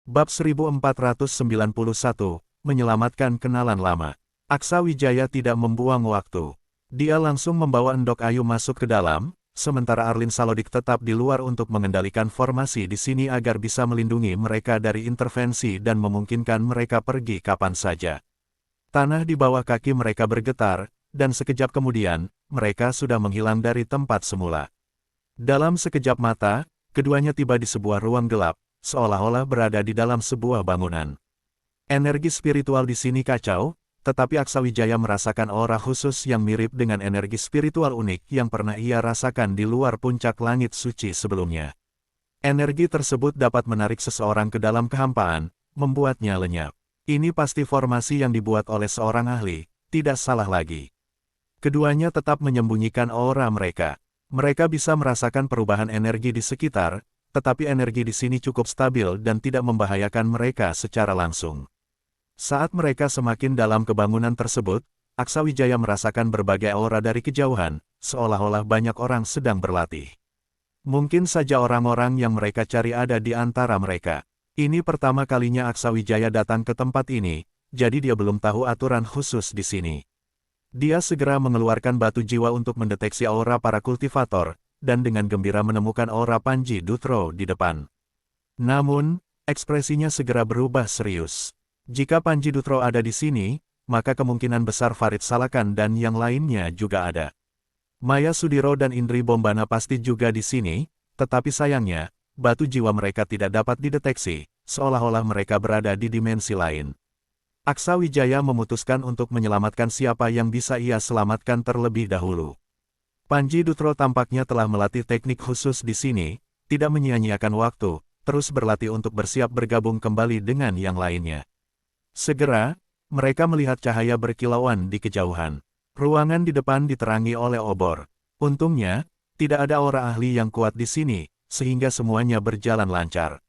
Bab 1491, Menyelamatkan Kenalan Lama. Aksa Wijaya tidak membuang waktu. Dia langsung membawa Endok Ayu masuk ke dalam, sementara Arlin Salodik tetap di luar untuk mengendalikan formasi di sini agar bisa melindungi mereka dari intervensi dan memungkinkan mereka pergi kapan saja. Tanah di bawah kaki mereka bergetar, dan sekejap kemudian, mereka sudah menghilang dari tempat semula. Dalam sekejap mata, keduanya tiba di sebuah ruang gelap, seolah-olah berada di dalam sebuah bangunan. Energi spiritual di sini kacau, tetapi Aksa Wijaya merasakan aura khusus yang mirip dengan energi spiritual unik yang pernah ia rasakan di luar puncak langit suci sebelumnya. Energi tersebut dapat menarik seseorang ke dalam kehampaan, membuatnya lenyap. Ini pasti formasi yang dibuat oleh seorang ahli, tidak salah lagi. Keduanya tetap menyembunyikan aura mereka. Mereka bisa merasakan perubahan energi di sekitar, tetapi energi di sini cukup stabil dan tidak membahayakan mereka secara langsung. Saat mereka semakin dalam ke bangunan tersebut, Aksa Wijaya merasakan berbagai aura dari kejauhan, seolah-olah banyak orang sedang berlatih. Mungkin saja orang-orang yang mereka cari ada di antara mereka. Ini pertama kalinya Aksa Wijaya datang ke tempat ini, jadi dia belum tahu aturan khusus di sini. Dia segera mengeluarkan batu jiwa untuk mendeteksi aura para kultivator, dan dengan gembira menemukan aura Panji Dutro di depan. Namun, ekspresinya segera berubah serius. Jika Panji Dutro ada di sini, maka kemungkinan besar Farid Salakan dan yang lainnya juga ada. Maya Sudiro dan Indri Bombana pasti juga di sini, tetapi sayangnya, batu jiwa mereka tidak dapat dideteksi, seolah-olah mereka berada di dimensi lain. Aksa Wijaya memutuskan untuk menyelamatkan siapa yang bisa ia selamatkan terlebih dahulu. Panji Dutro tampaknya telah melatih teknik khusus di sini, tidak menyia-nyiakan waktu, terus berlatih untuk bersiap bergabung kembali dengan yang lainnya. Segera, mereka melihat cahaya berkilauan di kejauhan. Ruangan di depan diterangi oleh obor. Untungnya, tidak ada aura ahli yang kuat di sini, sehingga semuanya berjalan lancar.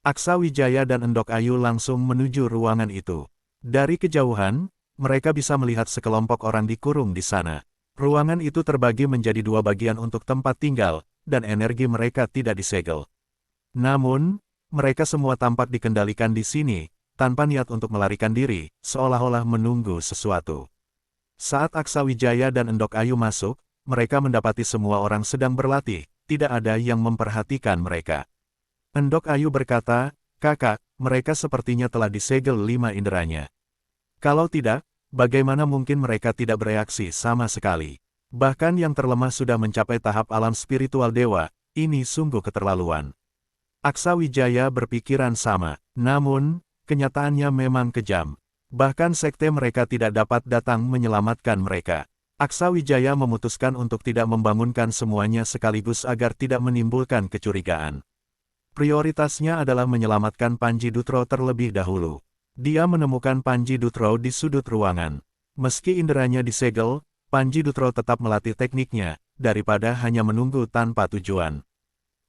Aksa Wijaya dan Endok Ayu langsung menuju ruangan itu. Dari kejauhan, mereka bisa melihat sekelompok orang dikurung di sana. Ruangan itu terbagi menjadi dua bagian untuk tempat tinggal, dan energi mereka tidak disegel. Namun, mereka semua tampak dikendalikan di sini, tanpa niat untuk melarikan diri, seolah-olah menunggu sesuatu. Saat Aksa Wijaya dan Endok Ayu masuk, mereka mendapati semua orang sedang berlatih, tidak ada yang memperhatikan mereka. Endok Ayu berkata, "Kakak, mereka sepertinya telah disegel 5 inderanya. Kalau tidak, bagaimana mungkin mereka tidak bereaksi sama sekali? Bahkan yang terlemah sudah mencapai tahap alam spiritual dewa, ini sungguh keterlaluan." Aksa Wijaya berpikiran sama, namun, kenyataannya memang kejam. Bahkan sekte mereka tidak dapat datang menyelamatkan mereka. Aksa Wijaya memutuskan untuk tidak membangunkan semuanya sekaligus agar tidak menimbulkan kecurigaan. Prioritasnya adalah menyelamatkan Panji Dutro terlebih dahulu. Dia menemukan Panji Dutro di sudut ruangan. Meski inderanya disegel, Panji Dutro tetap melatih tekniknya, daripada hanya menunggu tanpa tujuan.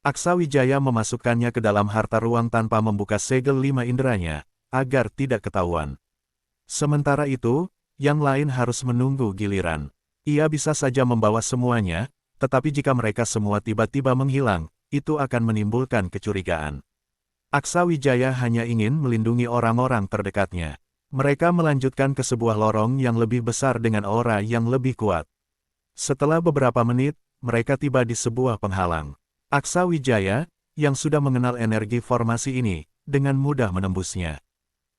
Aksa Wijaya memasukkannya ke dalam harta ruang tanpa membuka segel 5 inderanya, agar tidak ketahuan. Sementara itu, yang lain harus menunggu giliran. Ia bisa saja membawa semuanya, tetapi jika mereka semua tiba-tiba menghilang, itu akan menimbulkan kecurigaan. Aksa Wijaya hanya ingin melindungi orang-orang terdekatnya. Mereka melanjutkan ke sebuah lorong yang lebih besar dengan aura yang lebih kuat. Setelah beberapa menit, mereka tiba di sebuah penghalang. Aksa Wijaya, yang sudah mengenal energi formasi ini, dengan mudah menembusnya.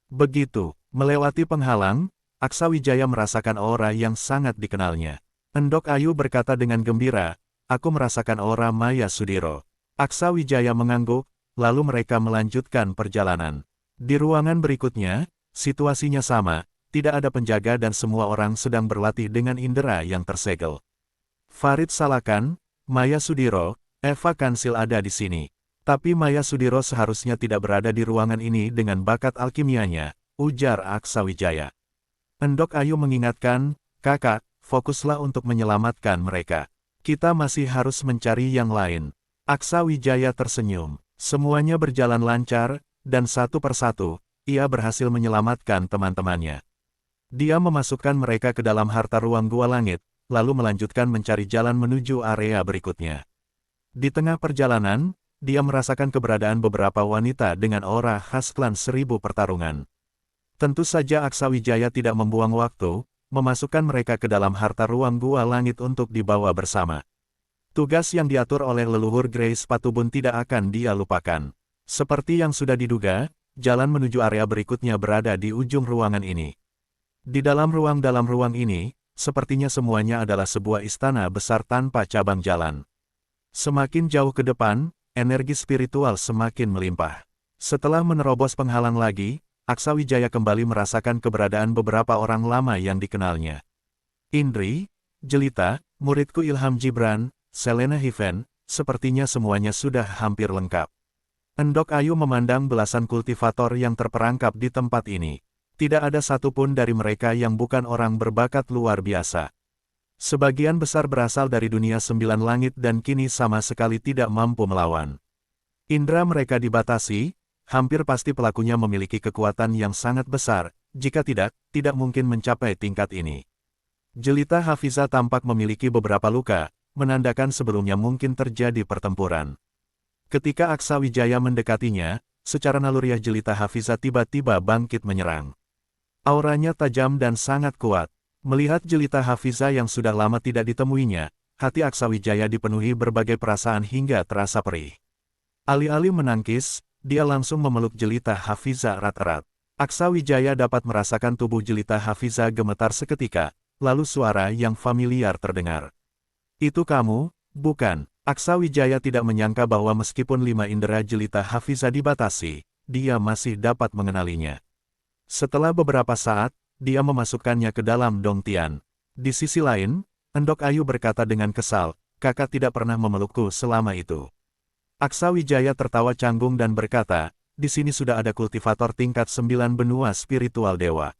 Begitu, melewati penghalang, Aksa Wijaya merasakan aura yang sangat dikenalnya. Endok Ayu berkata dengan gembira, "Aku merasakan aura Maya Sudiro." Aksa Wijaya mengangguk, lalu mereka melanjutkan perjalanan. Di ruangan berikutnya, situasinya sama, tidak ada penjaga dan semua orang sedang berlatih dengan indera yang tersegel. Farid Salakan, Maya Sudiro, Eva Kansil ada di sini. Tapi Maya Sudiro seharusnya tidak berada di ruangan ini dengan bakat alkimianya, ujar Aksa Wijaya. Endok Ayu mengingatkan, "Kakak, fokuslah untuk menyelamatkan mereka. Kita masih harus mencari yang lain." Aksa Wijaya tersenyum. Semuanya berjalan lancar, dan satu persatu, ia berhasil menyelamatkan teman-temannya. Dia memasukkan mereka ke dalam harta ruang gua langit, lalu melanjutkan mencari jalan menuju area berikutnya. Di tengah perjalanan, dia merasakan keberadaan beberapa wanita dengan aura khas klan 1000 pertarungan. Tentu saja Aksawijaya tidak membuang waktu, memasukkan mereka ke dalam harta ruang gua langit untuk dibawa bersama. Tugas yang diatur oleh leluhur Grace Patubun tidak akan dia lupakan. Seperti yang sudah diduga, jalan menuju area berikutnya berada di ujung ruangan ini. Di dalam ruang ini, sepertinya semuanya adalah sebuah istana besar tanpa cabang jalan. Semakin jauh ke depan, energi spiritual semakin melimpah. Setelah menerobos penghalang lagi, Aksawijaya kembali merasakan keberadaan beberapa orang lama yang dikenalnya. Indri, Jelita, muridku Ilham Gibran, Selena Hiven, sepertinya semuanya sudah hampir lengkap. Endok Ayu memandang belasan kultivator yang terperangkap di tempat ini. Tidak ada satupun dari mereka yang bukan orang berbakat luar biasa. Sebagian besar berasal dari dunia 9 langit dan kini sama sekali tidak mampu melawan. Indra mereka dibatasi, hampir pasti pelakunya memiliki kekuatan yang sangat besar, jika tidak mungkin mencapai tingkat ini. Jelita Hafiza tampak memiliki beberapa luka, menandakan sebelumnya mungkin terjadi pertempuran. Ketika Aksawijaya mendekatinya, secara naluriah Jelita Hafiza tiba-tiba bangkit menyerang. Auranya tajam dan sangat kuat. Melihat Jelita Hafiza yang sudah lama tidak ditemuinya, hati Aksawijaya dipenuhi berbagai perasaan hingga terasa perih. Alih-alih menangkis, dia langsung memeluk Jelita Hafiza erat-erat. Aksawijaya dapat merasakan tubuh Jelita Hafiza gemetar seketika, lalu suara yang familiar terdengar. "Itu kamu, bukan?" Aksawijaya tidak menyangka bahwa meskipun 5 indera Jelita Hafiza dibatasi, dia masih dapat mengenalinya. Setelah beberapa saat, dia memasukkannya ke dalam Dongtian. Di sisi lain, Endok Ayu berkata dengan kesal, "Kakak tidak pernah memelukku selama itu." Aksawijaya tertawa canggung dan berkata, "Di sini sudah ada kultivator tingkat 9 benua spiritual dewa.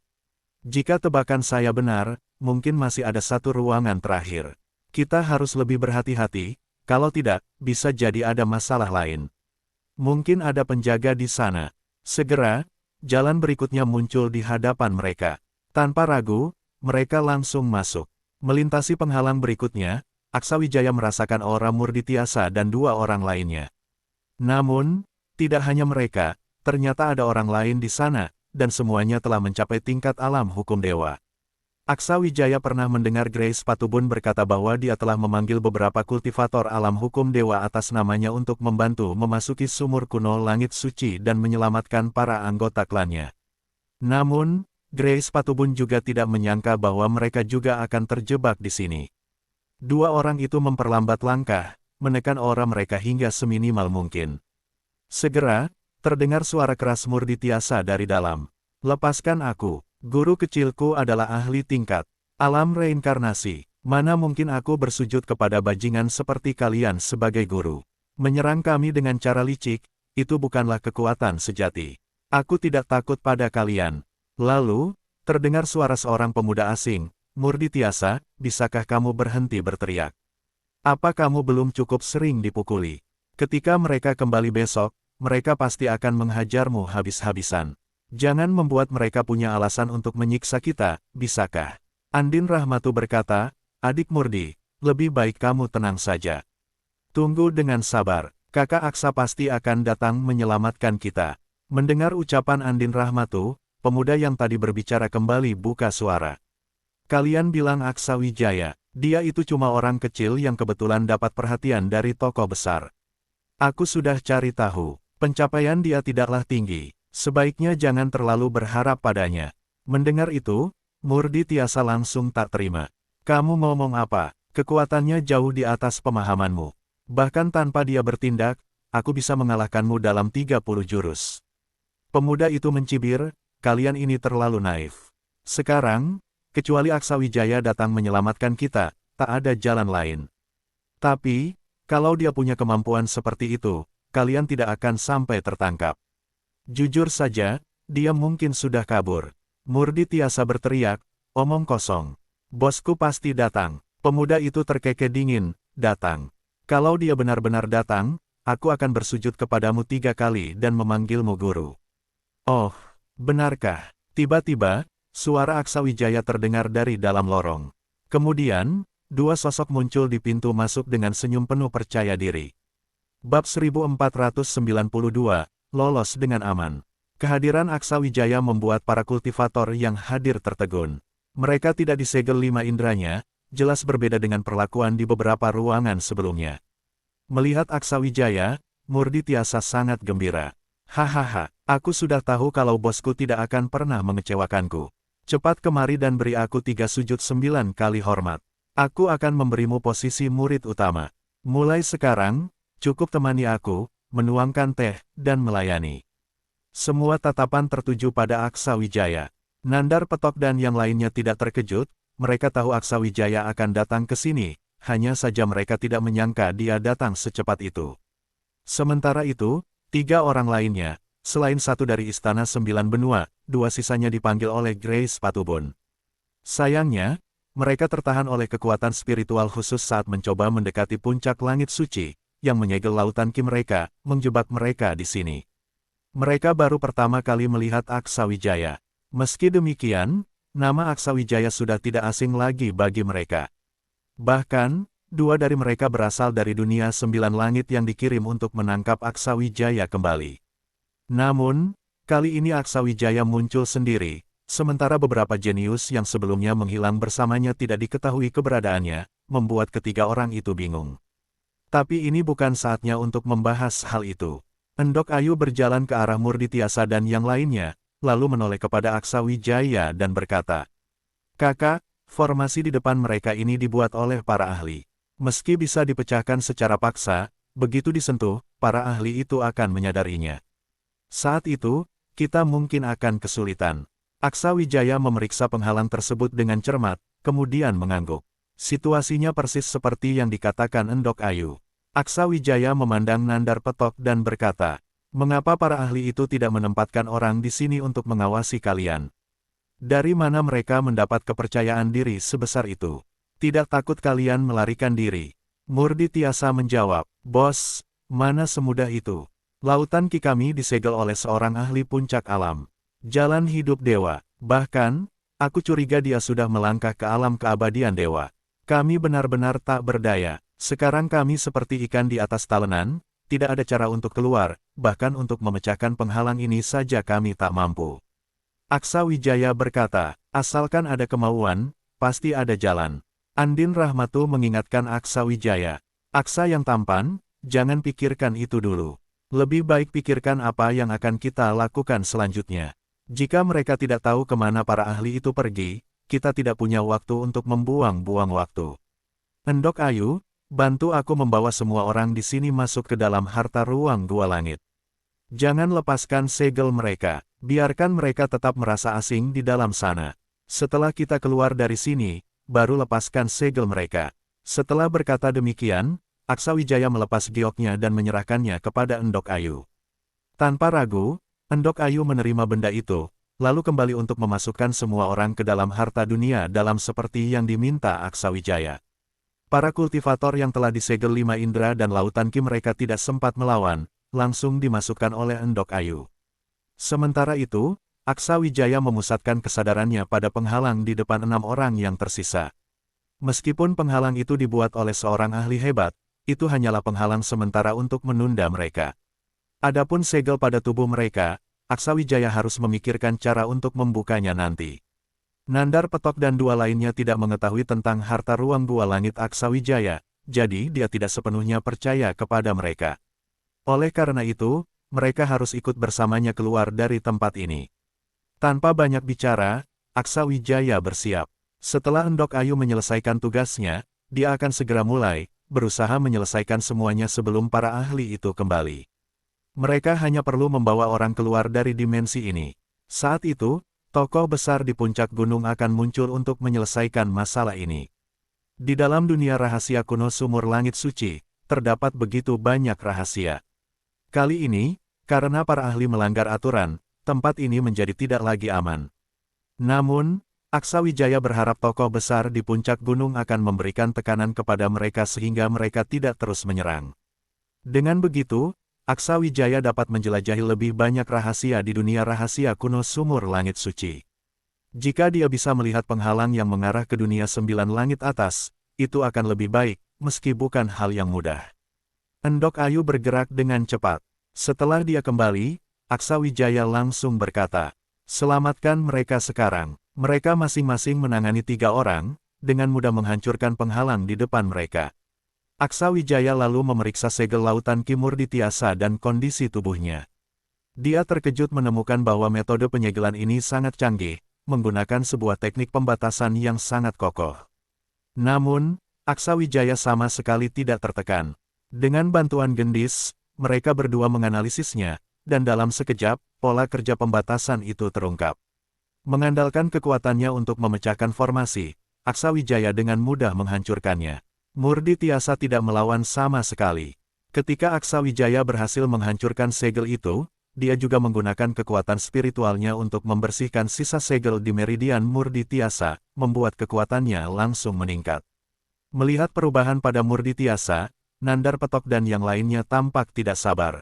Jika tebakan saya benar, mungkin masih ada satu ruangan terakhir. Kita harus lebih berhati-hati, kalau tidak, bisa jadi ada masalah lain. Mungkin ada penjaga di sana." Segera, jalan berikutnya muncul di hadapan mereka. Tanpa ragu, mereka langsung masuk. Melintasi penghalang berikutnya, Aksawijaya merasakan aura Murditiasa dan 2 orang lainnya. Namun, tidak hanya mereka, ternyata ada orang lain di sana, dan semuanya telah mencapai tingkat alam hukum dewa. Aksawijaya pernah mendengar Grace Patubun berkata bahwa dia telah memanggil beberapa kultivator alam hukum dewa atas namanya untuk membantu memasuki sumur kuno langit suci dan menyelamatkan para anggota klannya. Namun, Grace Patubun juga tidak menyangka bahwa mereka juga akan terjebak di sini. 2 orang itu memperlambat langkah, menekan aura mereka hingga seminimal mungkin. Segera, terdengar suara keras Murditiasa dari dalam. "Lepaskan aku. Guru kecilku adalah ahli tingkat alam reinkarnasi. Mana mungkin aku bersujud kepada bajingan seperti kalian sebagai guru. Menyerang kami dengan cara licik, itu bukanlah kekuatan sejati. Aku tidak takut pada kalian." Lalu, terdengar suara seorang pemuda asing, "Murditiasa, bisakah kamu berhenti berteriak? Apa kamu belum cukup sering dipukuli? Ketika mereka kembali besok, mereka pasti akan menghajarmu habis-habisan. Jangan membuat mereka punya alasan untuk menyiksa kita, bisakah?" Andin Rahmatu berkata, "Adik Murdi, lebih baik kamu tenang saja. Tunggu dengan sabar, kakak Aksa pasti akan datang menyelamatkan kita." Mendengar ucapan Andin Rahmatu, pemuda yang tadi berbicara kembali buka suara. "Kalian bilang Aksawijaya, dia itu cuma orang kecil yang kebetulan dapat perhatian dari tokoh besar. Aku sudah cari tahu, pencapaian dia tidaklah tinggi. Sebaiknya jangan terlalu berharap padanya." Mendengar itu, Murditiasa langsung tak terima. "Kamu ngomong apa? Kekuatannya jauh di atas pemahamanmu. Bahkan tanpa dia bertindak, aku bisa mengalahkanmu dalam 30 jurus." Pemuda itu mencibir, "Kalian ini terlalu naif. Sekarang, kecuali Aksawijaya datang menyelamatkan kita, tak ada jalan lain. Tapi, kalau dia punya kemampuan seperti itu, kalian tidak akan sampai tertangkap. Jujur saja, dia mungkin sudah kabur." Murditiasa berteriak, "Omong kosong. Bosku pasti datang." Pemuda itu terkekeh dingin, "Datang. Kalau dia benar-benar datang, aku akan bersujud kepadamu 3 kali dan memanggilmu guru." "Oh, benarkah?" Tiba-tiba, suara Aksawijaya terdengar dari dalam lorong. Kemudian, 2 sosok muncul di pintu masuk dengan senyum penuh percaya diri. Bab 1492, lolos dengan aman. Kehadiran Aksa Wijaya membuat para kultivator yang hadir tertegun. Mereka tidak disegel 5 inderanya, jelas berbeda dengan perlakuan di beberapa ruangan sebelumnya. Melihat Aksa Wijaya, Murdi Tiasa sangat gembira. Hahaha, aku sudah tahu kalau bosku tidak akan pernah mengecewakanku. Cepat kemari dan beri aku 3 sujud 9 kali hormat. Aku akan memberimu posisi murid utama. Mulai sekarang, cukup temani aku, menuangkan teh, dan melayani. Semua tatapan tertuju pada Aksa Wijaya. Nandar Petok dan yang lainnya tidak terkejut, mereka tahu Aksa Wijaya akan datang ke sini, hanya saja mereka tidak menyangka dia datang secepat itu. Sementara itu, 3 orang lainnya, selain satu dari Istana 9 Benua, 2 sisanya dipanggil oleh Grace Patubun. Sayangnya, mereka tertahan oleh kekuatan spiritual khusus saat mencoba mendekati puncak langit suci, yang menyegel lautan ki mereka, menjebak mereka di sini. Mereka baru pertama kali melihat Aksa Wijaya. Meski demikian, nama Aksa Wijaya sudah tidak asing lagi bagi mereka. Bahkan, 2 dari mereka berasal dari dunia 9 langit yang dikirim untuk menangkap Aksa Wijaya kembali. Namun, kali ini Aksa Wijaya muncul sendiri, sementara beberapa jenius yang sebelumnya menghilang bersamanya tidak diketahui keberadaannya, membuat ketiga orang itu bingung. Tapi ini bukan saatnya untuk membahas hal itu. Endok Ayu berjalan ke arah Murdi Tiasa dan yang lainnya, lalu menoleh kepada Aksa Wijaya dan berkata, "Kakak, formasi di depan mereka ini dibuat oleh para ahli. Meski bisa dipecahkan secara paksa, begitu disentuh, para ahli itu akan menyadarinya. Saat itu, kita mungkin akan kesulitan." Aksa Wijaya memeriksa penghalang tersebut dengan cermat, kemudian mengangguk. Situasinya persis seperti yang dikatakan Endok Ayu. Aksa Wijaya memandang Nandar Petok dan berkata, "Mengapa para ahli itu tidak menempatkan orang di sini untuk mengawasi kalian? Dari mana mereka mendapat kepercayaan diri sebesar itu? Tidak takut kalian melarikan diri?" Murdi Tiasa menjawab, "Bos, mana semudah itu. Lautan ki kami disegel oleh seorang ahli puncak alam. Jalan hidup dewa. Bahkan, aku curiga dia sudah melangkah ke alam keabadian dewa. Kami benar-benar tak berdaya. Sekarang kami seperti ikan di atas talenan, tidak ada cara untuk keluar, bahkan untuk memecahkan penghalang ini saja kami tak mampu." Aksa Wijaya berkata, "Asalkan ada kemauan, pasti ada jalan." Andin Rahmatu mengingatkan Aksa Wijaya, "Aksa yang tampan, jangan pikirkan itu dulu. Lebih baik pikirkan apa yang akan kita lakukan selanjutnya. Jika mereka tidak tahu kemana para ahli itu pergi, kita tidak punya waktu untuk membuang-buang waktu. Endok Ayu, bantu aku membawa semua orang di sini masuk ke dalam harta ruang Gua Langit. Jangan lepaskan segel mereka, biarkan mereka tetap merasa asing di dalam sana. Setelah kita keluar dari sini, baru lepaskan segel mereka." Setelah berkata demikian, Aksa Wijaya melepas gioknya dan menyerahkannya kepada Endok Ayu. Tanpa ragu, Endok Ayu menerima benda itu, lalu kembali untuk memasukkan semua orang ke dalam harta dunia dalam seperti yang diminta Aksa Wijaya. Para kultivator yang telah disegel 5 indera dan lautan ki mereka tidak sempat melawan, langsung dimasukkan oleh Endok Ayu. Sementara itu, Aksa Wijaya memusatkan kesadarannya pada penghalang di depan 6 orang yang tersisa. Meskipun penghalang itu dibuat oleh seorang ahli hebat, itu hanyalah penghalang sementara untuk menunda mereka. Adapun segel pada tubuh mereka, Aksa Wijaya harus memikirkan cara untuk membukanya nanti. Nandar Petok dan 2 lainnya tidak mengetahui tentang harta ruang Gua Langit Aksa Wijaya, jadi dia tidak sepenuhnya percaya kepada mereka. Oleh karena itu, mereka harus ikut bersamanya keluar dari tempat ini. Tanpa banyak bicara, Aksa Wijaya bersiap. Setelah Endok Ayu menyelesaikan tugasnya, dia akan segera mulai, berusaha menyelesaikan semuanya sebelum para ahli itu kembali. Mereka hanya perlu membawa orang keluar dari dimensi ini. Saat itu, tokoh besar di puncak gunung akan muncul untuk menyelesaikan masalah ini. Di dalam dunia rahasia kuno sumur langit suci, terdapat begitu banyak rahasia. Kali ini, karena para ahli melanggar aturan, tempat ini menjadi tidak lagi aman. Namun, Aksa Wijaya berharap tokoh besar di puncak gunung akan memberikan tekanan kepada mereka sehingga mereka tidak terus menyerang. Dengan begitu, Aksa Wijaya dapat menjelajahi lebih banyak rahasia di dunia rahasia kuno sumur langit suci. Jika dia bisa melihat penghalang yang mengarah ke dunia 9 langit atas, itu akan lebih baik, meski bukan hal yang mudah. Endok Ayu bergerak dengan cepat. Setelah dia kembali, Aksa Wijaya langsung berkata, "Selamatkan mereka sekarang." Mereka masing-masing menangani 3 orang, dengan mudah menghancurkan penghalang di depan mereka. Aksa Wijaya lalu memeriksa segel lautan Ki Murditiasa dan kondisi tubuhnya. Dia terkejut menemukan bahwa metode penyegelan ini sangat canggih, menggunakan sebuah teknik pembatasan yang sangat kokoh. Namun, Aksa Wijaya sama sekali tidak tertekan. Dengan bantuan gendis, mereka berdua menganalisisnya, dan dalam sekejap, pola kerja pembatasan itu terungkap. Mengandalkan kekuatannya untuk memecahkan formasi, Aksa Wijaya dengan mudah menghancurkannya. Murditiasa tidak melawan sama sekali. Ketika Aksa Wijaya berhasil menghancurkan segel itu, dia juga menggunakan kekuatan spiritualnya untuk membersihkan sisa segel di meridian Murditiasa, membuat kekuatannya langsung meningkat. Melihat perubahan pada Murditiasa, Nandar Petok dan yang lainnya tampak tidak sabar.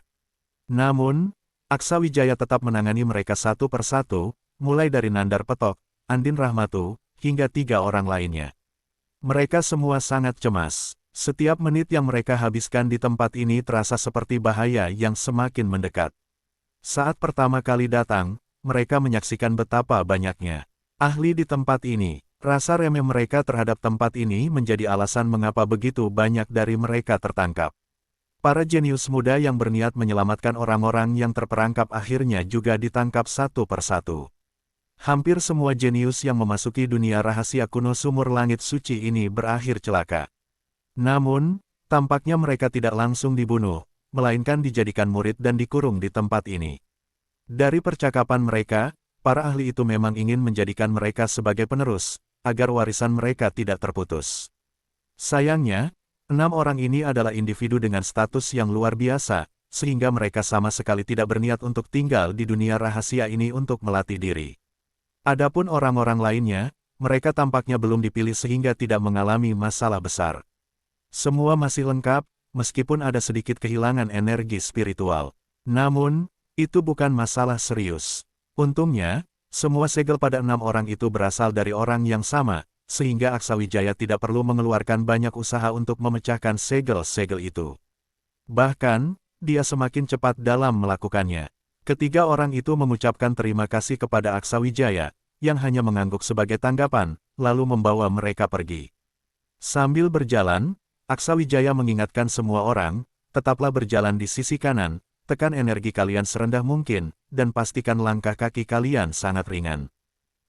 Namun, Aksa Wijaya tetap menangani mereka satu persatu, mulai dari Nandar Petok, Andin Rahmatu, hingga 3 orang lainnya. Mereka semua sangat cemas. Setiap menit yang mereka habiskan di tempat ini terasa seperti bahaya yang semakin mendekat. Saat pertama kali datang, mereka menyaksikan betapa banyaknya ahli di tempat ini. Rasa remeh mereka terhadap tempat ini menjadi alasan mengapa begitu banyak dari mereka tertangkap. Para jenius muda yang berniat menyelamatkan orang-orang yang terperangkap akhirnya juga ditangkap satu persatu. Hampir semua jenius yang memasuki dunia rahasia kuno sumur langit suci ini berakhir celaka. Namun, tampaknya mereka tidak langsung dibunuh, melainkan dijadikan murid dan dikurung di tempat ini. Dari percakapan mereka, para ahli itu memang ingin menjadikan mereka sebagai penerus, agar warisan mereka tidak terputus. Sayangnya, 6 orang ini adalah individu dengan status yang luar biasa, sehingga mereka sama sekali tidak berniat untuk tinggal di dunia rahasia ini untuk melatih diri. Adapun orang-orang lainnya, mereka tampaknya belum dipilih sehingga tidak mengalami masalah besar. Semua masih lengkap, meskipun ada sedikit kehilangan energi spiritual. Namun, itu bukan masalah serius. Untungnya, semua segel pada 6 orang itu berasal dari orang yang sama, sehingga Aksa Wijaya tidak perlu mengeluarkan banyak usaha untuk memecahkan segel-segel itu. Bahkan, dia semakin cepat dalam melakukannya. Ketiga orang itu mengucapkan terima kasih kepada Aksa Wijaya, yang hanya mengangguk sebagai tanggapan, lalu membawa mereka pergi. Sambil berjalan, Aksa Wijaya mengingatkan semua orang, tetaplah berjalan di sisi kanan, tekan energi kalian serendah mungkin, dan pastikan langkah kaki kalian sangat ringan.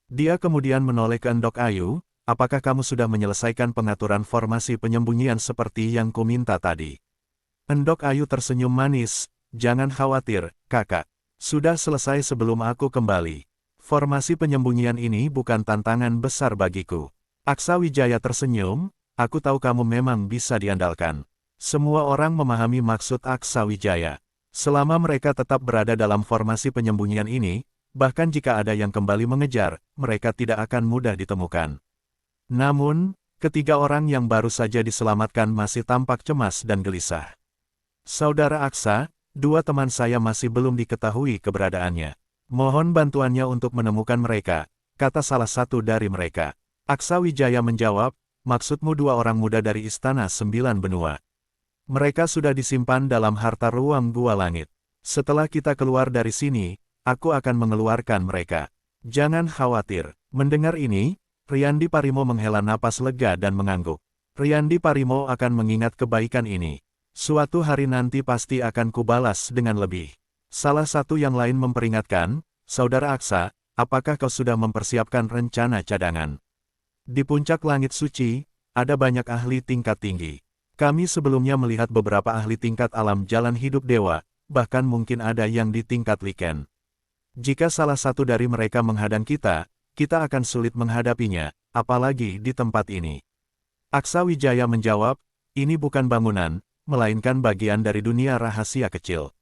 Dia kemudian menoleh ke Endok Ayu, apakah kamu sudah menyelesaikan pengaturan formasi penyembunyian seperti yang kuminta tadi? Endok Ayu tersenyum manis, jangan khawatir, kakak. Sudah selesai sebelum aku kembali. Formasi penyembunyian ini bukan tantangan besar bagiku. Aksa Wijaya tersenyum, aku tahu kamu memang bisa diandalkan. Semua orang memahami maksud Aksa Wijaya. Selama mereka tetap berada dalam formasi penyembunyian ini, bahkan jika ada yang kembali mengejar, mereka tidak akan mudah ditemukan. Namun, ketiga orang yang baru saja diselamatkan masih tampak cemas dan gelisah. Saudara Aksa, 2 teman saya masih belum diketahui keberadaannya. Mohon bantuannya untuk menemukan mereka, kata salah satu dari mereka. Aksa Wijaya menjawab, maksudmu 2 orang muda dari Istana 9 Benua. Mereka sudah disimpan dalam harta ruang Gua Langit. Setelah kita keluar dari sini, aku akan mengeluarkan mereka. Jangan khawatir. Mendengar ini, Riyandi Parimo menghela napas lega dan mengangguk. Riyandi Parimo akan mengingat kebaikan ini. Suatu hari nanti pasti akan kubalas dengan lebih. Salah satu yang lain memperingatkan, Saudara Aksa, apakah kau sudah mempersiapkan rencana cadangan? Di puncak langit suci, ada banyak ahli tingkat tinggi. Kami sebelumnya melihat beberapa ahli tingkat alam jalan hidup dewa, bahkan mungkin ada yang di tingkat liken. Jika salah satu dari mereka menghadang kita, kita akan sulit menghadapinya, apalagi di tempat ini. Aksa Wijaya menjawab, ini bukan bangunan, melainkan bagian dari dunia rahasia kecil.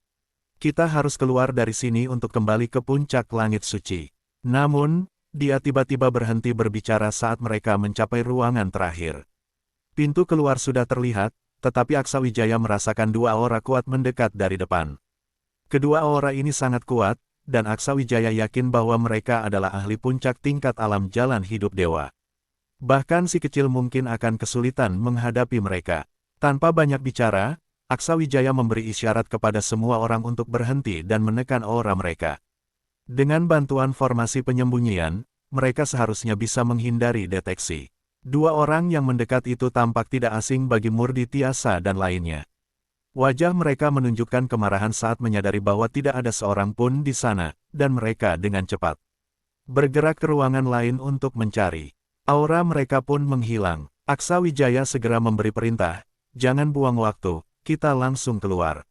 Kita harus keluar dari sini untuk kembali ke puncak langit suci. Namun, dia tiba-tiba berhenti berbicara saat mereka mencapai ruangan terakhir. Pintu keluar sudah terlihat, tetapi Aksa Wijaya merasakan 2 aura kuat mendekat dari depan. Kedua aura ini sangat kuat, dan Aksa Wijaya yakin bahwa mereka adalah ahli puncak tingkat alam jalan hidup dewa. Bahkan si kecil mungkin akan kesulitan menghadapi mereka. Tanpa banyak bicara, Aksawijaya memberi isyarat kepada semua orang untuk berhenti dan menekan aura mereka. Dengan bantuan formasi penyembunyian, mereka seharusnya bisa menghindari deteksi. Dua orang yang mendekat itu tampak tidak asing bagi Murdi Tiasa dan lainnya. Wajah mereka menunjukkan kemarahan saat menyadari bahwa tidak ada seorang pun di sana, dan mereka dengan cepat bergerak ke ruangan lain untuk mencari. Aura mereka pun menghilang. Aksawijaya segera memberi perintah, "Jangan buang waktu, kita langsung keluar.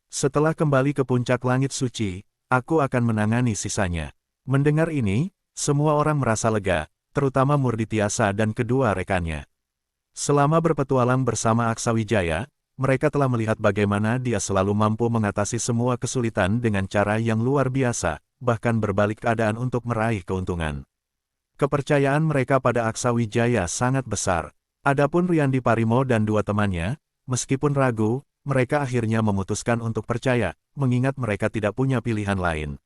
Setelah kembali ke puncak langit suci, aku akan menangani sisanya." Mendengar ini, semua orang merasa lega, terutama Murdi Tiasa dan kedua rekannya. Selama berpetualang bersama Aksawijaya, mereka telah melihat bagaimana dia selalu mampu mengatasi semua kesulitan dengan cara yang luar biasa, bahkan berbalik keadaan untuk meraih keuntungan. Kepercayaan mereka pada Aksawijaya sangat besar. Adapun Riyandi Parimo dan dua temannya, meskipun ragu, mereka akhirnya memutuskan untuk percaya, mengingat mereka tidak punya pilihan lain.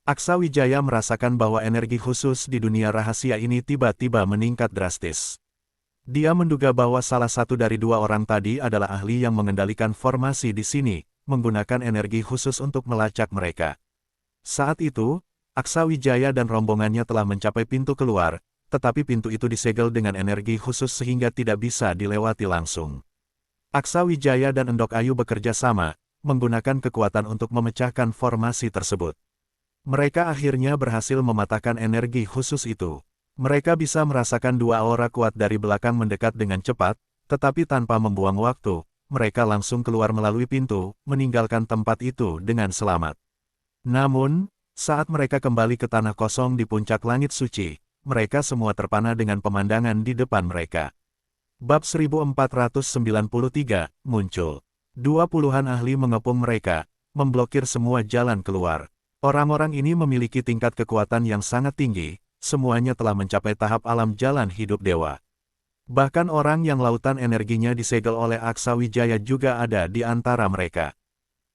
Aksawijaya merasakan bahwa energi khusus di dunia rahasia ini tiba-tiba meningkat drastis. Dia menduga bahwa salah satu dari dua orang tadi adalah ahli yang mengendalikan formasi di sini, menggunakan energi khusus untuk melacak mereka. Saat itu, Aksawijaya dan rombongannya telah mencapai pintu keluar, tetapi pintu itu disegel dengan energi khusus sehingga tidak bisa dilewati langsung. Aksawijaya dan Endok Ayu bekerja sama, menggunakan kekuatan untuk memecahkan formasi tersebut. Mereka akhirnya berhasil mematahkan energi khusus itu. Mereka bisa merasakan dua aura kuat dari belakang mendekat dengan cepat, tetapi tanpa membuang waktu, mereka langsung keluar melalui pintu, meninggalkan tempat itu dengan selamat. Namun, saat mereka kembali ke tanah kosong di puncak langit suci, mereka semua terpana dengan pemandangan di depan mereka. Bab 1493, muncul. 20-an ahli mengepung mereka, memblokir semua jalan keluar. Orang-orang ini memiliki tingkat kekuatan yang sangat tinggi, semuanya telah mencapai tahap alam jalan hidup dewa. Bahkan orang yang lautan energinya disegel oleh Aksawijaya juga ada di antara mereka.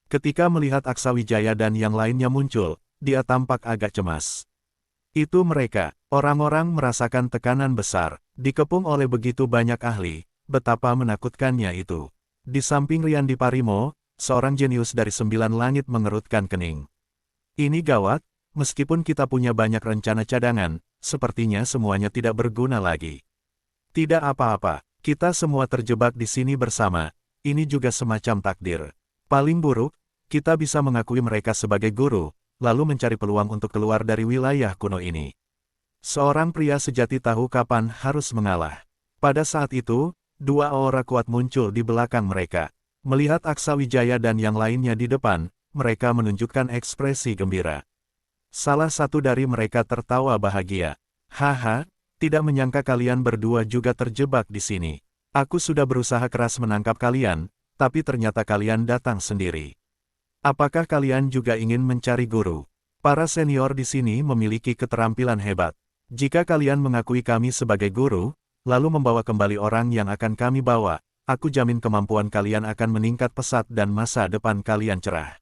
Ketika melihat Aksawijaya dan yang lainnya muncul, dia tampak agak cemas. Itu mereka, orang-orang merasakan tekanan besar, dikepung oleh begitu banyak ahli, betapa menakutkannya itu. Di samping Riyandi Parimo, seorang jenius dari 9 langit mengerutkan kening. Ini gawat. Meskipun kita punya banyak rencana cadangan, sepertinya semuanya tidak berguna lagi. Tidak apa-apa, kita semua terjebak di sini bersama, ini juga semacam takdir. Paling buruk, kita bisa mengakui mereka sebagai guru, lalu mencari peluang untuk keluar dari wilayah kuno ini. Seorang pria sejati tahu kapan harus mengalah. Pada saat itu, dua aura kuat muncul di belakang mereka. Melihat Aksawijaya dan yang lainnya di depan, mereka menunjukkan ekspresi gembira. Salah satu dari mereka tertawa bahagia. "Haha, tidak menyangka kalian berdua juga terjebak di sini. Aku sudah berusaha keras menangkap kalian, tapi ternyata kalian datang sendiri. Apakah kalian juga ingin mencari guru? Para senior di sini memiliki keterampilan hebat. Jika kalian mengakui kami sebagai guru, lalu membawa kembali orang yang akan kami bawa, aku jamin kemampuan kalian akan meningkat pesat dan masa depan kalian cerah."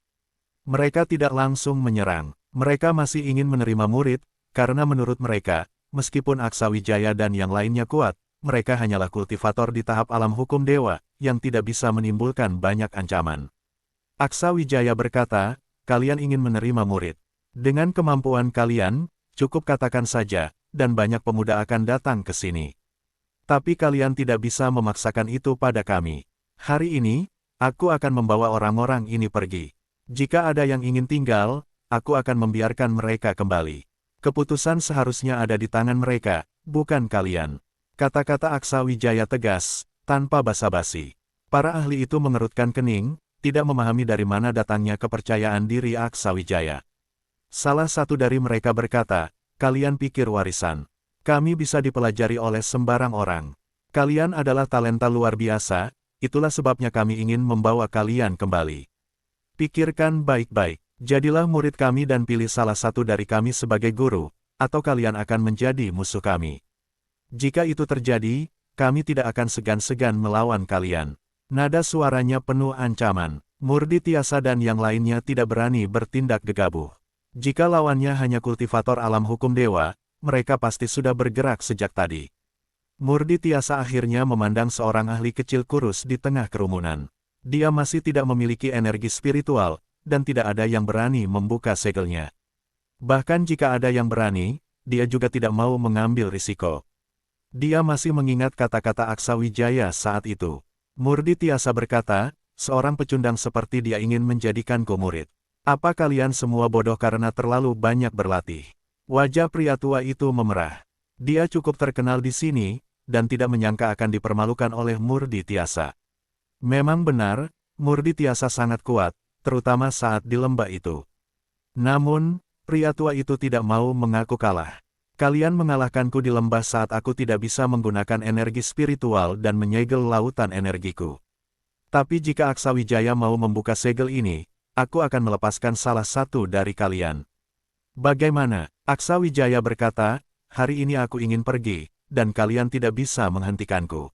Mereka tidak langsung menyerang. Mereka masih ingin menerima murid, karena menurut mereka, meskipun Aksawijaya dan yang lainnya kuat, mereka hanyalah kultivator di tahap alam hukum dewa, yang tidak bisa menimbulkan banyak ancaman. Aksawijaya berkata, "Kalian ingin menerima murid. Dengan kemampuan kalian, cukup katakan saja, dan banyak pemuda akan datang ke sini. Tapi kalian tidak bisa memaksakan itu pada kami. Hari ini, aku akan membawa orang-orang ini pergi. Jika ada yang ingin tinggal, aku akan membiarkan mereka kembali. Keputusan seharusnya ada di tangan mereka, bukan kalian." Kata-kata Aksawijaya tegas, tanpa basa-basi. Para ahli itu mengerutkan kening, tidak memahami dari mana datangnya kepercayaan diri Aksawijaya. Salah satu dari mereka berkata, "Kalian pikir warisan kami bisa dipelajari oleh sembarang orang. Kalian adalah talenta luar biasa, itulah sebabnya kami ingin membawa kalian kembali. Pikirkan baik-baik. Jadilah murid kami dan pilih salah satu dari kami sebagai guru, atau kalian akan menjadi musuh kami. Jika itu terjadi, kami tidak akan segan-segan melawan kalian." Nada suaranya penuh ancaman. Murdi Tiasa dan yang lainnya tidak berani bertindak gegabah. Jika lawannya hanya kultivator alam hukum dewa, mereka pasti sudah bergerak sejak tadi. Murdi Tiasa akhirnya memandang seorang ahli kecil kurus di tengah kerumunan. Dia masih tidak memiliki energi spiritual, dan tidak ada yang berani membuka segelnya. Bahkan jika ada yang berani, dia juga tidak mau mengambil risiko. Dia masih mengingat kata-kata Aksa Wijaya saat itu. Murdi Tiasa berkata, seorang pecundang seperti dia ingin menjadikanku murid. Apa kalian semua bodoh karena terlalu banyak berlatih? Wajah pria tua itu memerah. Dia cukup terkenal di sini, dan tidak menyangka akan dipermalukan oleh Murdi Tiasa. Memang benar, Murdi Tiasa sangat kuat, terutama saat di lembah itu. Namun, pria tua itu tidak mau mengaku kalah. Kalian mengalahkanku di lembah saat aku tidak bisa menggunakan energi spiritual dan menyegel lautan energiku. Tapi jika Aksa Wijaya mau membuka segel ini, aku akan melepaskan salah satu dari kalian. Bagaimana? Aksa Wijaya berkata, hari ini aku ingin pergi, dan kalian tidak bisa menghentikanku.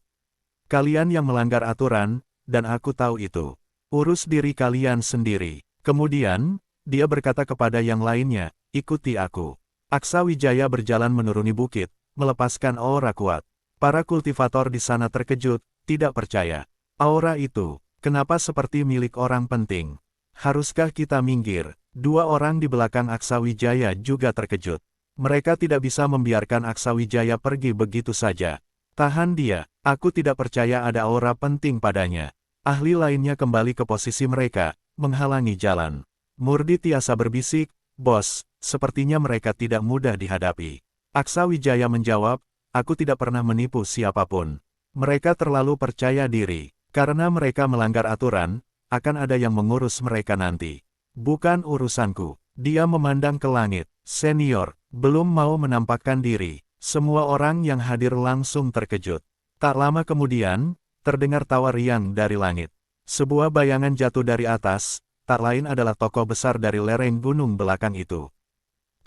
Kalian yang melanggar aturan, dan aku tahu itu. Urus diri kalian sendiri. Kemudian, dia berkata kepada yang lainnya, ikuti aku. Aksa Wijaya berjalan menuruni bukit, melepaskan aura kuat. Para kultivator di sana terkejut, tidak percaya. Aura itu, kenapa seperti milik orang penting? Haruskah kita minggir? Dua orang di belakang Aksa Wijaya juga terkejut. Mereka tidak bisa membiarkan Aksa Wijaya pergi begitu saja. Tahan dia, aku tidak percaya ada aura penting padanya. Ahli lainnya kembali ke posisi mereka, menghalangi jalan. Murdi Tiasa berbisik, bos, sepertinya mereka tidak mudah dihadapi. Aksa Wijaya menjawab, aku tidak pernah menipu siapapun. Mereka terlalu percaya diri. Karena mereka melanggar aturan, akan ada yang mengurus mereka nanti. Bukan urusanku. Dia memandang ke langit. Senior, belum mau menampakkan diri. Semua orang yang hadir langsung terkejut. Tak lama kemudian, terdengar tawa riang dari langit. Sebuah bayangan jatuh dari atas, tak lain adalah tokoh besar dari lereng gunung belakang itu.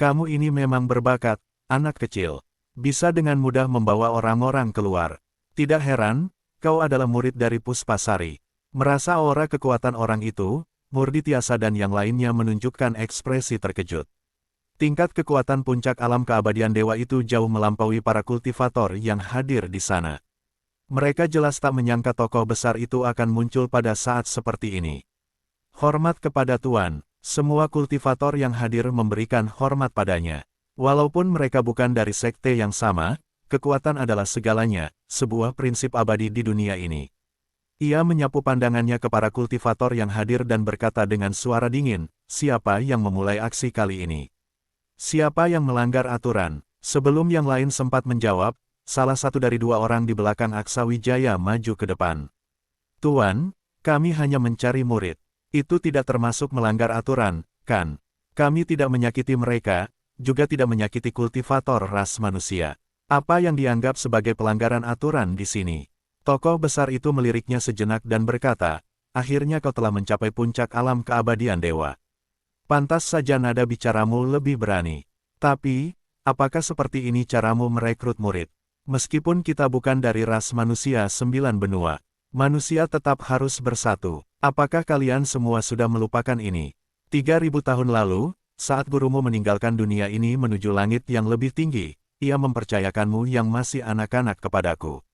Kamu ini memang berbakat, anak kecil. Bisa dengan mudah membawa orang-orang keluar. Tidak heran, kau adalah murid dari Puspasari. Merasa aura kekuatan orang itu, Murdi Tiasa dan yang lainnya menunjukkan ekspresi terkejut. Tingkat kekuatan puncak alam keabadian dewa itu jauh melampaui para kultivator yang hadir di sana. Mereka jelas tak menyangka tokoh besar itu akan muncul pada saat seperti ini. Hormat kepada Tuan, semua kultivator yang hadir memberikan hormat padanya. Walaupun mereka bukan dari sekte yang sama, kekuatan adalah segalanya, sebuah prinsip abadi di dunia ini. Ia menyapu pandangannya ke para kultivator yang hadir dan berkata dengan suara dingin, siapa yang memulai aksi kali ini? Siapa yang melanggar aturan? Sebelum yang lain sempat menjawab, salah satu dari dua orang di belakang Aksa Wijaya maju ke depan. Tuan, kami hanya mencari murid. Itu tidak termasuk melanggar aturan, kan? Kami tidak menyakiti mereka, juga tidak menyakiti kultivator ras manusia. Apa yang dianggap sebagai pelanggaran aturan di sini? Tokoh besar itu meliriknya sejenak dan berkata, akhirnya kau telah mencapai puncak alam keabadian dewa. Pantas saja nada bicaramu lebih berani. Tapi, apakah seperti ini caramu merekrut murid? Meskipun kita bukan dari ras manusia 9 benua, manusia tetap harus bersatu. Apakah kalian semua sudah melupakan ini? 3000 tahun lalu, saat gurumu meninggalkan dunia ini menuju langit yang lebih tinggi, ia mempercayakanmu yang masih anak-anak kepadaku.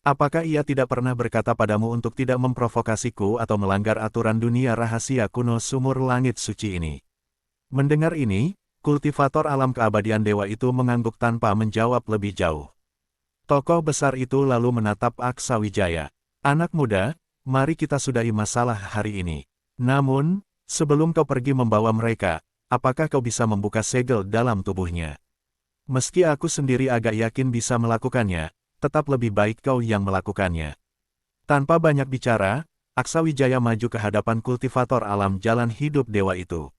Apakah ia tidak pernah berkata padamu untuk tidak memprovokasiku atau melanggar aturan dunia rahasia kuno sumur langit suci ini? Mendengar ini, kultivator alam keabadian dewa itu mengangguk tanpa menjawab lebih jauh. Tokoh besar itu lalu menatap Aksa Wijaya. Anak muda, mari kita sudahi masalah hari ini. Namun, sebelum kau pergi membawa mereka, apakah kau bisa membuka segel dalam tubuhnya? Meski aku sendiri agak yakin bisa melakukannya, tetap lebih baik kau yang melakukannya. Tanpa banyak bicara, Aksa Wijaya maju ke hadapan kultivator alam jalan hidup dewa itu.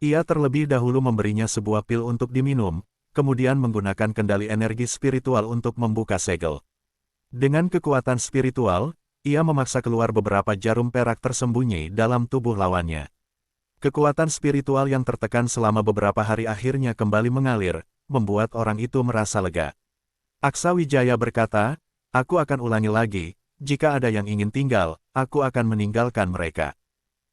Ia terlebih dahulu memberinya sebuah pil untuk diminum, kemudian menggunakan kendali energi spiritual untuk membuka segel. Dengan kekuatan spiritual, ia memaksa keluar beberapa jarum perak tersembunyi dalam tubuh lawannya. Kekuatan spiritual yang tertekan selama beberapa hari akhirnya kembali mengalir, membuat orang itu merasa lega. Aksa Wijaya berkata, aku akan ulangi lagi, jika ada yang ingin tinggal, aku akan meninggalkan mereka.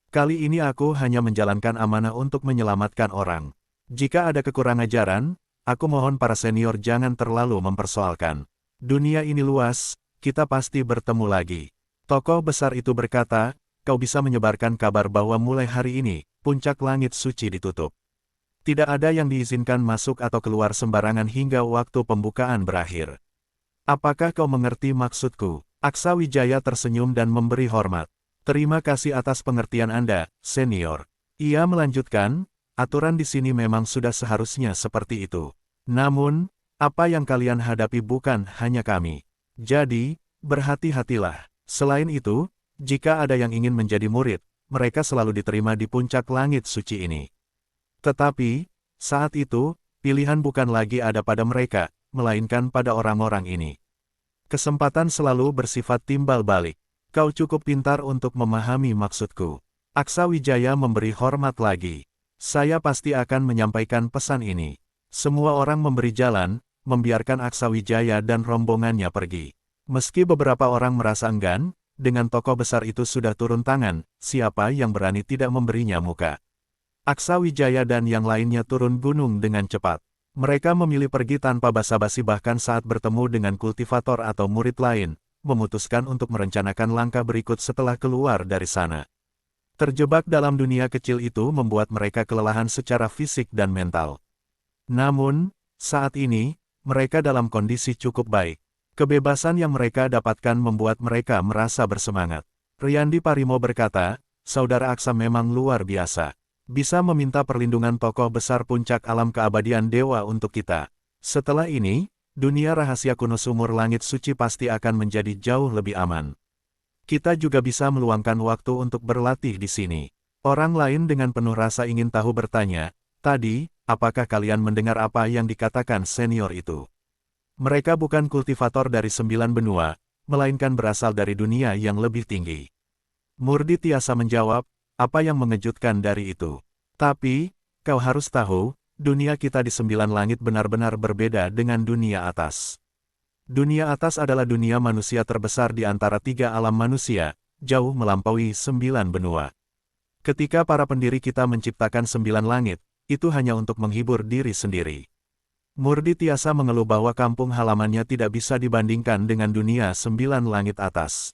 Kali ini aku hanya menjalankan amanah untuk menyelamatkan orang. Jika ada kekurang ajaran, aku mohon para senior jangan terlalu mempersoalkan. Dunia ini luas, kita pasti bertemu lagi. Tokoh besar itu berkata, kau bisa menyebarkan kabar bahwa mulai hari ini, puncak langit suci ditutup. Tidak ada yang diizinkan masuk atau keluar sembarangan hingga waktu pembukaan berakhir. Apakah kau mengerti maksudku? Aksa Wijaya tersenyum dan memberi hormat. Terima kasih atas pengertian Anda, senior. Ia melanjutkan, aturan di sini memang sudah seharusnya seperti itu. Namun, apa yang kalian hadapi bukan hanya kami. Jadi, berhati-hatilah. Selain itu, jika ada yang ingin menjadi murid, mereka selalu diterima di puncak langit suci ini. Tetapi, saat itu, pilihan bukan lagi ada pada mereka, melainkan pada orang-orang ini. Kesempatan selalu bersifat timbal balik. Kau cukup pintar untuk memahami maksudku. Aksa Wijaya memberi hormat lagi. Saya pasti akan menyampaikan pesan ini. Semua orang memberi jalan, membiarkan Aksa Wijaya dan rombongannya pergi. Meski beberapa orang merasa enggan, dengan tokoh besar itu sudah turun tangan, siapa yang berani tidak memberinya muka. Aksa Wijaya dan yang lainnya turun gunung dengan cepat. Mereka memilih pergi tanpa basa-basi bahkan saat bertemu dengan kultivator atau murid lain, memutuskan untuk merencanakan langkah berikut setelah keluar dari sana. Terjebak dalam dunia kecil itu membuat mereka kelelahan secara fisik dan mental. Namun, saat ini, mereka dalam kondisi cukup baik. Kebebasan yang mereka dapatkan membuat mereka merasa bersemangat. Riyandi Parimo berkata, Saudara Aksa memang luar biasa. Bisa meminta perlindungan tokoh besar puncak alam keabadian dewa untuk kita. Setelah ini, dunia rahasia kuno sumur langit suci pasti akan menjadi jauh lebih aman. Kita juga bisa meluangkan waktu untuk berlatih di sini. Orang lain dengan penuh rasa ingin tahu bertanya, tadi, apakah kalian mendengar apa yang dikatakan senior itu? Mereka bukan kultivator dari 9 benua, melainkan berasal dari dunia yang lebih tinggi. Murdi Tiasa menjawab, apa yang mengejutkan dari itu? Tapi, kau harus tahu, dunia kita di 9 langit benar-benar berbeda dengan dunia atas. Dunia atas adalah dunia manusia terbesar di antara 3 alam manusia, jauh melampaui 9 benua. Ketika para pendiri kita menciptakan 9 langit, itu hanya untuk menghibur diri sendiri. Murdi Tiasa mengeluh bahwa kampung halamannya tidak bisa dibandingkan dengan dunia 9 langit atas.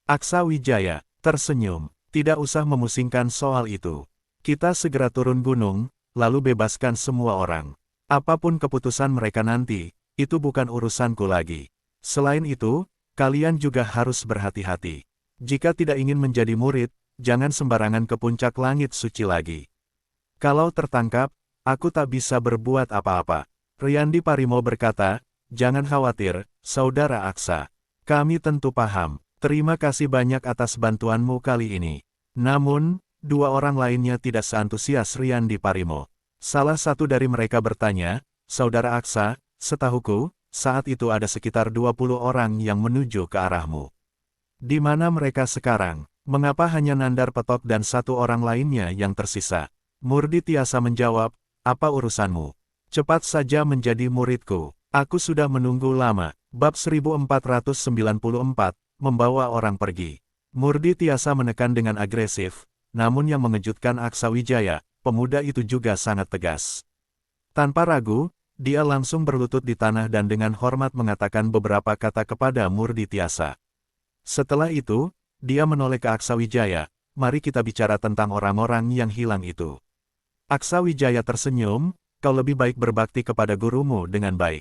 Aksa Wijaya tersenyum, tidak usah memusingkan soal itu. Kita segera turun gunung, lalu bebaskan semua orang. Apapun keputusan mereka nanti, itu bukan urusanku lagi. Selain itu, kalian juga harus berhati-hati. Jika tidak ingin menjadi murid, jangan sembarangan ke puncak langit suci lagi. Kalau tertangkap, aku tak bisa berbuat apa-apa. Riyandi Parimo berkata, jangan khawatir, Saudara Aksa. Kami tentu paham. Terima kasih banyak atas bantuanmu kali ini. Namun, 2 orang lainnya tidak seantusias Riyandi Parimo. Salah satu dari mereka bertanya, Saudara Aksa, setahuku, saat itu ada sekitar 20 orang yang menuju ke arahmu. Di mana mereka sekarang? Mengapa hanya Nandar Petok dan 1 orang lainnya yang tersisa? Murdi Tiasa menjawab, apa urusanmu? Cepat saja menjadi muridku. Aku sudah menunggu lama. Bab 1494, membawa orang pergi. Murdi Tiasa menekan dengan agresif, namun yang mengejutkan Aksa Wijaya, pemuda itu juga sangat tegas. Tanpa ragu, dia langsung berlutut di tanah dan dengan hormat mengatakan beberapa kata kepada Murdi Tiasa. Setelah itu, dia menoleh ke Aksa Wijaya, mari kita bicara tentang orang-orang yang hilang itu. Aksa Wijaya tersenyum, kau lebih baik berbakti kepada gurumu dengan baik.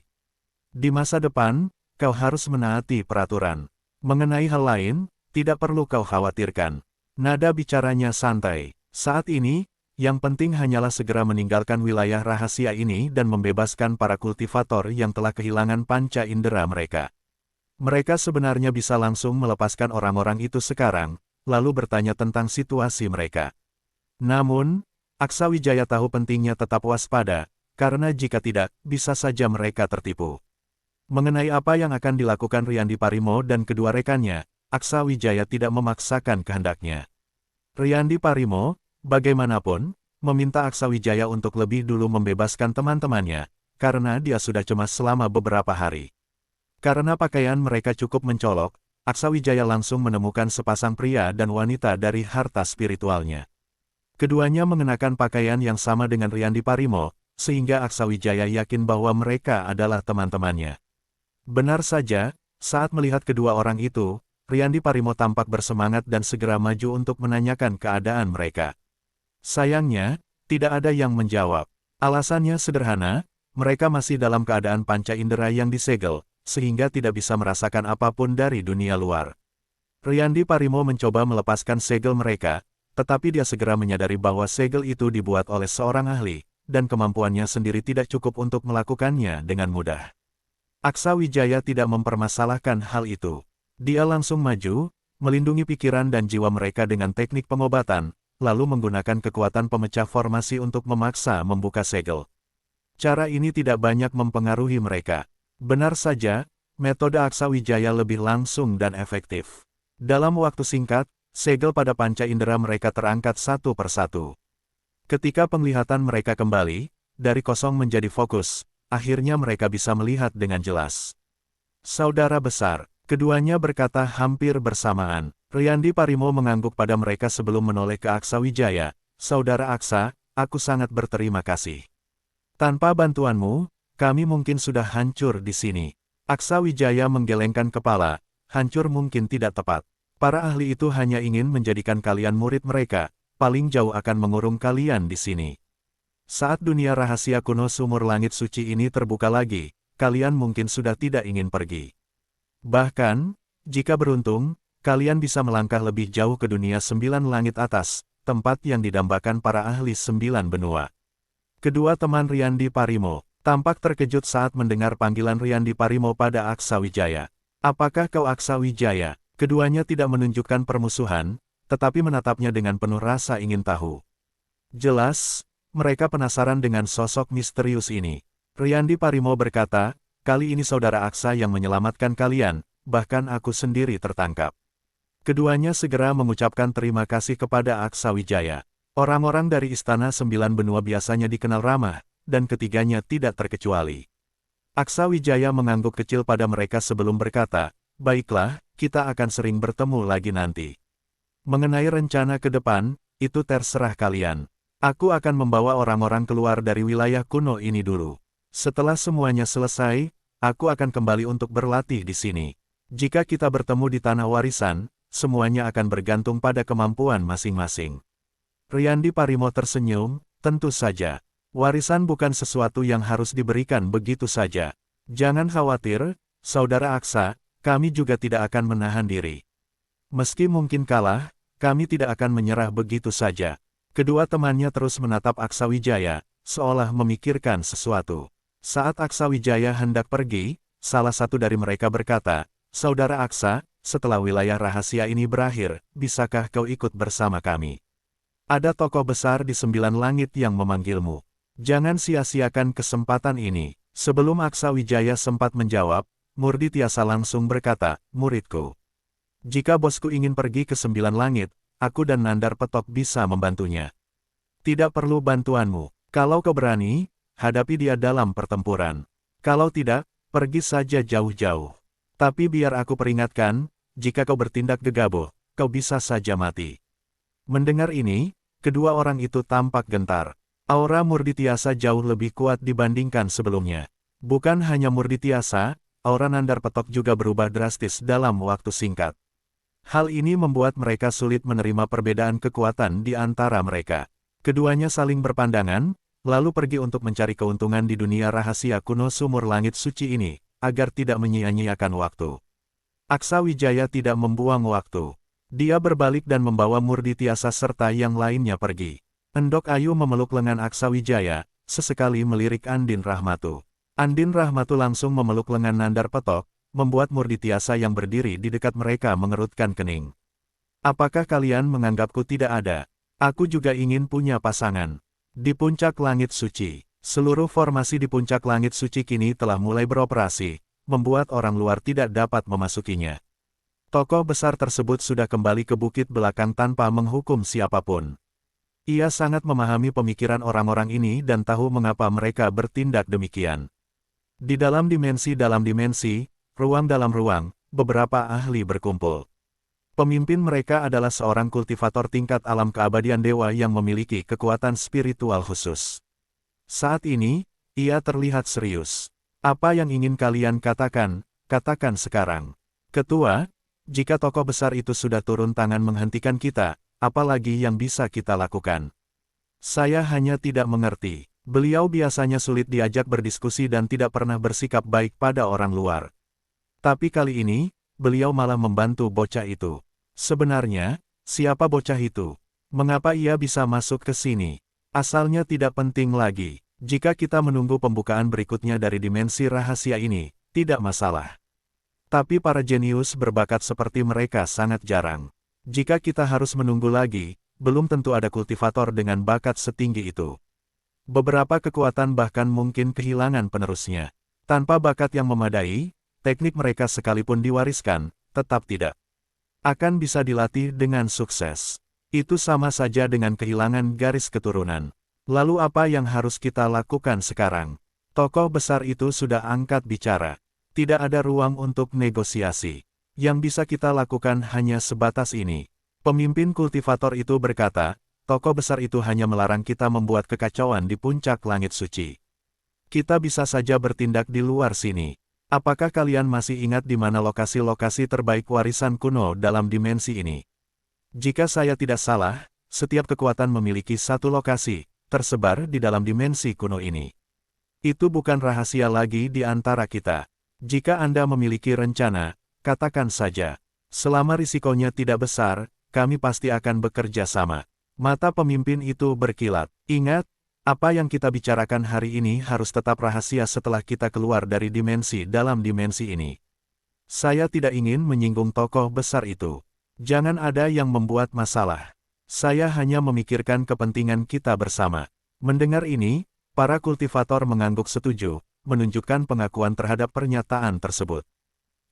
Di masa depan, kau harus menaati peraturan. Mengenai hal lain, tidak perlu kau khawatirkan. Nada bicaranya santai. Saat ini, yang penting hanyalah segera meninggalkan wilayah rahasia ini dan membebaskan para kultivator yang telah kehilangan panca indera mereka. Mereka sebenarnya bisa langsung melepaskan orang-orang itu sekarang, lalu bertanya tentang situasi mereka. Namun, Aksa Wijaya tahu pentingnya tetap waspada, karena jika tidak, bisa saja mereka tertipu. Mengenai apa yang akan dilakukan Riyandi Parimo dan kedua rekannya, Aksa Wijaya tidak memaksakan kehendaknya. Riyandi Parimo, bagaimanapun, meminta Aksa Wijaya untuk lebih dulu membebaskan teman-temannya, karena dia sudah cemas selama beberapa hari. Karena pakaian mereka cukup mencolok, Aksa Wijaya langsung menemukan sepasang pria dan wanita dari harta spiritualnya. Keduanya mengenakan pakaian yang sama dengan Riyandi Parimo, sehingga Aksa Wijaya yakin bahwa mereka adalah teman-temannya. Benar saja, saat melihat kedua orang itu, Riyandi Parimo tampak bersemangat dan segera maju untuk menanyakan keadaan mereka. Sayangnya, tidak ada yang menjawab. Alasannya sederhana, mereka masih dalam keadaan panca indera yang disegel, sehingga tidak bisa merasakan apapun dari dunia luar. Riyandi Parimo mencoba melepaskan segel mereka, tetapi dia segera menyadari bahwa segel itu dibuat oleh seorang ahli, dan kemampuannya sendiri tidak cukup untuk melakukannya dengan mudah. Aksa Wijaya tidak mempermasalahkan hal itu. Dia langsung maju, melindungi pikiran dan jiwa mereka dengan teknik pengobatan, lalu menggunakan kekuatan pemecah formasi untuk memaksa membuka segel. Cara ini tidak banyak mempengaruhi mereka. Benar saja, metode Aksa Wijaya lebih langsung dan efektif. Dalam waktu singkat, segel pada panca indera mereka terangkat satu persatu. Ketika penglihatan mereka kembali, dari kosong menjadi fokus, akhirnya mereka bisa melihat dengan jelas. Saudara besar, keduanya berkata hampir bersamaan. Riyandi Parimo mengangguk pada mereka sebelum menoleh ke Aksa Wijaya. Saudara Aksa, aku sangat berterima kasih. Tanpa bantuanmu, kami mungkin sudah hancur di sini. Aksa Wijaya menggelengkan kepala. Hancur mungkin tidak tepat. Para ahli itu hanya ingin menjadikan kalian murid mereka, paling jauh akan mengurung kalian di sini. Saat dunia rahasia kuno sumur langit suci ini terbuka lagi, kalian mungkin sudah tidak ingin pergi. Bahkan, jika beruntung, kalian bisa melangkah lebih jauh ke dunia 9 langit atas, tempat yang didambakan para ahli 9 benua. Kedua teman Riyandi Parimo tampak terkejut saat mendengar panggilan Riyandi Parimo pada Aksa Wijaya. Apakah kau Aksa Wijaya? Keduanya tidak menunjukkan permusuhan, tetapi menatapnya dengan penuh rasa ingin tahu. Jelas, mereka penasaran dengan sosok misterius ini. Riyandi Parimo berkata, kali ini saudara Aksa yang menyelamatkan kalian, bahkan aku sendiri tertangkap. Keduanya segera mengucapkan terima kasih kepada Aksa Wijaya. Orang-orang dari Istana 9 Benua biasanya dikenal ramah, dan ketiganya tidak terkecuali. Aksa Wijaya mengangguk kecil pada mereka sebelum berkata, baiklah, kita akan sering bertemu lagi nanti. Mengenai rencana ke depan, itu terserah kalian. Aku akan membawa orang-orang keluar dari wilayah kuno ini dulu. Setelah semuanya selesai, aku akan kembali untuk berlatih di sini. Jika kita bertemu di tanah warisan, semuanya akan bergantung pada kemampuan masing-masing. Riyandi Parimo tersenyum, tentu saja. Warisan bukan sesuatu yang harus diberikan begitu saja. Jangan khawatir, saudara Aksa, kami juga tidak akan menahan diri. Meski mungkin kalah, kami tidak akan menyerah begitu saja. Kedua temannya terus menatap Aksa Wijaya, seolah memikirkan sesuatu. Saat Aksa Wijaya hendak pergi, salah satu dari mereka berkata, saudara Aksa, setelah wilayah rahasia ini berakhir, bisakah kau ikut bersama kami? Ada tokoh besar di 9 langit yang memanggilmu. Jangan sia-siakan kesempatan ini. Sebelum Aksa Wijaya sempat menjawab, Murdi Tiasa langsung berkata, muridku. Jika bosku ingin pergi ke 9 langit, aku dan Nandar Petok bisa membantunya. Tidak perlu bantuanmu. Kalau kau berani, hadapi dia dalam pertempuran. Kalau tidak, pergi saja jauh-jauh. Tapi biar aku peringatkan, jika kau bertindak gegabah, kau bisa saja mati. Mendengar ini, kedua orang itu tampak gentar. Aura Murdi Tiasa jauh lebih kuat dibandingkan sebelumnya. Bukan hanya Murdi Tiasa, aura Nandar Petok juga berubah drastis dalam waktu singkat. Hal ini membuat mereka sulit menerima perbedaan kekuatan di antara mereka. Keduanya saling berpandangan, lalu pergi untuk mencari keuntungan di dunia rahasia kuno sumur langit suci ini, agar tidak menyia-nyiakan waktu. Aksa Wijaya tidak membuang waktu. Dia berbalik dan membawa Murdi Tiasa serta yang lainnya pergi. Endok Ayu memeluk lengan Aksa Wijaya, sesekali melirik Andin Rahmatu. Andin Rahmatu langsung memeluk lengan Nandar Petok, membuat Murdi Tiasa yang berdiri di dekat mereka mengerutkan kening. Apakah kalian menganggapku tidak ada? Aku juga ingin punya pasangan. Di puncak langit suci, seluruh formasi di puncak langit suci kini telah mulai beroperasi, membuat orang luar tidak dapat memasukinya. Tokoh besar tersebut sudah kembali ke bukit belakang tanpa menghukum siapapun. Ia sangat memahami pemikiran orang-orang ini dan tahu mengapa mereka bertindak demikian. Di dalam dimensi, ruang dalam ruang, beberapa ahli berkumpul. Pemimpin mereka adalah seorang kultivator tingkat alam keabadian dewa yang memiliki kekuatan spiritual khusus. Saat ini, ia terlihat serius. Apa yang ingin kalian katakan, katakan sekarang. Ketua, Jika tokoh besar itu sudah turun tangan menghentikan kita, apalagi yang bisa kita lakukan? Saya hanya tidak mengerti. Beliau biasanya sulit diajak berdiskusi dan tidak pernah bersikap baik pada orang luar. Tapi kali ini, beliau malah membantu bocah itu. Sebenarnya, siapa bocah itu? Mengapa ia bisa masuk ke sini? Asalnya tidak penting lagi. Jika kita menunggu pembukaan berikutnya dari dimensi rahasia ini, tidak masalah. Tapi para jenius berbakat seperti mereka sangat jarang. Jika kita harus menunggu lagi, belum tentu ada kultivator dengan bakat setinggi itu. Beberapa kekuatan bahkan mungkin kehilangan penerusnya. Tanpa bakat yang memadai, teknik mereka sekalipun diwariskan, tetap tidak akan bisa dilatih dengan sukses. Itu sama saja dengan kehilangan garis keturunan. Lalu apa yang harus kita lakukan sekarang? Tokoh besar itu sudah angkat bicara. Tidak ada ruang untuk negosiasi. Yang bisa kita lakukan hanya sebatas ini. Pemimpin kultivator itu berkata, tokoh besar itu hanya melarang kita membuat kekacauan di puncak langit suci. Kita bisa saja bertindak di luar sini. Apakah kalian masih ingat di mana lokasi-lokasi terbaik warisan kuno dalam dimensi ini? Jika saya tidak salah, setiap kekuatan memiliki satu lokasi, tersebar di dalam dimensi kuno ini. Itu bukan rahasia lagi di antara kita. Jika Anda memiliki rencana, katakan saja. Selama risikonya tidak besar, kami pasti akan bekerja sama. Mata pemimpin itu berkilat. Ingat, apa yang kita bicarakan hari ini harus tetap rahasia setelah kita keluar dari dimensi dalam dimensi ini. Saya tidak ingin menyinggung tokoh besar itu. Jangan ada yang membuat masalah. Saya hanya memikirkan kepentingan kita bersama. Mendengar ini, para kultivator mengangguk setuju, menunjukkan pengakuan terhadap pernyataan tersebut.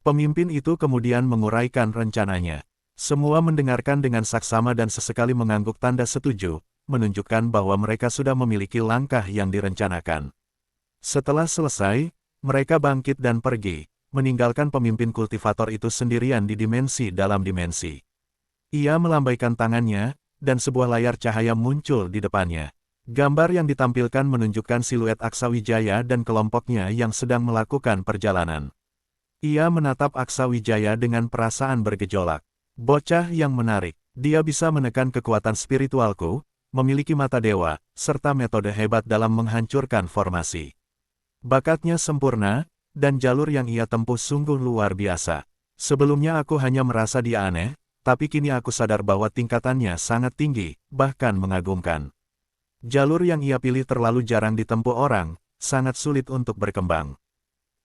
Pemimpin itu kemudian menguraikan rencananya. Semua mendengarkan dengan saksama dan sesekali mengangguk tanda setuju, menunjukkan bahwa mereka sudah memiliki langkah yang direncanakan. Setelah selesai, mereka bangkit dan pergi, meninggalkan pemimpin kultivator itu sendirian di dimensi dalam dimensi. Ia melambaikan tangannya, dan sebuah layar cahaya muncul di depannya. Gambar yang ditampilkan menunjukkan siluet Aksawijaya dan kelompoknya yang sedang melakukan perjalanan. Ia menatap Aksawijaya dengan perasaan bergejolak. Bocah yang menarik, dia bisa menekan kekuatan spiritualku, memiliki mata dewa, serta metode hebat dalam menghancurkan formasi. Bakatnya sempurna, dan jalur yang ia tempuh sungguh luar biasa. Sebelumnya aku hanya merasa dia aneh, tapi kini aku sadar bahwa tingkatannya sangat tinggi, bahkan mengagumkan. Jalur yang ia pilih terlalu jarang ditempuh orang, sangat sulit untuk berkembang.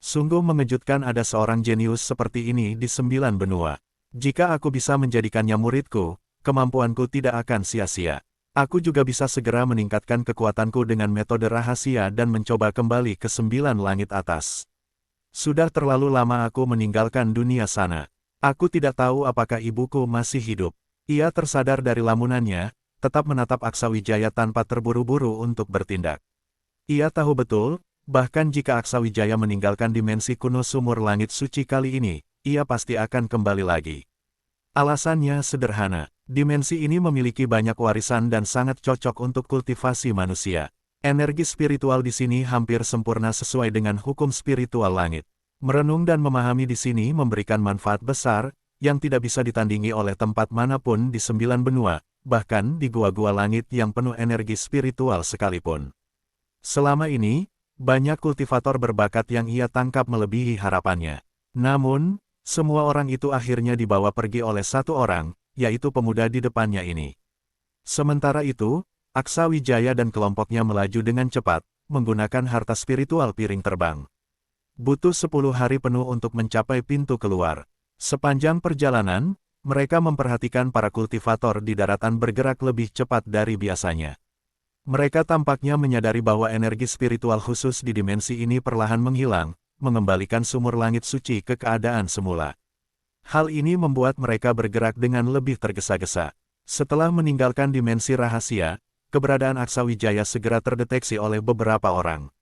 Sungguh mengejutkan ada seorang jenius seperti ini di 9 benua. Jika aku bisa menjadikannya muridku, kemampuanku tidak akan sia-sia. Aku juga bisa segera meningkatkan kekuatanku dengan metode rahasia dan mencoba kembali ke 9 langit atas. Sudah terlalu lama aku meninggalkan dunia sana. Aku tidak tahu apakah ibuku masih hidup. Ia tersadar dari lamunannya, tetap menatap Aksawijaya tanpa terburu-buru untuk bertindak. Ia tahu betul, bahkan jika Aksawijaya meninggalkan dimensi kuno sumur langit suci kali ini, ia pasti akan kembali lagi. Alasannya sederhana, dimensi ini memiliki banyak warisan dan sangat cocok untuk kultivasi manusia. Energi spiritual di sini hampir sempurna sesuai dengan hukum spiritual langit. Merenung dan memahami di sini memberikan manfaat besar, yang tidak bisa ditandingi oleh tempat manapun di 9 benua, bahkan di gua-gua langit yang penuh energi spiritual sekalipun. Selama ini, banyak kultivator berbakat yang ia tangkap melebihi harapannya. Namun, semua orang itu akhirnya dibawa pergi oleh satu orang, yaitu pemuda di depannya ini. Sementara itu, Aksawijaya dan kelompoknya melaju dengan cepat, menggunakan harta spiritual piring terbang. Butuh 10 hari penuh untuk mencapai pintu keluar. Sepanjang perjalanan, mereka memperhatikan para kultivator di daratan bergerak lebih cepat dari biasanya. Mereka tampaknya menyadari bahwa energi spiritual khusus di dimensi ini perlahan menghilang, mengembalikan sumur langit suci ke keadaan semula. Hal ini membuat mereka bergerak dengan lebih tergesa-gesa. Setelah meninggalkan dimensi rahasia, keberadaan Aksawijaya segera terdeteksi oleh beberapa orang.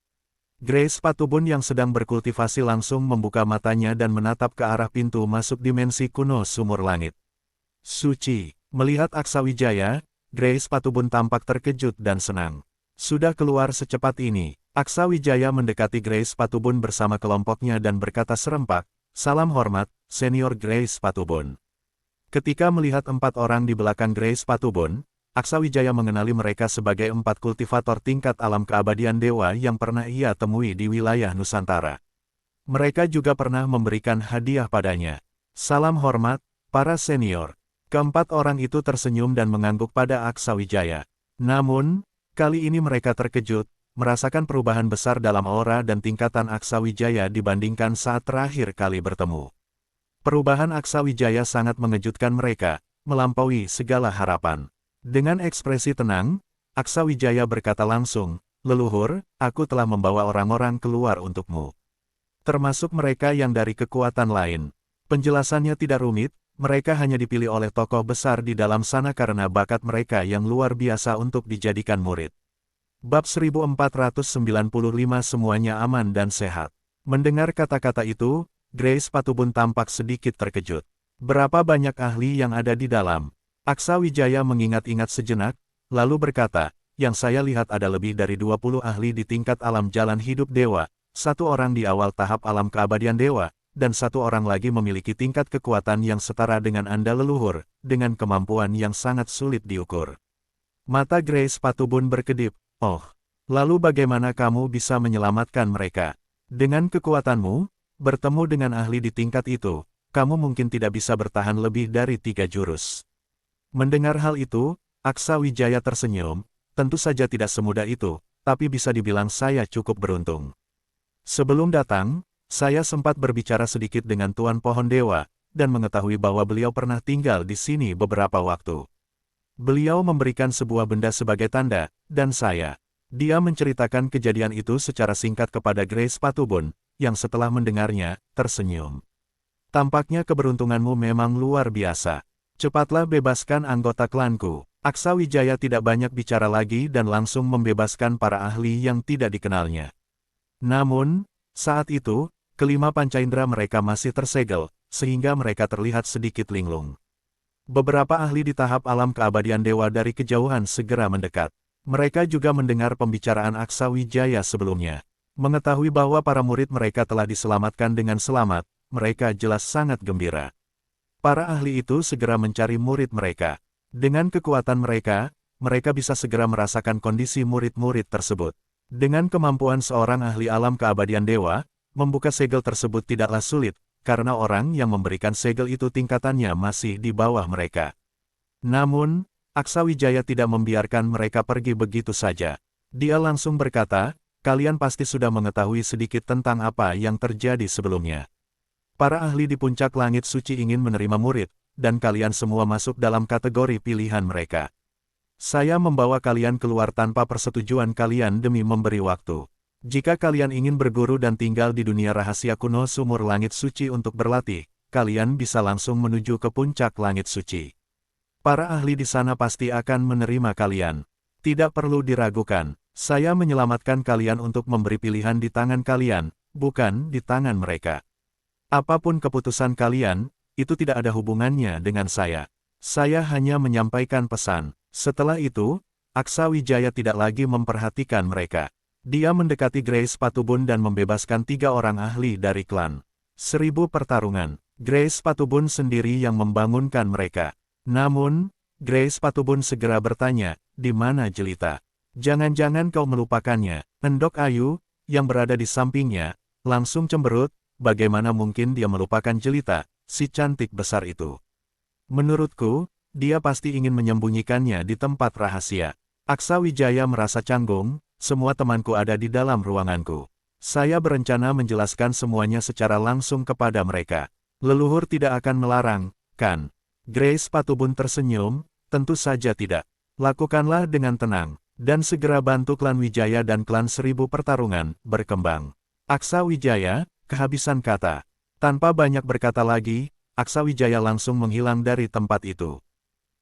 Grace Patubun yang sedang berkultivasi langsung membuka matanya dan menatap ke arah pintu masuk dimensi kuno sumur langit. Suci, melihat Aksawijaya, Grace Patubun tampak terkejut dan senang. Sudah keluar secepat ini, Aksawijaya mendekati Grace Patubun bersama kelompoknya dan berkata serempak, "Salam hormat, Senior Grace Patubun." Ketika melihat 4 orang di belakang Grace Patubun, Aksawijaya mengenali mereka sebagai 4 kultivator tingkat alam keabadian dewa yang pernah ia temui di wilayah Nusantara. Mereka juga pernah memberikan hadiah padanya. Salam hormat, para senior. Keempat orang itu tersenyum dan mengangguk pada Aksawijaya. Namun, kali ini mereka terkejut, merasakan perubahan besar dalam aura dan tingkatan Aksawijaya dibandingkan saat terakhir kali bertemu. Perubahan Aksawijaya sangat mengejutkan mereka, melampaui segala harapan. Dengan ekspresi tenang, Aksawijaya berkata langsung, "Leluhur, aku telah membawa orang-orang keluar untukmu. Termasuk mereka yang dari kekuatan lain." Penjelasannya tidak rumit, mereka hanya dipilih oleh tokoh besar di dalam sana karena bakat mereka yang luar biasa untuk dijadikan murid. Bab 1495 semuanya aman dan sehat. Mendengar kata-kata itu, Grace Patubun tampak sedikit terkejut. Berapa banyak ahli yang ada di dalam? Aksawijaya mengingat-ingat sejenak, lalu berkata, "Yang saya lihat ada lebih dari 20 ahli di tingkat alam jalan hidup dewa, 1 orang di awal tahap alam keabadian dewa, dan 1 orang lagi memiliki tingkat kekuatan yang setara dengan Anda leluhur, dengan kemampuan yang sangat sulit diukur." Mata Grace Patubun berkedip, "Oh, lalu bagaimana kamu bisa menyelamatkan mereka? Dengan kekuatanmu, bertemu dengan ahli di tingkat itu, kamu mungkin tidak bisa bertahan lebih dari 3 jurus." Mendengar hal itu, Aksawijaya tersenyum, "Tentu saja tidak semudah itu, tapi bisa dibilang saya cukup beruntung. Sebelum datang, saya sempat berbicara sedikit dengan Tuan Pohon Dewa, dan mengetahui bahwa beliau pernah tinggal di sini beberapa waktu. Beliau memberikan sebuah benda sebagai tanda, dan saya." Dia menceritakan kejadian itu secara singkat kepada Grace Patubun, yang setelah mendengarnya, tersenyum. "Tampaknya keberuntunganmu memang luar biasa. Cepatlah bebaskan anggota klanku." Aksawijaya tidak banyak bicara lagi dan langsung membebaskan para ahli yang tidak dikenalnya. Namun, saat itu, kelima pancaindera mereka masih tersegel, sehingga mereka terlihat sedikit linglung. Beberapa ahli di tahap alam keabadian dewa dari kejauhan segera mendekat. Mereka juga mendengar pembicaraan Aksawijaya sebelumnya. Mengetahui bahwa para murid mereka telah diselamatkan dengan selamat, mereka jelas sangat gembira. Para ahli itu segera mencari murid mereka. Dengan kekuatan mereka, mereka bisa segera merasakan kondisi murid-murid tersebut. Dengan kemampuan seorang ahli alam keabadian dewa, membuka segel tersebut tidaklah sulit, karena orang yang memberikan segel itu tingkatannya masih di bawah mereka. Namun, Aksawijaya tidak membiarkan mereka pergi begitu saja. Dia langsung berkata, "Kalian pasti sudah mengetahui sedikit tentang apa yang terjadi sebelumnya. Para ahli di puncak langit suci ingin menerima murid, dan kalian semua masuk dalam kategori pilihan mereka. Saya membawa kalian keluar tanpa persetujuan kalian demi memberi waktu. Jika kalian ingin berguru dan tinggal di dunia rahasia kuno sumur langit suci untuk berlatih, kalian bisa langsung menuju ke puncak langit suci. Para ahli di sana pasti akan menerima kalian. Tidak perlu diragukan, saya menyelamatkan kalian untuk memberi pilihan di tangan kalian, bukan di tangan mereka. Apapun keputusan kalian, itu tidak ada hubungannya dengan saya. Saya hanya menyampaikan pesan." Setelah itu, Aksawijaya tidak lagi memperhatikan mereka. Dia mendekati Grace Patubun dan membebaskan 3 orang ahli dari klan 1000 pertarungan. Grace Patubun sendiri yang membangunkan mereka. Namun, Grace Patubun segera bertanya, "Di mana Jelita? Jangan-jangan kau melupakannya?" Endok Ayu, yang berada di sampingnya, langsung cemberut, bagaimana mungkin dia melupakan Jelita, si cantik besar itu. Menurutku, dia pasti ingin menyembunyikannya di tempat rahasia. Aksawijaya merasa canggung, "Semua temanku ada di dalam ruanganku. Saya berencana menjelaskan semuanya secara langsung kepada mereka. Leluhur tidak akan melarang, kan?" Grace Patubun tersenyum, "Tentu saja tidak. Lakukanlah dengan tenang, dan segera bantu klan Wijaya dan klan 1000 pertarungan berkembang." Aksawijaya kehabisan kata. Tanpa banyak berkata lagi, Aksawijaya langsung menghilang dari tempat itu.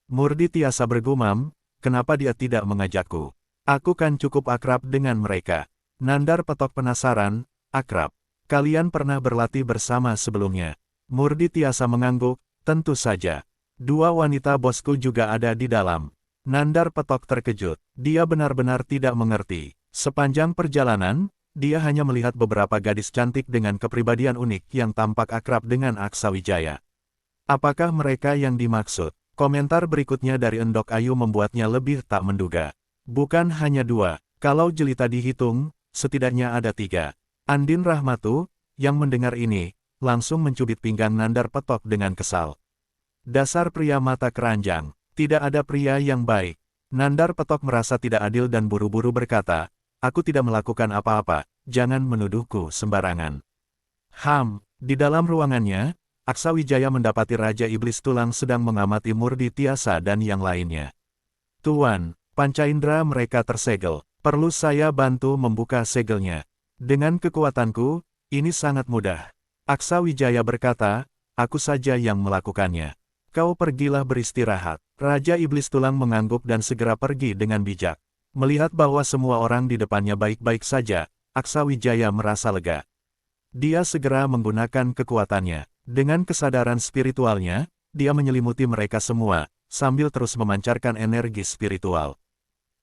Murdi Tiasa bergumam, "Kenapa dia tidak mengajakku? Aku kan cukup akrab dengan mereka." Nandar Petok penasaran, "Akrab? Kalian pernah berlatih bersama sebelumnya?" Murdi Tiasa mengangguk, "Tentu saja. 2 wanita bosku juga ada di dalam." Nandar Petok terkejut. Dia benar-benar tidak mengerti. Sepanjang perjalanan, dia hanya melihat beberapa gadis cantik dengan kepribadian unik yang tampak akrab dengan Aksawijaya. Apakah mereka yang dimaksud? Komentar berikutnya dari Endok Ayu membuatnya lebih tak menduga. Bukan hanya 2, kalau jelita dihitung, setidaknya ada 3. Andin Rahmatu, yang mendengar ini, langsung mencubit pinggang Nandar Petok dengan kesal. Dasar pria mata keranjang, tidak ada pria yang baik. Nandar Petok merasa tidak adil dan buru-buru berkata, aku tidak melakukan apa-apa, jangan menuduhku sembarangan. Di dalam ruangannya, Aksa Wijaya mendapati Raja Iblis Tulang sedang mengamati Murdi Tiasa dan yang lainnya. Tuan, panca indera mereka tersegel, perlu saya bantu membuka segelnya. Dengan kekuatanku, ini sangat mudah. Aksa Wijaya berkata, aku saja yang melakukannya. Kau pergilah beristirahat. Raja Iblis Tulang mengangguk dan segera pergi dengan bijak. Melihat bahwa semua orang di depannya baik-baik saja, Aksa Wijaya merasa lega. Dia segera menggunakan kekuatannya. Dengan kesadaran spiritualnya, dia menyelimuti mereka semua, sambil terus memancarkan energi spiritual.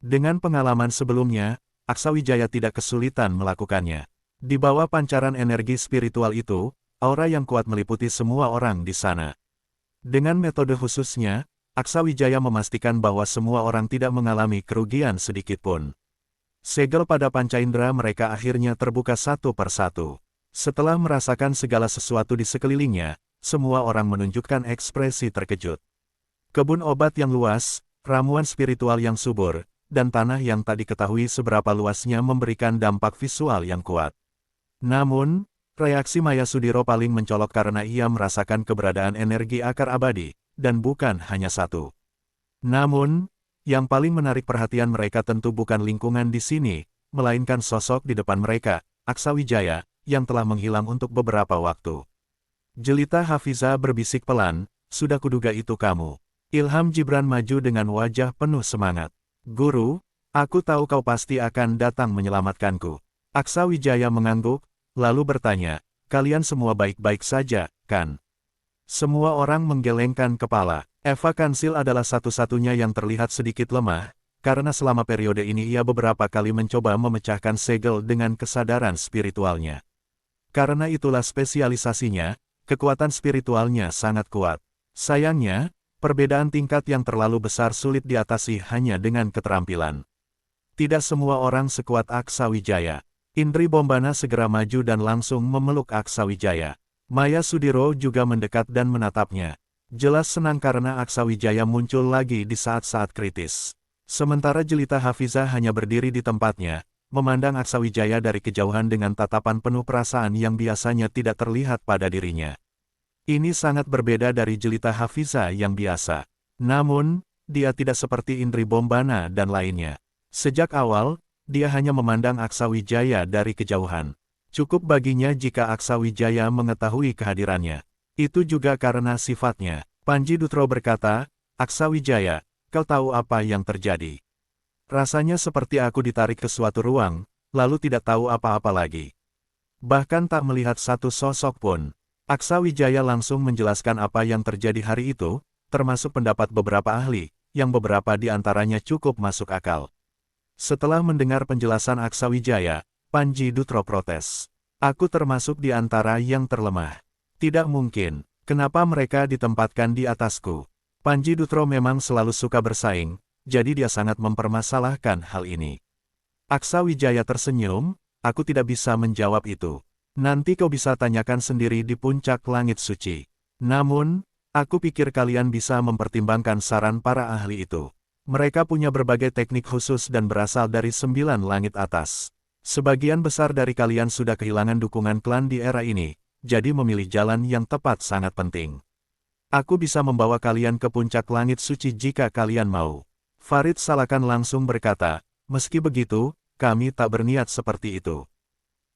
Dengan pengalaman sebelumnya, Aksa Wijaya tidak kesulitan melakukannya. Di bawah pancaran energi spiritual itu, aura yang kuat meliputi semua orang di sana. Dengan metode khususnya, Aksa Wijaya memastikan bahwa semua orang tidak mengalami kerugian sedikitpun. Segel pada panca indera mereka akhirnya terbuka satu persatu. Setelah merasakan segala sesuatu di sekelilingnya, semua orang menunjukkan ekspresi terkejut. Kebun obat yang luas, ramuan spiritual yang subur, dan tanah yang tak diketahui seberapa luasnya memberikan dampak visual yang kuat. Namun, reaksi Maya Sudiro paling mencolok karena ia merasakan keberadaan energi akar abadi, dan bukan hanya satu. Namun, yang paling menarik perhatian mereka tentu bukan lingkungan di sini, melainkan sosok di depan mereka, Aksa Wijaya, yang telah menghilang untuk beberapa waktu. Jelita Hafiza berbisik pelan, sudah kuduga itu kamu. Ilham Jibran maju dengan wajah penuh semangat. Guru, aku tahu kau pasti akan datang menyelamatkanku. Aksa Wijaya mengangguk, lalu bertanya, kalian semua baik-baik saja, kan? Semua orang menggelengkan kepala. Eva Kansil adalah satu-satunya yang terlihat sedikit lemah, karena selama periode ini ia beberapa kali mencoba memecahkan segel dengan kesadaran spiritualnya. Karena itulah spesialisasinya, kekuatan spiritualnya sangat kuat. Sayangnya, perbedaan tingkat yang terlalu besar sulit diatasi hanya dengan keterampilan. Tidak semua orang sekuat Aksa Wijaya. Indri Bombana segera maju dan langsung memeluk Aksa Wijaya. Maya Sudiro juga mendekat dan menatapnya. Jelas senang karena Aksa Wijaya muncul lagi di saat-saat kritis. Sementara Jelita Hafiza hanya berdiri di tempatnya, memandang Aksa Wijaya dari kejauhan dengan tatapan penuh perasaan yang biasanya tidak terlihat pada dirinya. Ini sangat berbeda dari Jelita Hafiza yang biasa. Namun, dia tidak seperti Indri Bombana dan lainnya. Sejak awal, dia hanya memandang Aksa Wijaya dari kejauhan. Cukup baginya jika Aksa Wijaya mengetahui kehadirannya. Itu juga karena sifatnya. Panji Dutro berkata, Aksa Wijaya, kau tahu apa yang terjadi? Rasanya seperti aku ditarik ke suatu ruang, lalu tidak tahu apa-apa lagi. Bahkan tak melihat satu sosok pun. Aksa Wijaya langsung menjelaskan apa yang terjadi hari itu, termasuk pendapat beberapa ahli, yang beberapa di antaranya cukup masuk akal. Setelah mendengar penjelasan Aksa Wijaya, Panji Dutro protes. Aku termasuk di antara yang terlemah. Tidak mungkin, kenapa mereka ditempatkan di atasku? Panji Dutro memang selalu suka bersaing, jadi dia sangat mempermasalahkan hal ini. Aksa Wijaya tersenyum, aku tidak bisa menjawab itu. Nanti kau bisa tanyakan sendiri di puncak langit suci. Namun, aku pikir kalian bisa mempertimbangkan saran para ahli itu. Mereka punya berbagai teknik khusus dan berasal dari 9 langit atas. Sebagian besar dari kalian sudah kehilangan dukungan klan di era ini, jadi memilih jalan yang tepat sangat penting. Aku bisa membawa kalian ke puncak langit suci jika kalian mau. Farid Salakan langsung berkata, meski begitu, kami tak berniat seperti itu.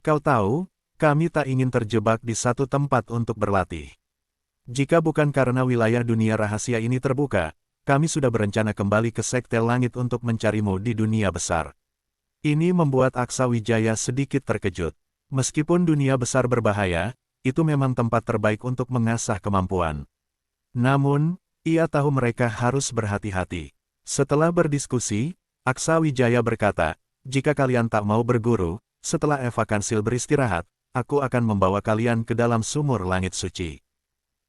Kau tahu, kami tak ingin terjebak di satu tempat untuk berlatih. Jika bukan karena wilayah dunia rahasia ini terbuka, kami sudah berencana kembali ke Sekte Langit untuk mencarimu di dunia besar. Ini membuat Aksa Wijaya sedikit terkejut. Meskipun dunia besar berbahaya, itu memang tempat terbaik untuk mengasah kemampuan. Namun, ia tahu mereka harus berhati-hati. Setelah berdiskusi, Aksa Wijaya berkata, jika kalian tak mau berguru, setelah Eva Kansil beristirahat, aku akan membawa kalian ke dalam sumur langit suci.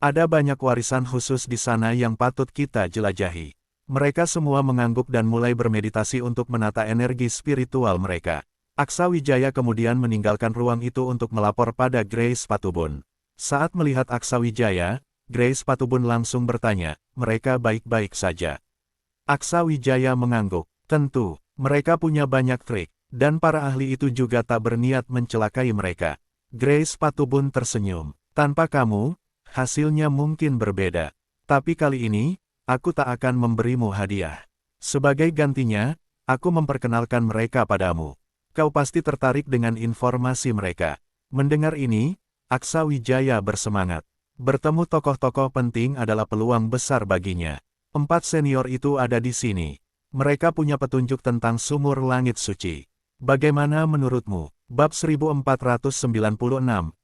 Ada banyak warisan khusus di sana yang patut kita jelajahi. Mereka semua mengangguk dan mulai bermeditasi untuk menata energi spiritual mereka. Aksa Wijaya kemudian meninggalkan ruang itu untuk melapor pada Grace Patubun. Saat melihat Aksa Wijaya, Grace Patubun langsung bertanya, mereka baik-baik saja. Aksa Wijaya mengangguk. Tentu, mereka punya banyak trik, dan para ahli itu juga tak berniat mencelakai mereka. Grace Patubun tersenyum. Tanpa kamu, hasilnya mungkin berbeda. Tapi kali ini, aku tak akan memberimu hadiah. Sebagai gantinya, aku memperkenalkan mereka padamu. Kau pasti tertarik dengan informasi mereka. Mendengar ini, Aksa Wijaya bersemangat. Bertemu tokoh-tokoh penting adalah peluang besar baginya. 4 senior itu ada di sini. Mereka punya petunjuk tentang sumur langit suci. Bagaimana menurutmu? Bab 1496,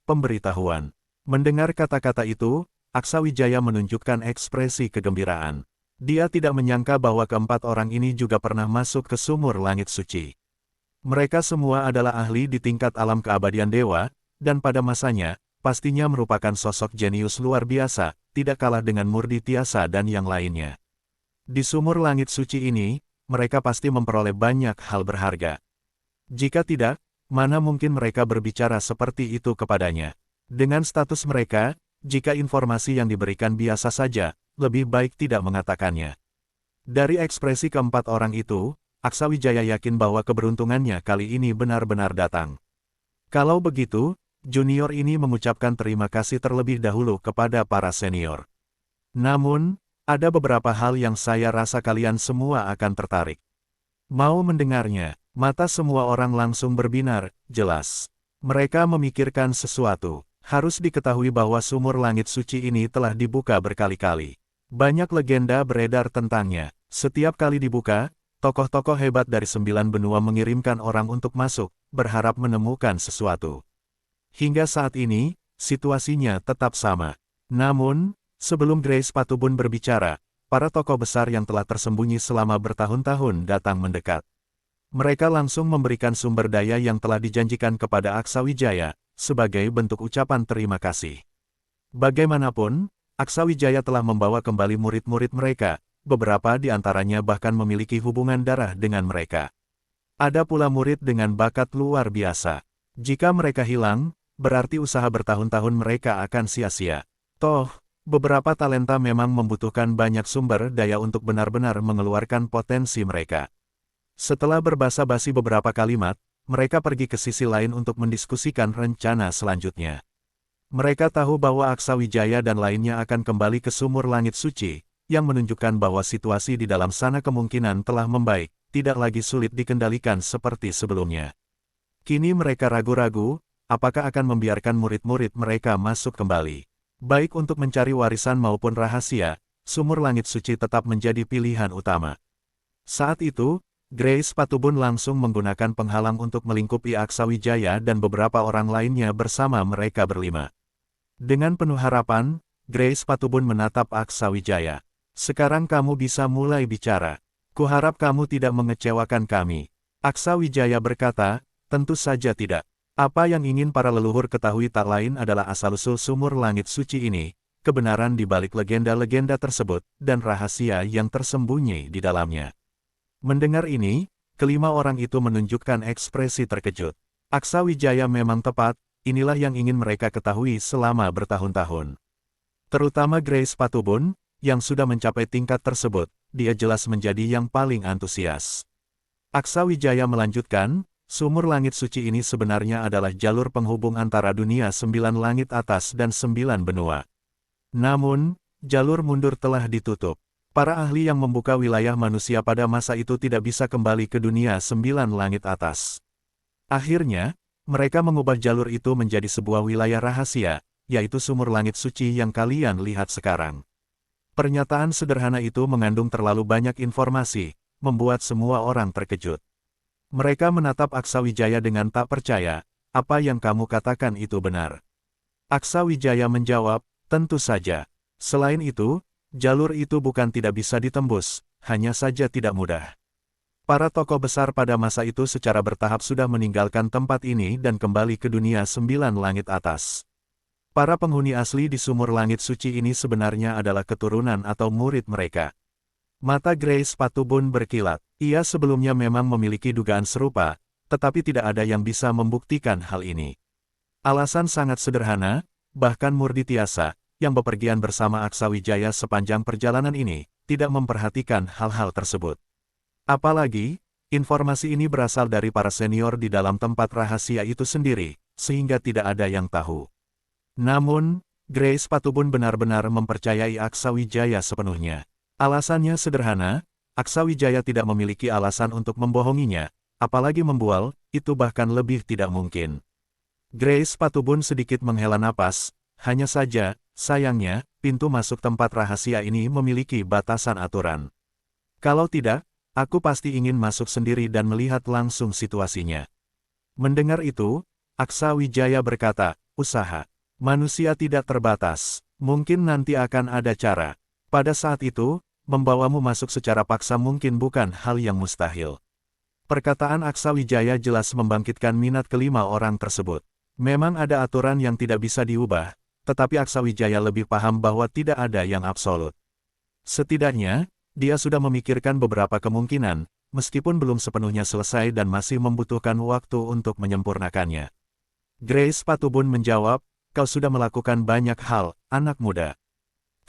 Pemberitahuan. Mendengar kata-kata itu, Aksa Wijaya menunjukkan ekspresi kegembiraan. Dia tidak menyangka bahwa keempat orang ini juga pernah masuk ke sumur langit suci. Mereka semua adalah ahli di tingkat alam keabadian dewa, dan pada masanya, pastinya merupakan sosok jenius luar biasa, tidak kalah dengan Murdi Tiasa dan yang lainnya. Di sumur langit suci ini, mereka pasti memperoleh banyak hal berharga. Jika tidak, mana mungkin mereka berbicara seperti itu kepadanya. Dengan status mereka, jika informasi yang diberikan biasa saja, lebih baik tidak mengatakannya. Dari ekspresi keempat orang itu, Aksa Wijaya yakin bahwa keberuntungannya kali ini benar-benar datang. Kalau begitu, junior ini mengucapkan terima kasih terlebih dahulu kepada para senior. Namun, ada beberapa hal yang saya rasa kalian semua akan tertarik. Mau mendengarnya? Mata semua orang langsung berbinar, jelas. Mereka memikirkan sesuatu. Harus diketahui bahwa sumur langit suci ini telah dibuka berkali-kali. Banyak legenda beredar tentangnya. Setiap kali dibuka, tokoh-tokoh hebat dari 9 benua mengirimkan orang untuk masuk, berharap menemukan sesuatu. Hingga saat ini, situasinya tetap sama. Namun, sebelum Grace Patubun berbicara, para tokoh besar yang telah tersembunyi selama bertahun-tahun datang mendekat. Mereka langsung memberikan sumber daya yang telah dijanjikan kepada Aksa Wijaya, sebagai bentuk ucapan terima kasih. Bagaimanapun, Aksa Wijaya telah membawa kembali murid-murid mereka, beberapa di antaranya bahkan memiliki hubungan darah dengan mereka. Ada pula murid dengan bakat luar biasa. Jika mereka hilang, berarti usaha bertahun-tahun mereka akan sia-sia. Toh, beberapa talenta memang membutuhkan banyak sumber daya untuk benar-benar mengeluarkan potensi mereka. Setelah berbasa-basi beberapa kalimat, mereka pergi ke sisi lain untuk mendiskusikan rencana selanjutnya. Mereka tahu bahwa Aksa Wijaya dan lainnya akan kembali ke sumur langit suci, yang menunjukkan bahwa situasi di dalam sana kemungkinan telah membaik, tidak lagi sulit dikendalikan seperti sebelumnya. Kini mereka ragu-ragu, apakah akan membiarkan murid-murid mereka masuk kembali. Baik untuk mencari warisan maupun rahasia, sumur langit suci tetap menjadi pilihan utama. Saat itu, Grace Patubun langsung menggunakan penghalang untuk melingkupi Aksa Wijaya dan beberapa orang lainnya bersama mereka berlima. Dengan penuh harapan, Grace Patubun menatap Aksa Wijaya. Sekarang kamu bisa mulai bicara. Kuharap kamu tidak mengecewakan kami. Aksa Wijaya berkata, tentu saja tidak. Apa yang ingin para leluhur ketahui tak lain adalah asal-usul sumur langit suci ini, kebenaran di balik legenda-legenda tersebut, dan rahasia yang tersembunyi di dalamnya. Mendengar ini, kelima orang itu menunjukkan ekspresi terkejut. Aksa Wijaya memang tepat, inilah yang ingin mereka ketahui selama bertahun-tahun. Terutama Grace Patubun, yang sudah mencapai tingkat tersebut, dia jelas menjadi yang paling antusias. Aksa Wijaya melanjutkan, sumur langit suci ini sebenarnya adalah jalur penghubung antara dunia 9 langit atas dan 9 benua. Namun, jalur mundur telah ditutup. Para ahli yang membuka wilayah manusia pada masa itu tidak bisa kembali ke dunia 9 langit atas. Akhirnya, mereka mengubah jalur itu menjadi sebuah wilayah rahasia, yaitu sumur langit suci yang kalian lihat sekarang. Pernyataan sederhana itu mengandung terlalu banyak informasi, membuat semua orang terkejut. Mereka menatap Aksa Wijaya dengan tak percaya, apa yang kamu katakan itu benar. Aksa Wijaya menjawab, tentu saja. Selain itu, jalur itu bukan tidak bisa ditembus, hanya saja tidak mudah. Para tokoh besar pada masa itu secara bertahap sudah meninggalkan tempat ini dan kembali ke dunia 9 langit atas. Para penghuni asli di sumur langit suci ini sebenarnya adalah keturunan atau murid mereka. Mata Grace Patubun berkilat. Ia sebelumnya memang memiliki dugaan serupa, tetapi tidak ada yang bisa membuktikan hal ini. Alasan sangat sederhana, bahkan Murdi Tiasa, yang bepergian bersama Aksa Wijaya sepanjang perjalanan ini, tidak memperhatikan hal-hal tersebut. Apalagi, informasi ini berasal dari para senior di dalam tempat rahasia itu sendiri, sehingga tidak ada yang tahu. Namun, Grace Patubun benar-benar mempercayai Aksa Wijaya sepenuhnya. Alasannya sederhana, Aksa Wijaya tidak memiliki alasan untuk membohonginya, apalagi membual, itu bahkan lebih tidak mungkin. Grace Patubun sedikit menghela napas, hanya saja, sayangnya, pintu masuk tempat rahasia ini memiliki batasan aturan. Kalau tidak, aku pasti ingin masuk sendiri dan melihat langsung situasinya. Mendengar itu, Aksa Wijaya berkata, usaha manusia tidak terbatas, mungkin nanti akan ada cara. Pada saat itu, membawamu masuk secara paksa mungkin bukan hal yang mustahil. Perkataan Aksa Wijaya jelas membangkitkan minat kelima orang tersebut. Memang ada aturan yang tidak bisa diubah, tetapi Aksa Wijaya lebih paham bahwa tidak ada yang absolut. Setidaknya, dia sudah memikirkan beberapa kemungkinan, meskipun belum sepenuhnya selesai dan masih membutuhkan waktu untuk menyempurnakannya. Grace Patubun menjawab, kau sudah melakukan banyak hal, anak muda.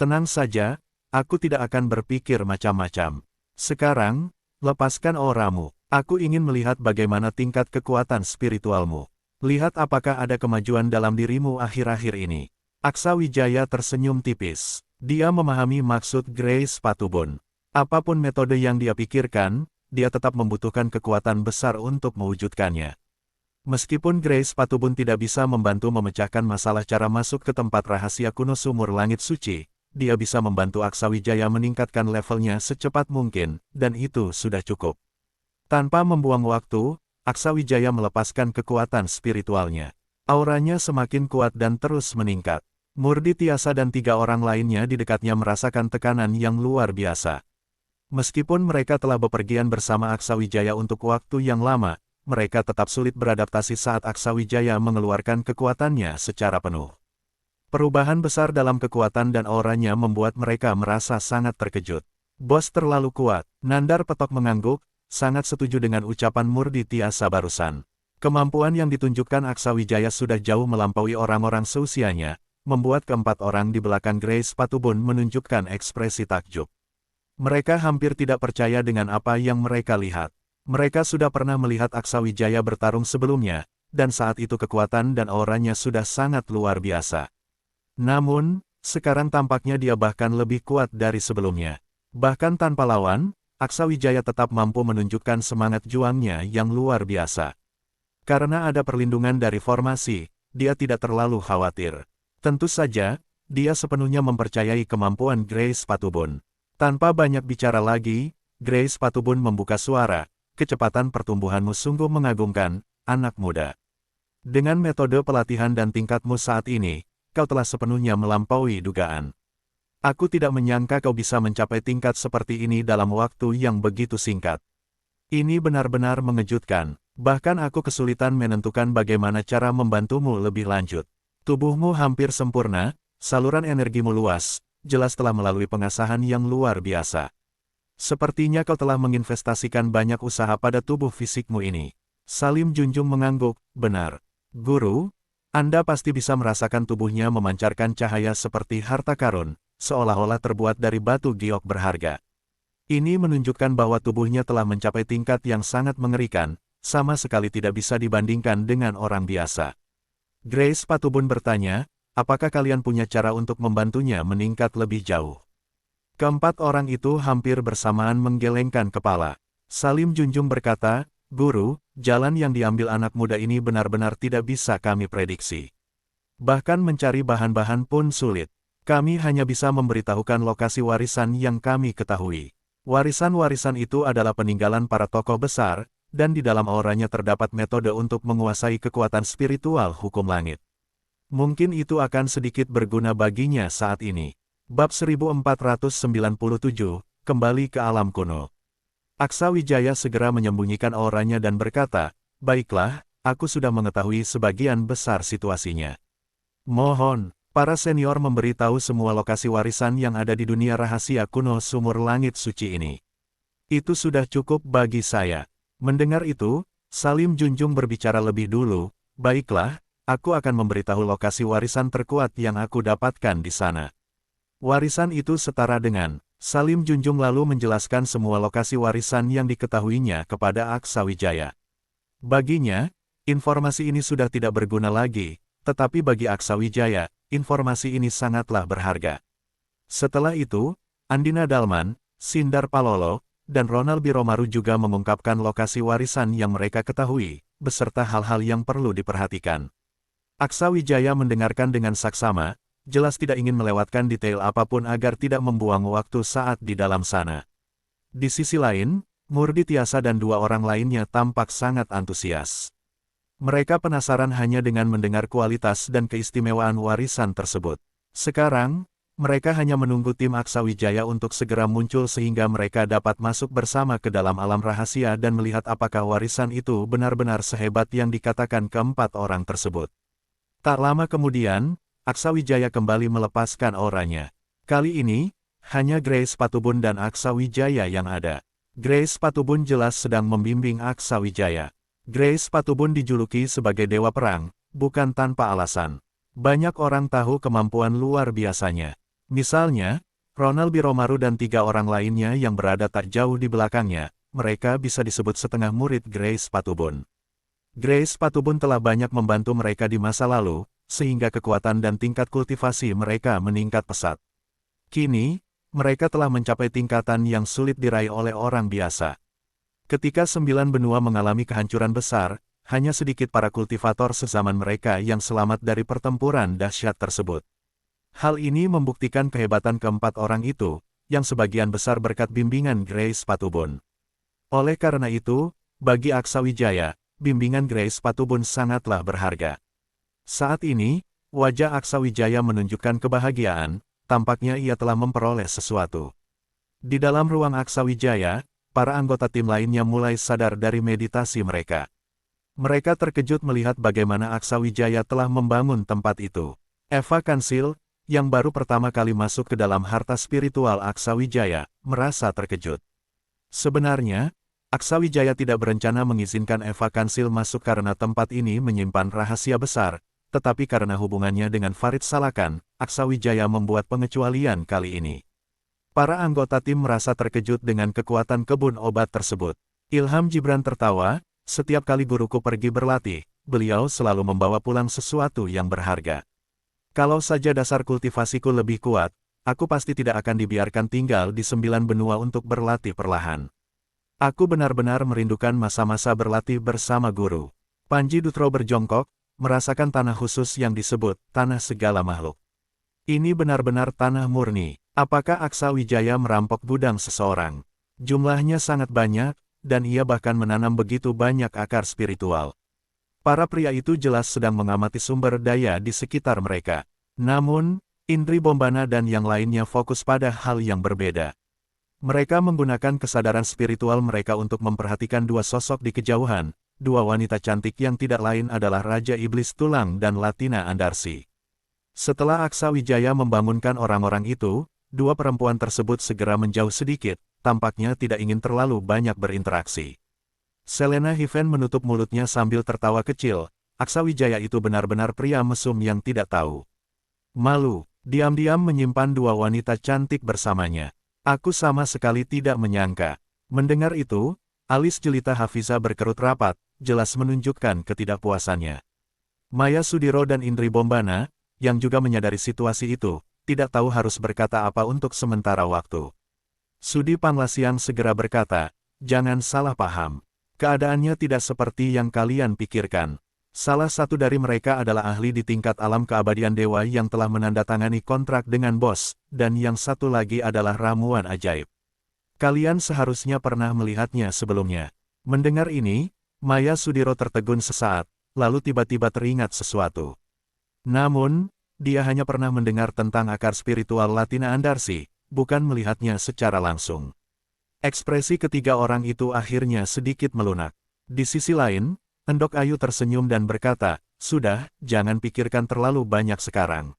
Tenang saja, aku tidak akan berpikir macam-macam. Sekarang, lepaskan auramu. Aku ingin melihat bagaimana tingkat kekuatan spiritualmu. Lihat apakah ada kemajuan dalam dirimu akhir-akhir ini. Aksa Wijaya tersenyum tipis. Dia memahami maksud Grace Patubun. Apapun metode yang dia pikirkan, dia tetap membutuhkan kekuatan besar untuk mewujudkannya. Meskipun Grace Patubun tidak bisa membantu memecahkan masalah cara masuk ke tempat rahasia kuno sumur langit suci, dia bisa membantu Aksa Wijaya meningkatkan levelnya secepat mungkin, dan itu sudah cukup. Tanpa membuang waktu, Aksa Wijaya melepaskan kekuatan spiritualnya. Auranya semakin kuat dan terus meningkat. Murdi Tiasa dan 3 orang lainnya di dekatnya merasakan tekanan yang luar biasa. Meskipun mereka telah bepergian bersama Aksa Wijaya untuk waktu yang lama, mereka tetap sulit beradaptasi saat Aksa Wijaya mengeluarkan kekuatannya secara penuh. Perubahan besar dalam kekuatan dan auranya membuat mereka merasa sangat terkejut. Bos terlalu kuat, Nandar Petok mengangguk, sangat setuju dengan ucapan Murdi Tiasa barusan. Kemampuan yang ditunjukkan Aksa Wijaya sudah jauh melampaui orang-orang seusianya, membuat keempat orang di belakang Grace Patubun menunjukkan ekspresi takjub. Mereka hampir tidak percaya dengan apa yang mereka lihat. Mereka sudah pernah melihat Aksa Wijaya bertarung sebelumnya, dan saat itu kekuatan dan auranya sudah sangat luar biasa. Namun, sekarang tampaknya dia bahkan lebih kuat dari sebelumnya. Bahkan tanpa lawan, Aksa Wijaya tetap mampu menunjukkan semangat juangnya yang luar biasa. Karena ada perlindungan dari formasi, dia tidak terlalu khawatir. Tentu saja, dia sepenuhnya mempercayai kemampuan Grace Patubun. Tanpa banyak bicara lagi, Grace Patubun membuka suara, kecepatan pertumbuhanmu sungguh mengagumkan, anak muda. Dengan metode pelatihan dan tingkatmu saat ini, kau telah sepenuhnya melampaui dugaan. Aku tidak menyangka kau bisa mencapai tingkat seperti ini dalam waktu yang begitu singkat. Ini benar-benar mengejutkan, bahkan aku kesulitan menentukan bagaimana cara membantumu lebih lanjut. Tubuhmu hampir sempurna, saluran energimu luas, jelas telah melalui pengasahan yang luar biasa. Sepertinya kau telah menginvestasikan banyak usaha pada tubuh fisikmu ini. Salim Junjung mengangguk, benar. Guru, Anda pasti bisa merasakan tubuhnya memancarkan cahaya seperti harta karun, seolah-olah terbuat dari batu giok berharga. Ini menunjukkan bahwa tubuhnya telah mencapai tingkat yang sangat mengerikan, sama sekali tidak bisa dibandingkan dengan orang biasa. Grace Patubun bertanya, apakah kalian punya cara untuk membantunya meningkat lebih jauh? Keempat orang itu hampir bersamaan menggelengkan kepala. Salim Junjung berkata, Guru, jalan yang diambil anak muda ini benar-benar tidak bisa kami prediksi. Bahkan mencari bahan-bahan pun sulit. Kami hanya bisa memberitahukan lokasi warisan yang kami ketahui. Warisan-warisan itu adalah peninggalan para tokoh besar, dan di dalam auranya terdapat metode untuk menguasai kekuatan spiritual hukum langit. Mungkin itu akan sedikit berguna baginya saat ini. Bab 1497, Kembali ke Alam Kuno. Aksa Wijaya segera menyembunyikan auranya dan berkata, baiklah, aku sudah mengetahui sebagian besar situasinya. Mohon, Para senior memberitahu semua lokasi warisan yang ada di dunia rahasia kuno sumur langit suci ini. Itu sudah cukup bagi saya. Mendengar itu, Salim Junjung berbicara lebih dulu, baiklah, aku akan memberitahu lokasi warisan terkuat yang aku dapatkan di sana. Warisan itu setara dengan, Salim Junjung lalu menjelaskan semua lokasi warisan yang diketahuinya kepada Aksawijaya. Baginya, informasi ini sudah tidak berguna lagi, tetapi bagi Aksawijaya, informasi ini sangatlah berharga. Setelah itu, Andina Dalman, Sindar Palolo, dan Ronald Biromaru juga mengungkapkan lokasi warisan yang mereka ketahui, beserta hal-hal yang perlu diperhatikan. Aksawijaya mendengarkan dengan saksama, jelas tidak ingin melewatkan detail apapun agar tidak membuang waktu saat di dalam sana. Di sisi lain, Murdi Tiasa dan dua orang lainnya tampak sangat antusias. Mereka penasaran hanya dengan mendengar kualitas dan keistimewaan warisan tersebut. Sekarang, mereka hanya menunggu tim Aksawijaya untuk segera muncul sehingga mereka dapat masuk bersama ke dalam alam rahasia dan melihat apakah warisan itu benar-benar sehebat yang dikatakan keempat orang tersebut. Tak lama kemudian, Aksawijaya kembali melepaskan auranya. Kali ini, hanya Grace Patubun dan Aksawijaya yang ada. Grace Patubun jelas sedang membimbing Aksawijaya. Grace Patubun dijuluki sebagai Dewa Perang, bukan tanpa alasan. Banyak orang tahu kemampuan luar biasanya. Misalnya, Ronald Biromaru dan 3 orang lainnya yang berada tak jauh di belakangnya, mereka bisa disebut setengah murid Grace Patubun. Grace Patubun telah banyak membantu mereka di masa lalu, sehingga kekuatan dan tingkat kultivasi mereka meningkat pesat. Kini, mereka telah mencapai tingkatan yang sulit diraih oleh orang biasa. Ketika 9 benua mengalami kehancuran besar, hanya sedikit para kultivator sezaman mereka yang selamat dari pertempuran dahsyat tersebut. Hal ini membuktikan kehebatan keempat orang itu, yang sebagian besar berkat bimbingan Grace Patubun. Oleh karena itu, bagi Aksawijaya, bimbingan Grace Patubun sangatlah berharga. Saat ini, wajah Aksawijaya menunjukkan kebahagiaan, tampaknya ia telah memperoleh sesuatu. Di dalam ruang Aksawijaya, para anggota tim lainnya mulai sadar dari meditasi mereka. Mereka terkejut melihat bagaimana Aksawijaya telah membangun tempat itu. Eva Kansil, yang baru pertama kali masuk ke dalam harta spiritual Aksawijaya, merasa terkejut. Sebenarnya, Aksawijaya tidak berencana mengizinkan Eva Kansil masuk karena tempat ini menyimpan rahasia besar, tetapi karena hubungannya dengan Farid Salakan, Aksawijaya membuat pengecualian kali ini. Para anggota tim merasa terkejut dengan kekuatan kebun obat tersebut. Ilham Gibran tertawa, setiap kali guruku pergi berlatih, beliau selalu membawa pulang sesuatu yang berharga. Kalau saja dasar kultivasiku lebih kuat, aku pasti tidak akan dibiarkan tinggal di 9 benua untuk berlatih perlahan. Aku benar-benar merindukan masa-masa berlatih bersama guru. Panji Dutro berjongkok, merasakan tanah khusus yang disebut tanah segala makhluk. Ini benar-benar tanah murni. Apakah Aksawijaya merampok gudang seseorang? Jumlahnya sangat banyak, dan ia bahkan menanam begitu banyak akar spiritual. Para pria itu jelas sedang mengamati sumber daya di sekitar mereka. Namun, Indri Bombana dan yang lainnya fokus pada hal yang berbeda. Mereka menggunakan kesadaran spiritual mereka untuk memperhatikan dua sosok di kejauhan, dua wanita cantik yang tidak lain adalah Raja Iblis Tulang dan Latina Andarsi. Setelah Aksawijaya membangunkan orang-orang itu, dua perempuan tersebut segera menjauh sedikit, tampaknya tidak ingin terlalu banyak berinteraksi. Selena Hiven menutup mulutnya sambil tertawa kecil, Aksawijaya itu benar-benar pria mesum yang tidak tahu malu, diam-diam menyimpan dua wanita cantik bersamanya. Aku sama sekali tidak menyangka. Mendengar itu, alis jelita Hafiza berkerut rapat, jelas menunjukkan ketidakpuasannya. Maya Sudiro dan Indri Bombana, yang juga menyadari situasi itu, tidak tahu harus berkata apa untuk sementara waktu. Sudi Panglasiang segera berkata, jangan salah paham. Keadaannya tidak seperti yang kalian pikirkan. Salah satu dari mereka adalah ahli di tingkat alam keabadian dewa yang telah menandatangani kontrak dengan bos, dan yang satu lagi adalah ramuan ajaib. Kalian seharusnya pernah melihatnya sebelumnya. Mendengar ini, Maya Sudiro tertegun sesaat, lalu tiba-tiba teringat sesuatu. Namun, dia hanya pernah mendengar tentang akar spiritual Latina Andarsi, bukan melihatnya secara langsung. Ekspresi ketiga orang itu akhirnya sedikit melunak. Di sisi lain, Endok Ayu tersenyum dan berkata, sudah, jangan pikirkan terlalu banyak sekarang.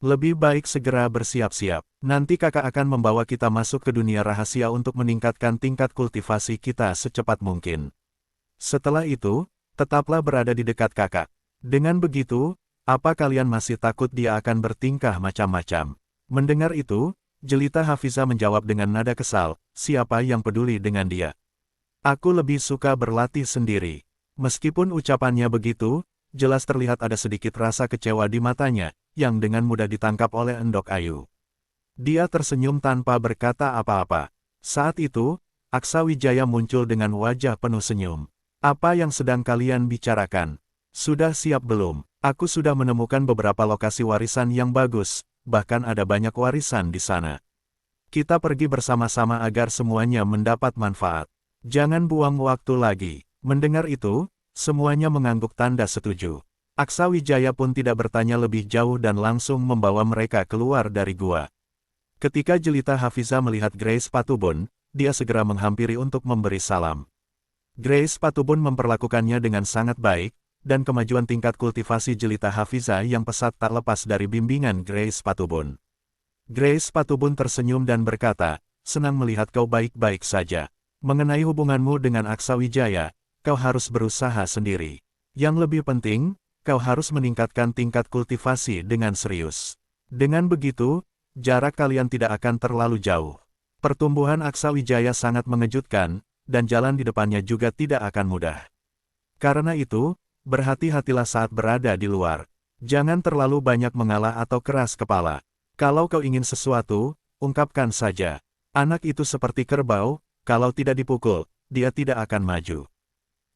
Lebih baik segera bersiap-siap. Nanti kakak akan membawa kita masuk ke dunia rahasia untuk meningkatkan tingkat kultivasi kita secepat mungkin. Setelah itu, tetaplah berada di dekat kakak. Dengan begitu, apa kalian masih takut dia akan bertingkah macam-macam? Mendengar itu, Jelita Hafiza menjawab dengan nada kesal, siapa yang peduli dengan dia? Aku lebih suka berlatih sendiri. Meskipun ucapannya begitu, jelas terlihat ada sedikit rasa kecewa di matanya, yang dengan mudah ditangkap oleh Endok Ayu. Dia tersenyum tanpa berkata apa-apa. Saat itu, Aksa Wijaya muncul dengan wajah penuh senyum. Apa yang sedang kalian bicarakan? Sudah siap belum? Aku sudah menemukan beberapa lokasi warisan yang bagus, bahkan ada banyak warisan di sana. Kita pergi bersama-sama agar semuanya mendapat manfaat. Jangan buang waktu lagi. Mendengar itu, semuanya mengangguk tanda setuju. Aksa Wijaya pun tidak bertanya lebih jauh dan langsung membawa mereka keluar dari gua. Ketika Jelita Hafiza melihat Grace Patubun, dia segera menghampiri untuk memberi salam. Grace Patubun memperlakukannya dengan sangat baik, dan kemajuan tingkat kultivasi Jelita Hafiza yang pesat tak lepas dari bimbingan Grace Patubun. Grace Patubun tersenyum dan berkata, senang melihat kau baik-baik saja. Mengenai hubunganmu dengan Aksa Wijaya, kau harus berusaha sendiri. Yang lebih penting, kau harus meningkatkan tingkat kultivasi dengan serius. Dengan begitu, jarak kalian tidak akan terlalu jauh. Pertumbuhan Aksa Wijaya sangat mengejutkan, dan jalan di depannya juga tidak akan mudah. Karena itu, berhati-hatilah saat berada di luar. Jangan terlalu banyak mengalah atau keras kepala. Kalau kau ingin sesuatu, ungkapkan saja. Anak itu seperti kerbau, kalau tidak dipukul, dia tidak akan maju.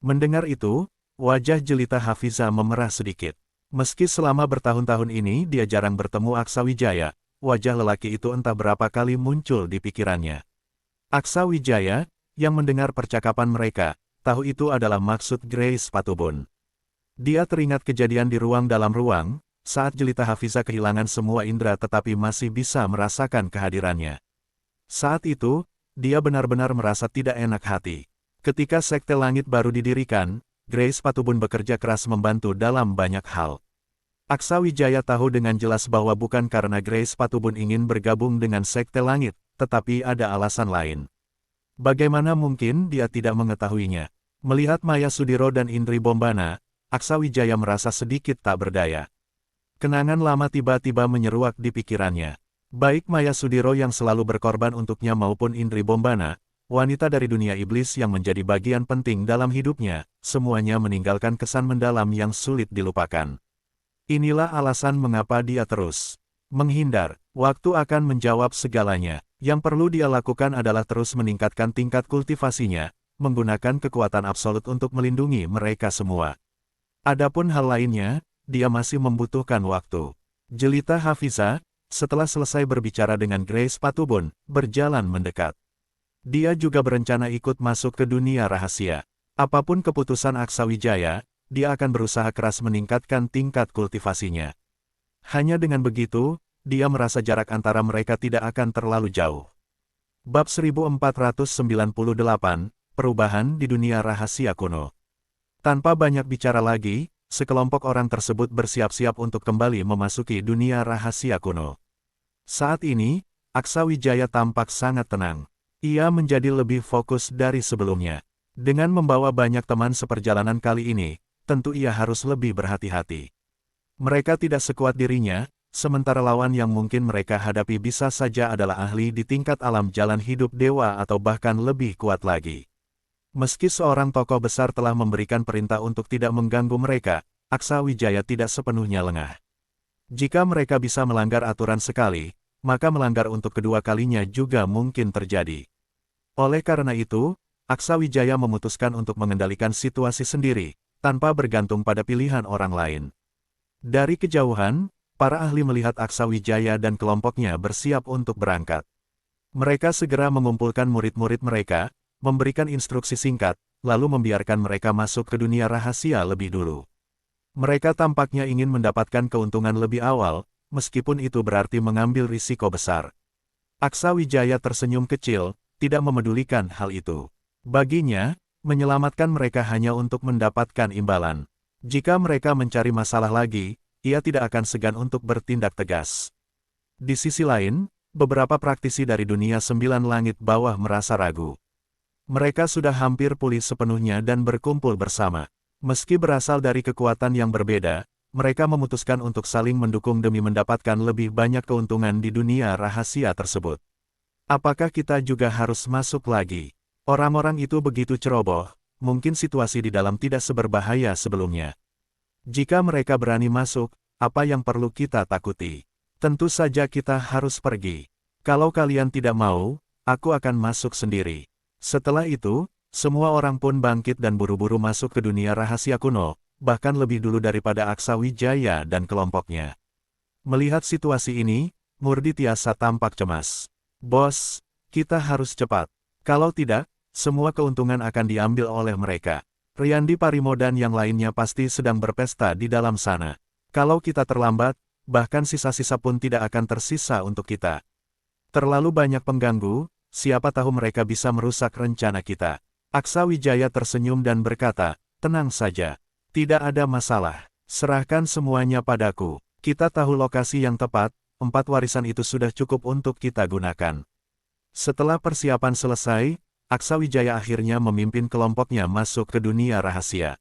Mendengar itu, wajah Jelita Hafiza memerah sedikit. Meski selama bertahun-tahun ini dia jarang bertemu Aksa Wijaya, wajah lelaki itu entah berapa kali muncul di pikirannya. Aksa Wijaya, yang mendengar percakapan mereka, tahu itu adalah maksud Grace Patubun. Dia teringat kejadian di ruang dalam ruang, saat Jelita Hafiza kehilangan semua indera tetapi masih bisa merasakan kehadirannya. Saat itu, dia benar-benar merasa tidak enak hati. Ketika Sekte Langit baru didirikan, Grace Patubun bekerja keras membantu dalam banyak hal. Aksa Wijaya tahu dengan jelas bahwa bukan karena Grace Patubun ingin bergabung dengan Sekte Langit, tetapi ada alasan lain. Bagaimana mungkin dia tidak mengetahuinya? Melihat Maya Sudiro dan Indri Bombana, Aksa Wijaya merasa sedikit tak berdaya. Kenangan lama tiba-tiba menyeruak di pikirannya. Baik Maya Sudiro yang selalu berkorban untuknya maupun Indri Bombana, wanita dari dunia iblis yang menjadi bagian penting dalam hidupnya, semuanya meninggalkan kesan mendalam yang sulit dilupakan. Inilah alasan mengapa dia terus menghindar. Waktu akan menjawab segalanya. Yang perlu dia lakukan adalah terus meningkatkan tingkat kultivasinya, menggunakan kekuatan absolut untuk melindungi mereka semua. Adapun hal lainnya, dia masih membutuhkan waktu. Jelita Hafiza, setelah selesai berbicara dengan Grace Patubun, berjalan mendekat. Dia juga berencana ikut masuk ke dunia rahasia. Apapun keputusan Aksa Wijaya, dia akan berusaha keras meningkatkan tingkat kultivasinya. Hanya dengan begitu, dia merasa jarak antara mereka tidak akan terlalu jauh. Bab 1498, Perubahan di Dunia Rahasia Kuno. Tanpa banyak bicara lagi, sekelompok orang tersebut bersiap-siap untuk kembali memasuki dunia rahasia kuno. Saat ini, Aksa Wijaya tampak sangat tenang. Ia menjadi lebih fokus dari sebelumnya. Dengan membawa banyak teman seperjalanan kali ini, tentu ia harus lebih berhati-hati. Mereka tidak sekuat dirinya, sementara lawan yang mungkin mereka hadapi bisa saja adalah ahli di tingkat alam jalan hidup dewa atau bahkan lebih kuat lagi. Meski seorang tokoh besar telah memberikan perintah untuk tidak mengganggu mereka, Aksa Wijaya tidak sepenuhnya lengah. Jika mereka bisa melanggar aturan sekali, maka melanggar untuk kedua kalinya juga mungkin terjadi. Oleh karena itu, Aksa Wijaya memutuskan untuk mengendalikan situasi sendiri, tanpa bergantung pada pilihan orang lain. Dari kejauhan, para ahli melihat Aksa Wijaya dan kelompoknya bersiap untuk berangkat. Mereka segera mengumpulkan murid-murid mereka, memberikan instruksi singkat, lalu membiarkan mereka masuk ke dunia rahasia lebih dulu. Mereka tampaknya ingin mendapatkan keuntungan lebih awal, meskipun itu berarti mengambil risiko besar. Aksa Wijaya tersenyum kecil, tidak memedulikan hal itu. Baginya, menyelamatkan mereka hanya untuk mendapatkan imbalan. Jika mereka mencari masalah lagi, ia tidak akan segan untuk bertindak tegas. Di sisi lain, beberapa praktisi dari dunia sembilan langit bawah merasa ragu. Mereka sudah hampir pulih sepenuhnya dan berkumpul bersama. Meski berasal dari kekuatan yang berbeda, mereka memutuskan untuk saling mendukung demi mendapatkan lebih banyak keuntungan di dunia rahasia tersebut. Apakah kita juga harus masuk lagi? Orang-orang itu begitu ceroboh, mungkin situasi di dalam tidak seberbahaya sebelumnya. Jika mereka berani masuk, apa yang perlu kita takuti? Tentu saja kita harus pergi. Kalau kalian tidak mau, aku akan masuk sendiri. Setelah itu, semua orang pun bangkit dan buru-buru masuk ke dunia rahasia kuno, bahkan lebih dulu daripada Aksawijaya dan kelompoknya. Melihat situasi ini, Murditiasa tampak cemas. Bos, kita harus cepat. Kalau tidak, semua keuntungan akan diambil oleh mereka. Riyandi Parimo dan yang lainnya pasti sedang berpesta di dalam sana. Kalau kita terlambat, bahkan sisa-sisa pun tidak akan tersisa untuk kita. Terlalu banyak pengganggu, siapa tahu mereka bisa merusak rencana kita. Aksawijaya tersenyum dan berkata, tenang saja. Tidak ada masalah. Serahkan semuanya padaku. Kita tahu lokasi yang tepat. 4 warisan itu sudah cukup untuk kita gunakan. Setelah persiapan selesai, Aksawijaya akhirnya memimpin kelompoknya masuk ke dunia rahasia.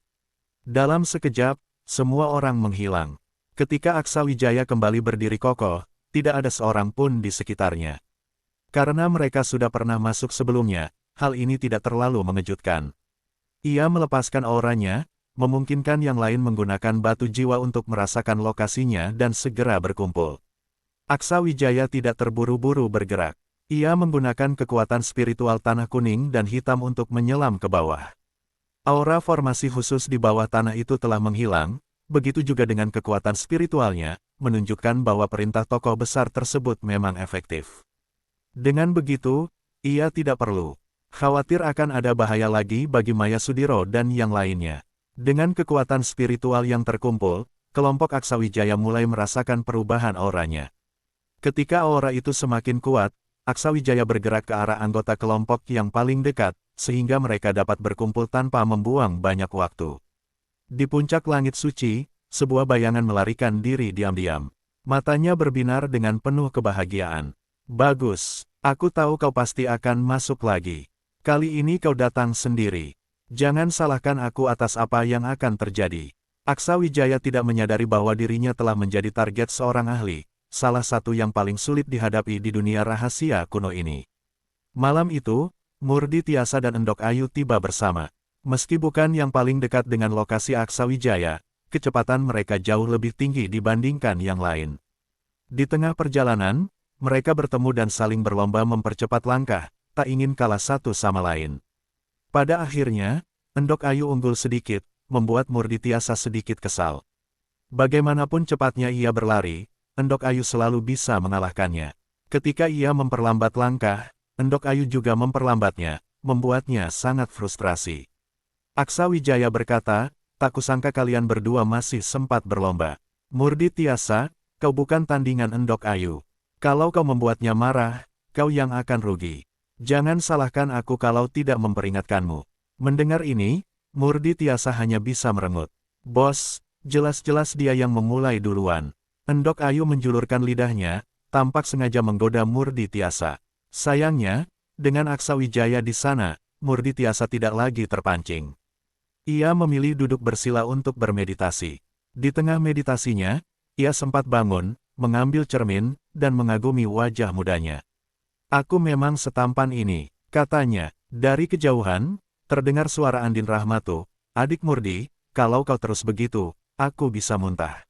Dalam sekejap, semua orang menghilang. Ketika Aksawijaya kembali berdiri kokoh, tidak ada seorang pun di sekitarnya. Karena mereka sudah pernah masuk sebelumnya, hal ini tidak terlalu mengejutkan. Ia melepaskan auranya, memungkinkan yang lain menggunakan batu jiwa untuk merasakan lokasinya dan segera berkumpul. Aksawijaya tidak terburu-buru bergerak. Ia menggunakan kekuatan spiritual tanah kuning dan hitam untuk menyelam ke bawah. Aura formasi khusus di bawah tanah itu telah menghilang, begitu juga dengan kekuatan spiritualnya, menunjukkan bahwa perintah tokoh besar tersebut memang efektif. Dengan begitu, ia tidak perlu khawatir akan ada bahaya lagi bagi Maya Sudiro dan yang lainnya. Dengan kekuatan spiritual yang terkumpul, kelompok Aksawijaya mulai merasakan perubahan auranya. Ketika aura itu semakin kuat, Aksawijaya bergerak ke arah anggota kelompok yang paling dekat, sehingga mereka dapat berkumpul tanpa membuang banyak waktu. Di puncak langit suci, sebuah bayangan melarikan diri diam-diam. Matanya berbinar dengan penuh kebahagiaan. Bagus, aku tahu kau pasti akan masuk lagi. Kali ini kau datang sendiri. Jangan salahkan aku atas apa yang akan terjadi. Aksawijaya tidak menyadari bahwa dirinya telah menjadi target seorang ahli. Salah satu yang paling sulit dihadapi di dunia rahasia kuno ini. Malam itu, Murditiasa dan Endok Ayu tiba bersama. Meski bukan yang paling dekat dengan lokasi Aksawijaya, kecepatan mereka jauh lebih tinggi dibandingkan yang lain. Di tengah perjalanan, mereka bertemu dan saling berlomba mempercepat langkah, tak ingin kalah satu sama lain. Pada akhirnya, Endok Ayu unggul sedikit, membuat Murditiasa sedikit kesal. Bagaimanapun cepatnya ia berlari, Endok Ayu selalu bisa mengalahkannya. Ketika ia memperlambat langkah, Endok Ayu juga memperlambatnya, membuatnya sangat frustrasi. Aksawijaya berkata, tak kusangka kalian berdua masih sempat berlomba. Murditiasa, kau bukan tandingan Endok Ayu. Kalau kau membuatnya marah, kau yang akan rugi. Jangan salahkan aku kalau tidak memperingatkanmu. Mendengar ini, Murditiasa hanya bisa merengut. Bos, jelas-jelas dia yang memulai duluan. Endok Ayu menjulurkan lidahnya, tampak sengaja menggoda Murditiasa. Sayangnya, dengan Aksawijaya di sana, Murditiasa tidak lagi terpancing. Ia memilih duduk bersila untuk bermeditasi. Di tengah meditasinya, ia sempat bangun, mengambil cermin, dan mengagumi wajah mudanya. Aku memang setampan ini, katanya. Dari kejauhan, terdengar suara Andin Rahmatu, adik Murdi, kalau kau terus begitu, aku bisa muntah.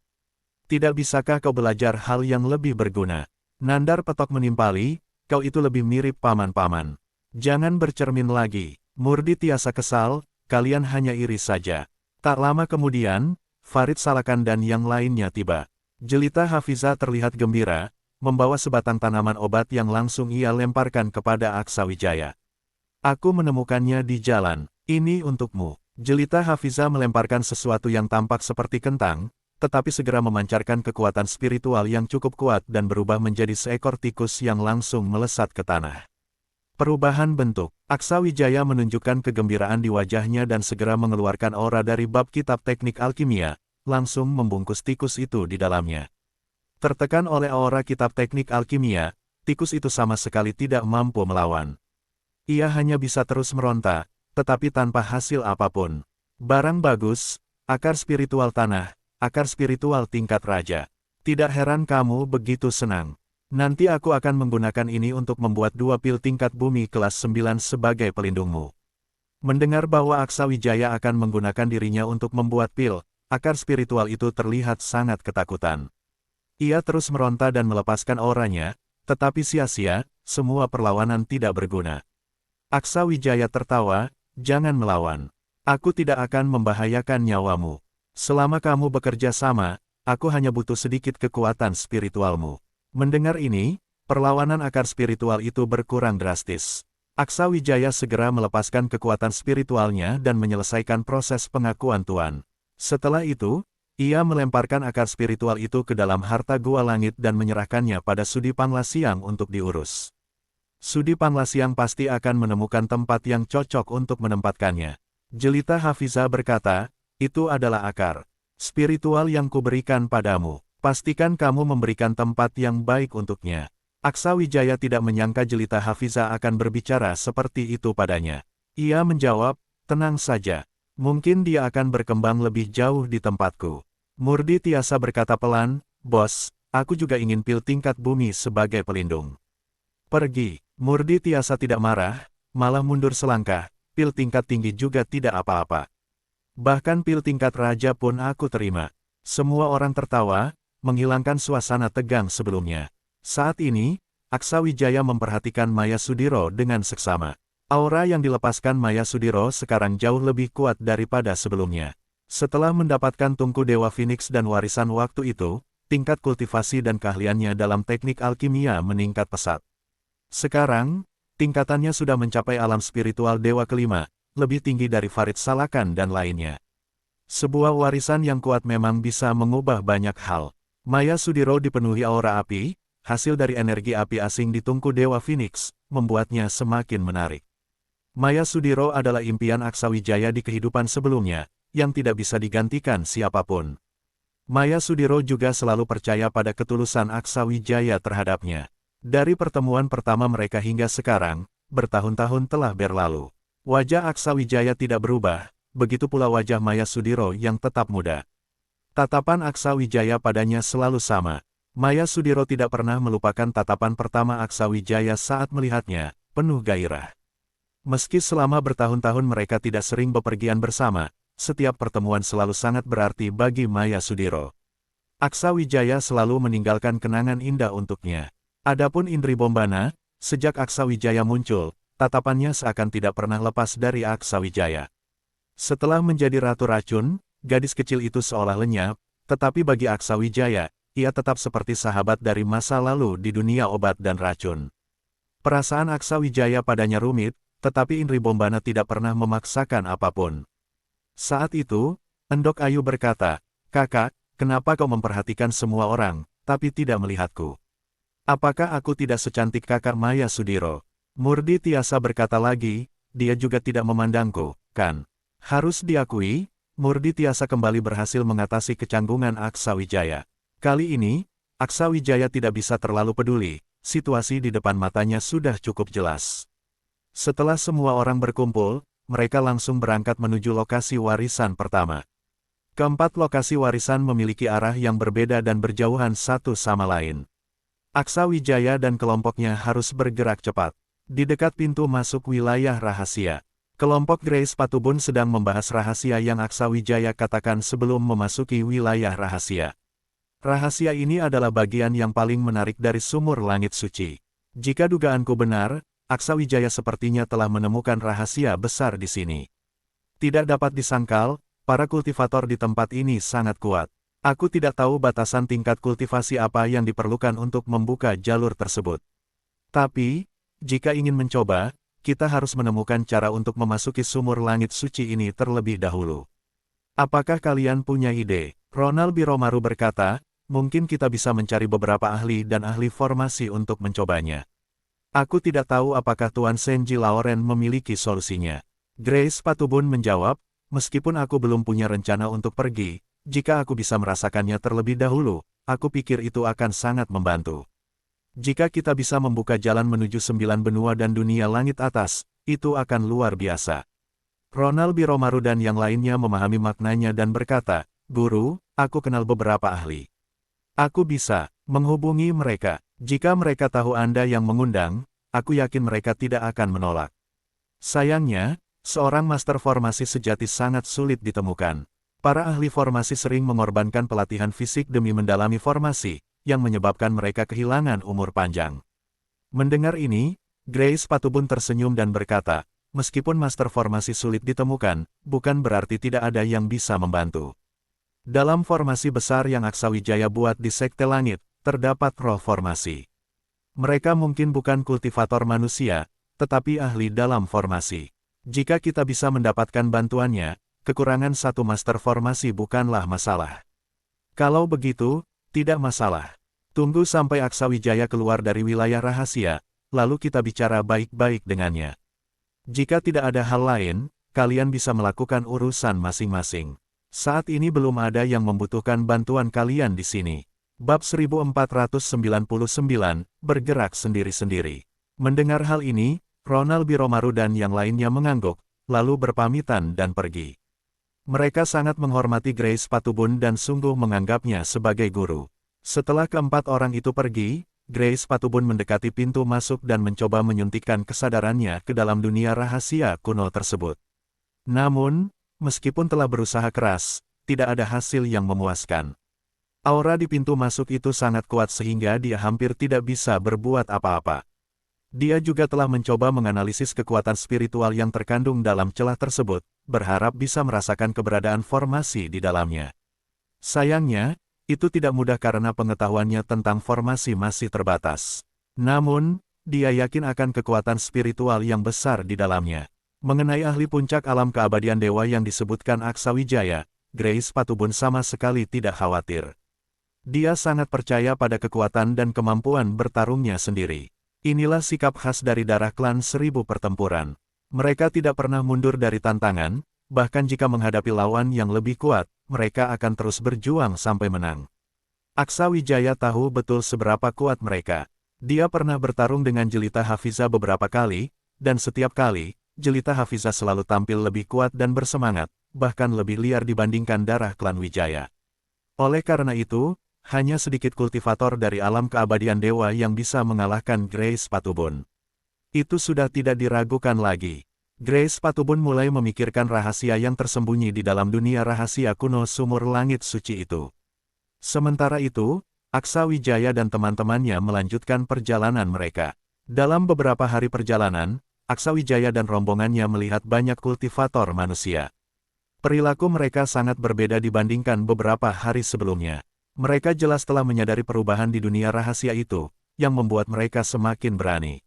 Tidak bisakah kau belajar hal yang lebih berguna? Nandar Petok menimpali, kau itu lebih mirip paman-paman. Jangan bercermin lagi. Murditiasa kesal, kalian hanya iri saja. Tak lama kemudian, Farid Salakan dan yang lainnya tiba. Jelita Hafiza terlihat gembira, membawa sebatang tanaman obat yang langsung ia lemparkan kepada Aksawijaya. Aku menemukannya di jalan. Ini untukmu. Jelita Hafiza melemparkan sesuatu yang tampak seperti kentang, tetapi segera memancarkan kekuatan spiritual yang cukup kuat dan berubah menjadi seekor tikus yang langsung melesat ke tanah. Perubahan bentuk. Aksawijaya menunjukkan kegembiraan di wajahnya dan segera mengeluarkan aura dari bab kitab teknik alkimia, langsung membungkus tikus itu di dalamnya. Tertekan oleh aura kitab teknik alkimia, tikus itu sama sekali tidak mampu melawan. Ia hanya bisa terus meronta, tetapi tanpa hasil apapun. Barang bagus, akar spiritual tanah, akar spiritual tingkat raja. Tidak heran kamu begitu senang. Nanti aku akan menggunakan ini untuk membuat 2 pil tingkat bumi kelas 9 sebagai pelindungmu. Mendengar bahwa Aksawijaya akan menggunakan dirinya untuk membuat pil, akar spiritual itu terlihat sangat ketakutan. Ia terus meronta dan melepaskan auranya, tetapi sia-sia, semua perlawanan tidak berguna. Aksawijaya tertawa, jangan melawan. Aku tidak akan membahayakan nyawamu. Selama kamu bekerja sama, aku hanya butuh sedikit kekuatan spiritualmu. Mendengar ini, perlawanan akar spiritual itu berkurang drastis. Aksawijaya segera melepaskan kekuatan spiritualnya dan menyelesaikan proses pengakuan Tuan. Setelah itu, ia melemparkan akar spiritual itu ke dalam harta gua langit dan menyerahkannya pada Sudi Panglasiang untuk diurus. Sudi Panglasiang pasti akan menemukan tempat yang cocok untuk menempatkannya. Jelita Hafiza berkata, itu adalah akar spiritual yang kuberikan padamu. Pastikan kamu memberikan tempat yang baik untuknya. Aksawijaya tidak menyangka Jelita Hafiza akan berbicara seperti itu padanya. Ia menjawab, tenang saja. Mungkin dia akan berkembang lebih jauh di tempatku. Murdi Tiasa berkata pelan, bos, aku juga ingin pil tingkat bumi sebagai pelindung. Pergi. Murdi Tiasa tidak marah, malah mundur selangkah, pil tingkat tinggi juga tidak apa-apa. Bahkan pil tingkat raja pun aku terima. Semua orang tertawa, menghilangkan suasana tegang sebelumnya. Saat ini, Aksawijaya memperhatikan Maya Sudiro dengan seksama. Aura yang dilepaskan Maya Sudiro sekarang jauh lebih kuat daripada sebelumnya. Setelah mendapatkan tungku Dewa Phoenix dan warisan waktu itu, tingkat kultivasi dan keahliannya dalam teknik alkimia meningkat pesat. Sekarang, tingkatannya sudah mencapai alam spiritual Dewa kelima, lebih tinggi dari Farid Salakan dan lainnya. Sebuah warisan yang kuat memang bisa mengubah banyak hal. Maya Sudiro dipenuhi aura api, hasil dari energi api asing di tungku Dewa Phoenix, membuatnya semakin menarik. Maya Sudiro adalah impian Aksawijaya di kehidupan sebelumnya, yang tidak bisa digantikan siapapun. Maya Sudiro juga selalu percaya pada ketulusan Aksawijaya terhadapnya. Dari pertemuan pertama mereka hingga sekarang, bertahun-tahun telah berlalu. Wajah Aksawijaya tidak berubah, begitu pula wajah Maya Sudiro yang tetap muda. Tatapan Aksawijaya padanya selalu sama. Maya Sudiro tidak pernah melupakan tatapan pertama Aksawijaya saat melihatnya, penuh gairah. Meski selama bertahun-tahun mereka tidak sering bepergian bersama, setiap pertemuan selalu sangat berarti bagi Maya Sudiro. Aksawijaya selalu meninggalkan kenangan indah untuknya. Adapun Indri Bombana, sejak Aksawijaya muncul, tatapannya seakan tidak pernah lepas dari Aksawijaya. Setelah menjadi ratu racun, gadis kecil itu seolah lenyap, tetapi bagi Aksawijaya, ia tetap seperti sahabat dari masa lalu di dunia obat dan racun. Perasaan Aksawijaya padanya rumit, tetapi Indri Bombana tidak pernah memaksakan apapun. Saat itu, Endok Ayu berkata, "Kakak, kenapa kau memperhatikan semua orang, tapi tidak melihatku? Apakah aku tidak secantik kakak Maya Sudiro?" Murdi Tiasa berkata lagi, "Dia juga tidak memandangku, kan?" Harus diakui, Murdi Tiasa kembali berhasil mengatasi kecanggungan Aksawijaya. Kali ini, Aksawijaya tidak bisa terlalu peduli, situasi di depan matanya sudah cukup jelas. Setelah semua orang berkumpul, mereka langsung berangkat menuju lokasi warisan pertama. Keempat lokasi warisan memiliki arah yang berbeda dan berjauhan satu sama lain. Aksawijaya dan kelompoknya harus bergerak cepat. Di dekat pintu masuk wilayah rahasia, kelompok Grace Patubun sedang membahas rahasia yang Aksawijaya katakan sebelum memasuki wilayah rahasia. Rahasia ini adalah bagian yang paling menarik dari sumur langit suci. Jika dugaanku benar, Aksawijaya sepertinya telah menemukan rahasia besar di sini. Tidak dapat disangkal, para kultivator di tempat ini sangat kuat. Aku tidak tahu batasan tingkat kultivasi apa yang diperlukan untuk membuka jalur tersebut. Tapi, jika ingin mencoba, kita harus menemukan cara untuk memasuki sumur langit suci ini terlebih dahulu. Apakah kalian punya ide? Ronald Biromaru berkata, mungkin kita bisa mencari beberapa ahli dan ahli formasi untuk mencobanya. Aku tidak tahu apakah Tuan Senji Laoren memiliki solusinya. Grace Patubun menjawab, meskipun aku belum punya rencana untuk pergi, jika aku bisa merasakannya terlebih dahulu, aku pikir itu akan sangat membantu. Jika kita bisa membuka jalan menuju 9 benua dan dunia langit atas, itu akan luar biasa. Ronald Biromaru dan yang lainnya memahami maknanya dan berkata, Guru, aku kenal beberapa ahli. Aku bisa menghubungi mereka. Jika mereka tahu Anda yang mengundang, aku yakin mereka tidak akan menolak. Sayangnya, seorang master formasi sejati sangat sulit ditemukan. Para ahli formasi sering mengorbankan pelatihan fisik demi mendalami formasi, yang menyebabkan mereka kehilangan umur panjang. Mendengar ini, Grace Patubun tersenyum dan berkata, meskipun master formasi sulit ditemukan, bukan berarti tidak ada yang bisa membantu. Dalam formasi besar yang Aksawijaya buat di Sekte Langit, terdapat roh formasi. Mereka mungkin bukan kultivator manusia, tetapi ahli dalam formasi. Jika kita bisa mendapatkan bantuannya, kekurangan satu master formasi bukanlah masalah. Kalau begitu, tidak masalah. Tunggu sampai Aksawijaya keluar dari wilayah rahasia, lalu kita bicara baik-baik dengannya. Jika tidak ada hal lain, kalian bisa melakukan urusan masing-masing. Saat ini belum ada yang membutuhkan bantuan kalian di sini. Bab 1499, bergerak sendiri-sendiri. Mendengar hal ini, Ronald Biromaru dan yang lainnya mengangguk, lalu berpamitan dan pergi. Mereka sangat menghormati Grace Patubun dan sungguh menganggapnya sebagai guru. Setelah keempat orang itu pergi, Grace Patubun mendekati pintu masuk dan mencoba menyuntikkan kesadarannya ke dalam dunia rahasia kuno tersebut. Namun, meskipun telah berusaha keras, tidak ada hasil yang memuaskan. Aura di pintu masuk itu sangat kuat sehingga dia hampir tidak bisa berbuat apa-apa. Dia juga telah mencoba menganalisis kekuatan spiritual yang terkandung dalam celah tersebut, berharap bisa merasakan keberadaan formasi di dalamnya. Sayangnya, itu tidak mudah karena pengetahuannya tentang formasi masih terbatas. Namun, dia yakin akan kekuatan spiritual yang besar di dalamnya. Mengenai ahli puncak alam keabadian dewa yang disebutkan Aksawijaya, Grace Patubun sama sekali tidak khawatir. Dia sangat percaya pada kekuatan dan kemampuan bertarungnya sendiri. Inilah sikap khas dari darah klan 1000 pertempuran. Mereka tidak pernah mundur dari tantangan, bahkan jika menghadapi lawan yang lebih kuat, mereka akan terus berjuang sampai menang. Aksawijaya tahu betul seberapa kuat mereka. Dia pernah bertarung dengan Jelita Hafiza beberapa kali, dan setiap kali, Jelita Hafiza selalu tampil lebih kuat dan bersemangat, bahkan lebih liar dibandingkan darah klan Wijaya. Oleh karena itu, hanya sedikit kultivator dari alam keabadian dewa yang bisa mengalahkan Grace Patubun. Itu sudah tidak diragukan lagi. Grace Patubun mulai memikirkan rahasia yang tersembunyi di dalam dunia rahasia kuno sumur langit suci itu. Sementara itu, Aksawijaya dan teman-temannya melanjutkan perjalanan mereka. Dalam beberapa hari perjalanan, Aksawijaya dan rombongannya melihat banyak kultivator manusia. Perilaku mereka sangat berbeda dibandingkan beberapa hari sebelumnya. Mereka jelas telah menyadari perubahan di dunia rahasia itu, yang membuat mereka semakin berani.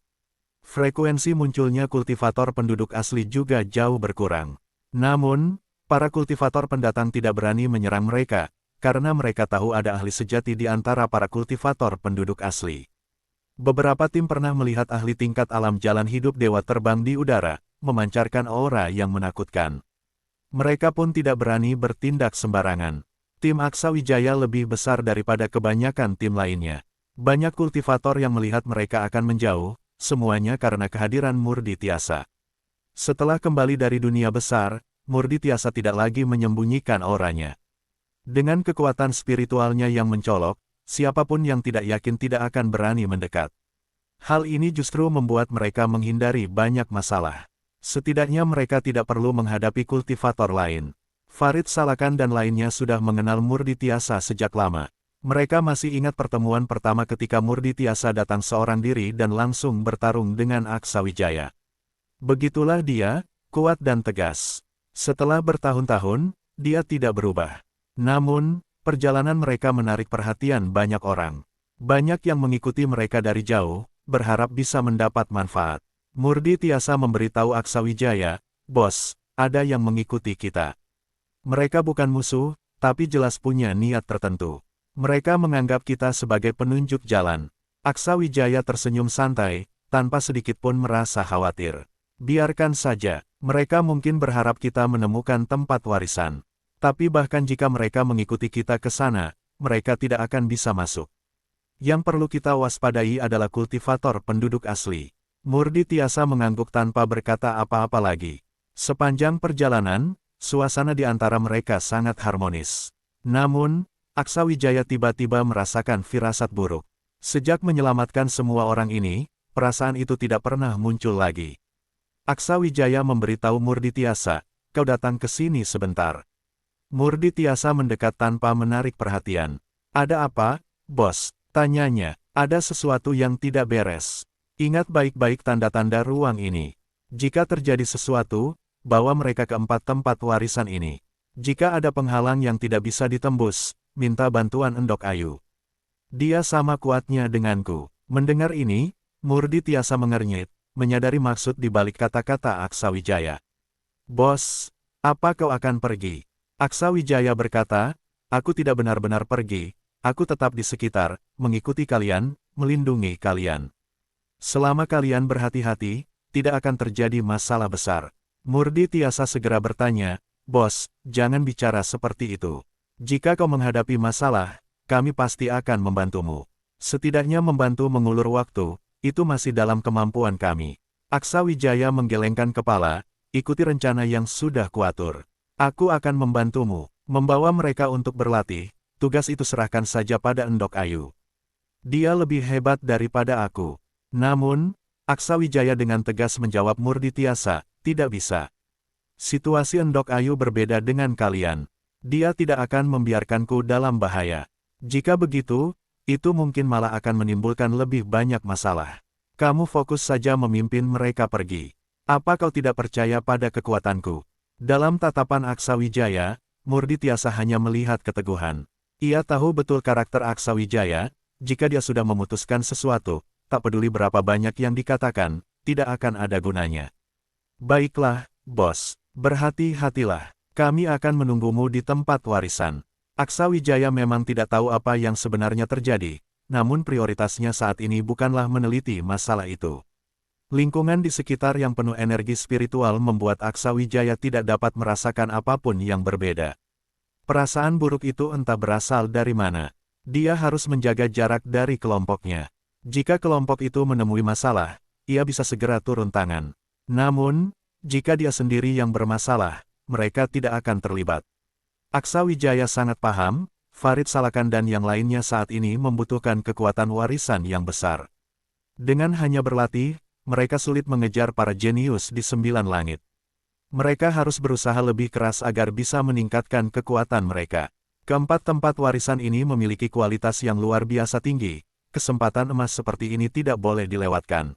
Frekuensi munculnya kultivator penduduk asli juga jauh berkurang. Namun, para kultivator pendatang tidak berani menyerang mereka, karena mereka tahu ada ahli sejati di antara para kultivator penduduk asli. Beberapa tim pernah melihat ahli tingkat alam jalan hidup dewa terbang di udara, memancarkan aura yang menakutkan. Mereka pun tidak berani bertindak sembarangan. Tim Aksawijaya lebih besar daripada kebanyakan tim lainnya. Banyak kultivator yang melihat mereka akan menjauh, semuanya karena kehadiran Murdi Tiasa. Setelah kembali dari dunia besar, Murdi Tiasa tidak lagi menyembunyikan auranya. Dengan kekuatan spiritualnya yang mencolok, siapapun yang tidak yakin tidak akan berani mendekat. Hal ini justru membuat mereka menghindari banyak masalah. Setidaknya mereka tidak perlu menghadapi kultivator lain. Farid Salakan dan lainnya sudah mengenal Murdi Tiasa sejak lama. Mereka masih ingat pertemuan pertama ketika Murdi Tiasa datang seorang diri dan langsung bertarung dengan Aksawijaya. Begitulah dia, kuat dan tegas. Setelah bertahun-tahun, dia tidak berubah. Namun, perjalanan mereka menarik perhatian banyak orang. Banyak yang mengikuti mereka dari jauh, berharap bisa mendapat manfaat. Murdi Tiasa memberitahu Aksawijaya, "Bos, ada yang mengikuti kita. Mereka bukan musuh, tapi jelas punya niat tertentu. Mereka menganggap kita sebagai penunjuk jalan." Aksawijaya tersenyum santai, tanpa sedikit pun merasa khawatir. "Biarkan saja, mereka mungkin berharap kita menemukan tempat warisan. Tapi bahkan jika mereka mengikuti kita ke sana, mereka tidak akan bisa masuk. Yang perlu kita waspadai adalah kultivator penduduk asli. Murdi Tiasa mengangguk tanpa berkata apa-apa lagi. Sepanjang perjalanan, suasana di antara mereka sangat harmonis. Namun, Aksawijaya tiba-tiba merasakan firasat buruk. Sejak menyelamatkan semua orang ini, perasaan itu tidak pernah muncul lagi. Aksawijaya memberitahu Murdi Tiasa, "Kau datang ke sini sebentar." Murdi Tiasa mendekat tanpa menarik perhatian. "Ada apa, bos?" tanyanya. "Ada sesuatu yang tidak beres. Ingat baik-baik tanda-tanda ruang ini. Jika terjadi sesuatu, bawa mereka ke 4 tempat warisan ini. Jika ada penghalang yang tidak bisa ditembus, minta bantuan Endok Ayu. Dia sama kuatnya denganku." Mendengar ini, Murdi Tiasa mengernyit, menyadari maksud di balik kata-kata Aksawijaya. "Bos, apa kau akan pergi?" Aksawijaya berkata, "Aku tidak benar-benar pergi, aku tetap di sekitar, mengikuti kalian, melindungi kalian. Selama kalian berhati-hati, tidak akan terjadi masalah besar." Murdi Tiasa segera bertanya, "Bos, jangan bicara seperti itu. Jika kau menghadapi masalah, kami pasti akan membantumu. Setidaknya membantu mengulur waktu, itu masih dalam kemampuan kami." Aksawijaya menggelengkan kepala, "Ikuti rencana yang sudah kuatur. Aku akan membantumu, membawa mereka untuk berlatih, tugas itu serahkan saja pada Endok Ayu. Dia lebih hebat daripada aku." Namun, Aksawijaya dengan tegas menjawab Murdi Tiasa, "Tidak bisa. Situasi Endok Ayu berbeda dengan kalian. Dia tidak akan membiarkanku dalam bahaya. Jika begitu, itu mungkin malah akan menimbulkan lebih banyak masalah. Kamu fokus saja memimpin mereka pergi. Apa kau tidak percaya pada kekuatanku?" Dalam tatapan Aksawijaya, Murdi Tiasa hanya melihat keteguhan. Ia tahu betul karakter Aksawijaya, jika dia sudah memutuskan sesuatu, tak peduli berapa banyak yang dikatakan, tidak akan ada gunanya. "Baiklah, bos, berhati-hatilah. Kami akan menunggumu di tempat warisan." Aksawijaya memang tidak tahu apa yang sebenarnya terjadi, namun prioritasnya saat ini bukanlah meneliti masalah itu. Lingkungan di sekitar yang penuh energi spiritual membuat Aksawijaya tidak dapat merasakan apapun yang berbeda. Perasaan buruk itu entah berasal dari mana. Dia harus menjaga jarak dari kelompoknya. Jika kelompok itu menemui masalah, ia bisa segera turun tangan. Namun, jika dia sendiri yang bermasalah, mereka tidak akan terlibat. Aksawijaya sangat paham, Farid Salakan dan yang lainnya saat ini membutuhkan kekuatan warisan yang besar. Dengan hanya berlatih, mereka sulit mengejar para jenius di 9 langit. Mereka harus berusaha lebih keras agar bisa meningkatkan kekuatan mereka. Keempat tempat warisan ini memiliki kualitas yang luar biasa tinggi, kesempatan emas seperti ini tidak boleh dilewatkan.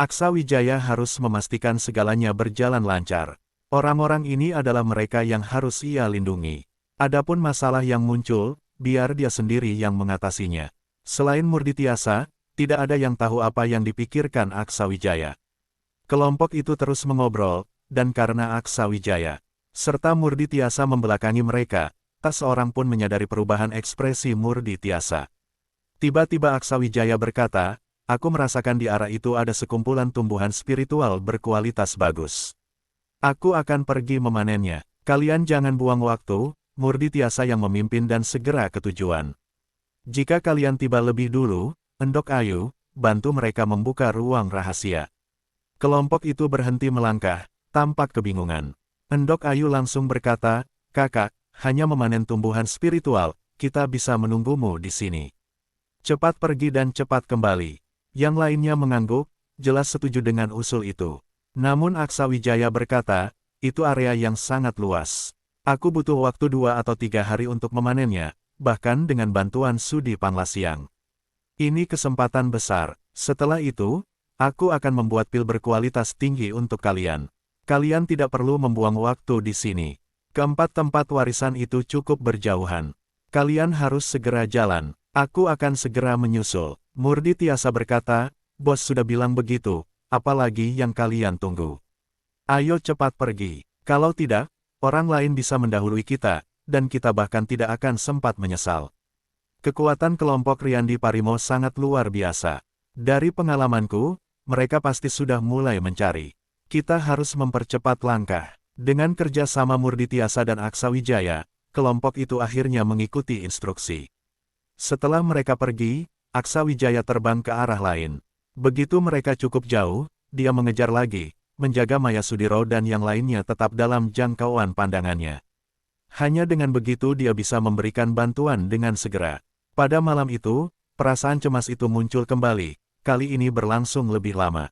Aksawijaya harus memastikan segalanya berjalan lancar. Orang-orang ini adalah mereka yang harus ia lindungi. Adapun masalah yang muncul, biar dia sendiri yang mengatasinya. Selain Murdi Tiasa, tidak ada yang tahu apa yang dipikirkan Aksawijaya. Kelompok itu terus mengobrol, dan karena Aksawijaya serta Murdi Tiasa membelakangi mereka, tak seorang pun menyadari perubahan ekspresi Murdi Tiasa. Tiba-tiba Aksawijaya berkata, "Aku merasakan di arah itu ada sekumpulan tumbuhan spiritual berkualitas bagus. Aku akan pergi memanennya. Kalian jangan buang waktu." Murdi Tiasa yang memimpin dan segera ke tujuan. "Jika kalian tiba lebih dulu, Endok Ayu, bantu mereka membuka ruang rahasia." Kelompok itu berhenti melangkah, tampak kebingungan. Endok Ayu langsung berkata, "Kakak, hanya memanen tumbuhan spiritual, kita bisa menunggumu di sini. Cepat pergi dan cepat kembali." Yang lainnya mengangguk, jelas setuju dengan usul itu. Namun Aksawijaya berkata, "Itu area yang sangat luas. Aku butuh waktu 2 atau 3 hari untuk memanennya, bahkan dengan bantuan Sudi Panlasiang. Ini kesempatan besar. Setelah itu, aku akan membuat pil berkualitas tinggi untuk kalian. Kalian tidak perlu membuang waktu di sini. Keempat tempat warisan itu cukup berjauhan. Kalian harus segera jalan. Aku akan segera menyusul." Murdi Tiasa berkata, "Bos sudah bilang begitu, apalagi yang kalian tunggu? Ayo cepat pergi. Kalau tidak, orang lain bisa mendahului kita, dan kita bahkan tidak akan sempat menyesal." Kekuatan kelompok Riyandi Parimo sangat luar biasa. Dari pengalamanku, mereka pasti sudah mulai mencari. Kita harus mempercepat langkah. Dengan kerja sama Murdi Tiasa dan Aksawijaya, kelompok itu akhirnya mengikuti instruksi. Setelah mereka pergi, Aksawijaya terbang ke arah lain. Begitu mereka cukup jauh, dia mengejar lagi, menjaga Maya Sudiro dan yang lainnya tetap dalam jangkauan pandangannya. Hanya dengan begitu dia bisa memberikan bantuan dengan segera. Pada malam itu, perasaan cemas itu muncul kembali, kali ini berlangsung lebih lama.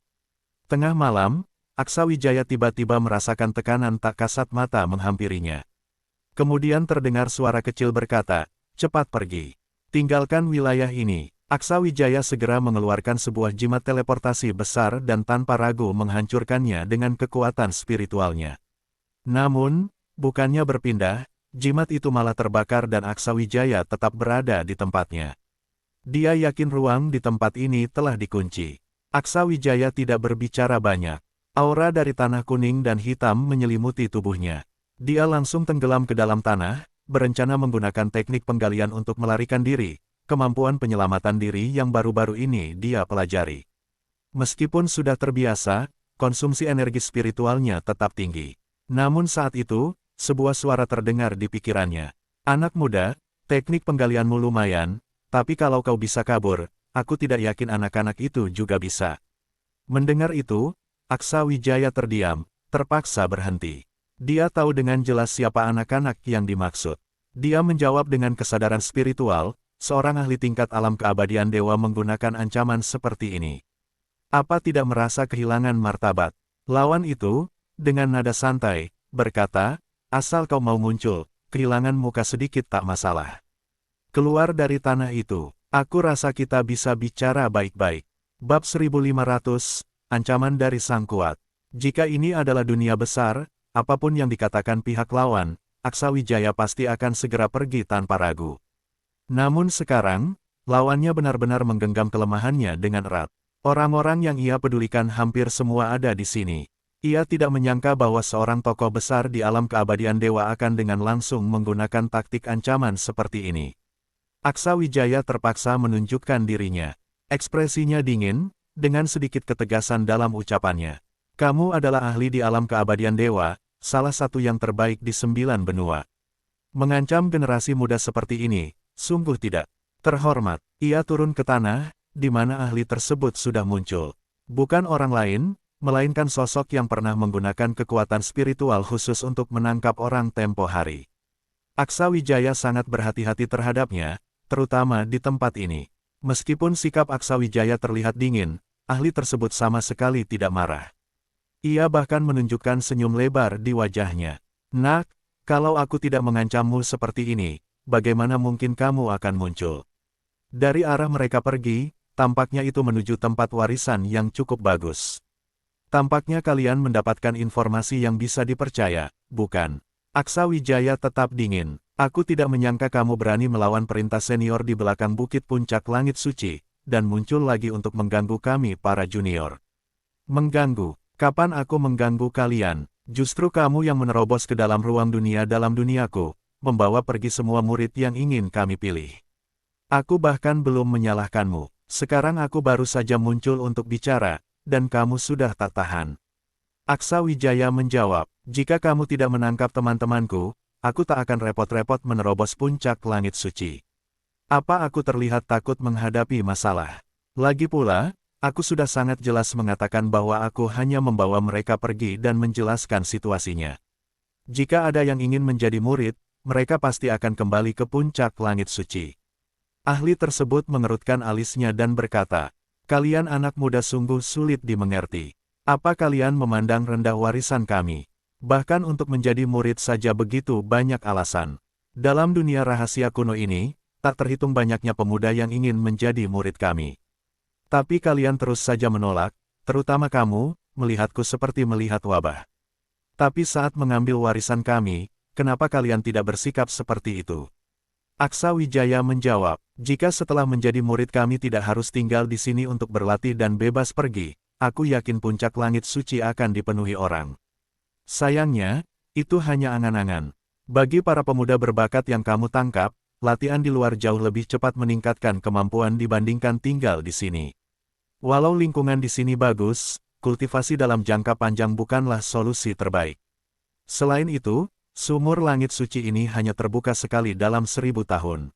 Tengah malam, Aksawijaya tiba-tiba merasakan tekanan tak kasat mata menghampirinya. Kemudian terdengar suara kecil berkata, "Cepat pergi. Tinggalkan wilayah ini." Aksawijaya segera mengeluarkan sebuah jimat teleportasi besar dan tanpa ragu menghancurkannya dengan kekuatan spiritualnya. Namun, bukannya berpindah, jimat itu malah terbakar dan Aksawijaya tetap berada di tempatnya. Dia yakin ruang di tempat ini telah dikunci. Aksawijaya tidak berbicara banyak. Aura dari tanah kuning dan hitam menyelimuti tubuhnya. Dia langsung tenggelam ke dalam tanah, berencana menggunakan teknik penggalian untuk melarikan diri. Kemampuan penyelamatan diri yang baru-baru ini dia pelajari. Meskipun sudah terbiasa, konsumsi energi spiritualnya tetap tinggi. Namun saat itu, sebuah suara terdengar di pikirannya. "Anak muda, teknik penggalianmu lumayan, tapi kalau kau bisa kabur, aku tidak yakin anak-anak itu juga bisa." Mendengar itu, Aksawijaya terdiam, terpaksa berhenti. Dia tahu dengan jelas siapa anak-anak yang dimaksud. Dia menjawab dengan kesadaran spiritual, seorang ahli tingkat alam keabadian dewa menggunakan ancaman seperti ini. Apa tidak merasa kehilangan martabat? Lawan itu, dengan nada santai, berkata, "Asal kau mau muncul, kehilangan muka sedikit tak masalah. Keluar dari tanah itu, aku rasa kita bisa bicara baik-baik." Bab 1500, Ancaman dari Sang Kuat. Jika ini adalah dunia besar, apapun yang dikatakan pihak lawan, Aksawijaya pasti akan segera pergi tanpa ragu. Namun sekarang, lawannya benar-benar menggenggam kelemahannya dengan erat. Orang-orang yang ia pedulikan hampir semua ada di sini. Ia tidak menyangka bahwa seorang tokoh besar di alam keabadian dewa akan dengan langsung menggunakan taktik ancaman seperti ini. Aksawijaya terpaksa menunjukkan dirinya. Ekspresinya dingin, dengan sedikit ketegasan dalam ucapannya. "Kamu adalah ahli di alam keabadian dewa, salah satu yang terbaik di 9 benua. Mengancam generasi muda seperti ini, sungguh tidak terhormat." Ia turun ke tanah, di mana ahli tersebut sudah muncul. Bukan orang lain, melainkan sosok yang pernah menggunakan kekuatan spiritual khusus untuk menangkap orang tempo hari. Aksawijaya sangat berhati-hati terhadapnya, terutama di tempat ini. Meskipun sikap Aksawijaya terlihat dingin, ahli tersebut sama sekali tidak marah. Ia bahkan menunjukkan senyum lebar di wajahnya. "Nak, kalau aku tidak mengancammu seperti ini, bagaimana mungkin kamu akan muncul?" Dari arah mereka pergi, tampaknya itu menuju tempat warisan yang cukup bagus. "Tampaknya kalian mendapatkan informasi yang bisa dipercaya, bukan?" Aksawijaya tetap dingin. "Aku tidak menyangka kamu berani melawan perintah senior di belakang bukit puncak langit suci, dan muncul lagi untuk mengganggu kami para junior." "Mengganggu? Kapan aku mengganggu kalian? Justru kamu yang menerobos ke dalam ruang dunia dalam duniaku, membawa pergi semua murid yang ingin kami pilih. Aku bahkan belum menyalahkanmu. Sekarang aku baru saja muncul untuk bicara, dan kamu sudah tak tahan." Aksawijaya menjawab, "Jika kamu tidak menangkap teman-temanku, aku tak akan repot-repot menerobos puncak langit suci. Apa aku terlihat takut menghadapi masalah? Lagi pula, aku sudah sangat jelas mengatakan bahwa aku hanya membawa mereka pergi dan menjelaskan situasinya. Jika ada yang ingin menjadi murid, mereka pasti akan kembali ke puncak langit suci." Ahli tersebut mengerutkan alisnya dan berkata, "Kalian anak muda sungguh sulit dimengerti. Apa kalian memandang rendah warisan kami? Bahkan untuk menjadi murid saja begitu banyak alasan. Dalam dunia rahasia kuno ini, tak terhitung banyaknya pemuda yang ingin menjadi murid kami. Tapi kalian terus saja menolak, terutama kamu, melihatku seperti melihat wabah. Tapi saat mengambil warisan kami, kenapa kalian tidak bersikap seperti itu?" Aksawijaya menjawab, "Jika setelah menjadi murid kami tidak harus tinggal di sini untuk berlatih dan bebas pergi, aku yakin puncak langit suci akan dipenuhi orang. Sayangnya, itu hanya angan-angan. Bagi para pemuda berbakat yang kamu tangkap, latihan di luar jauh lebih cepat meningkatkan kemampuan dibandingkan tinggal di sini. Walau lingkungan di sini bagus, kultivasi dalam jangka panjang bukanlah solusi terbaik. Selain itu, sumur langit suci ini hanya terbuka sekali dalam 1000 tahun.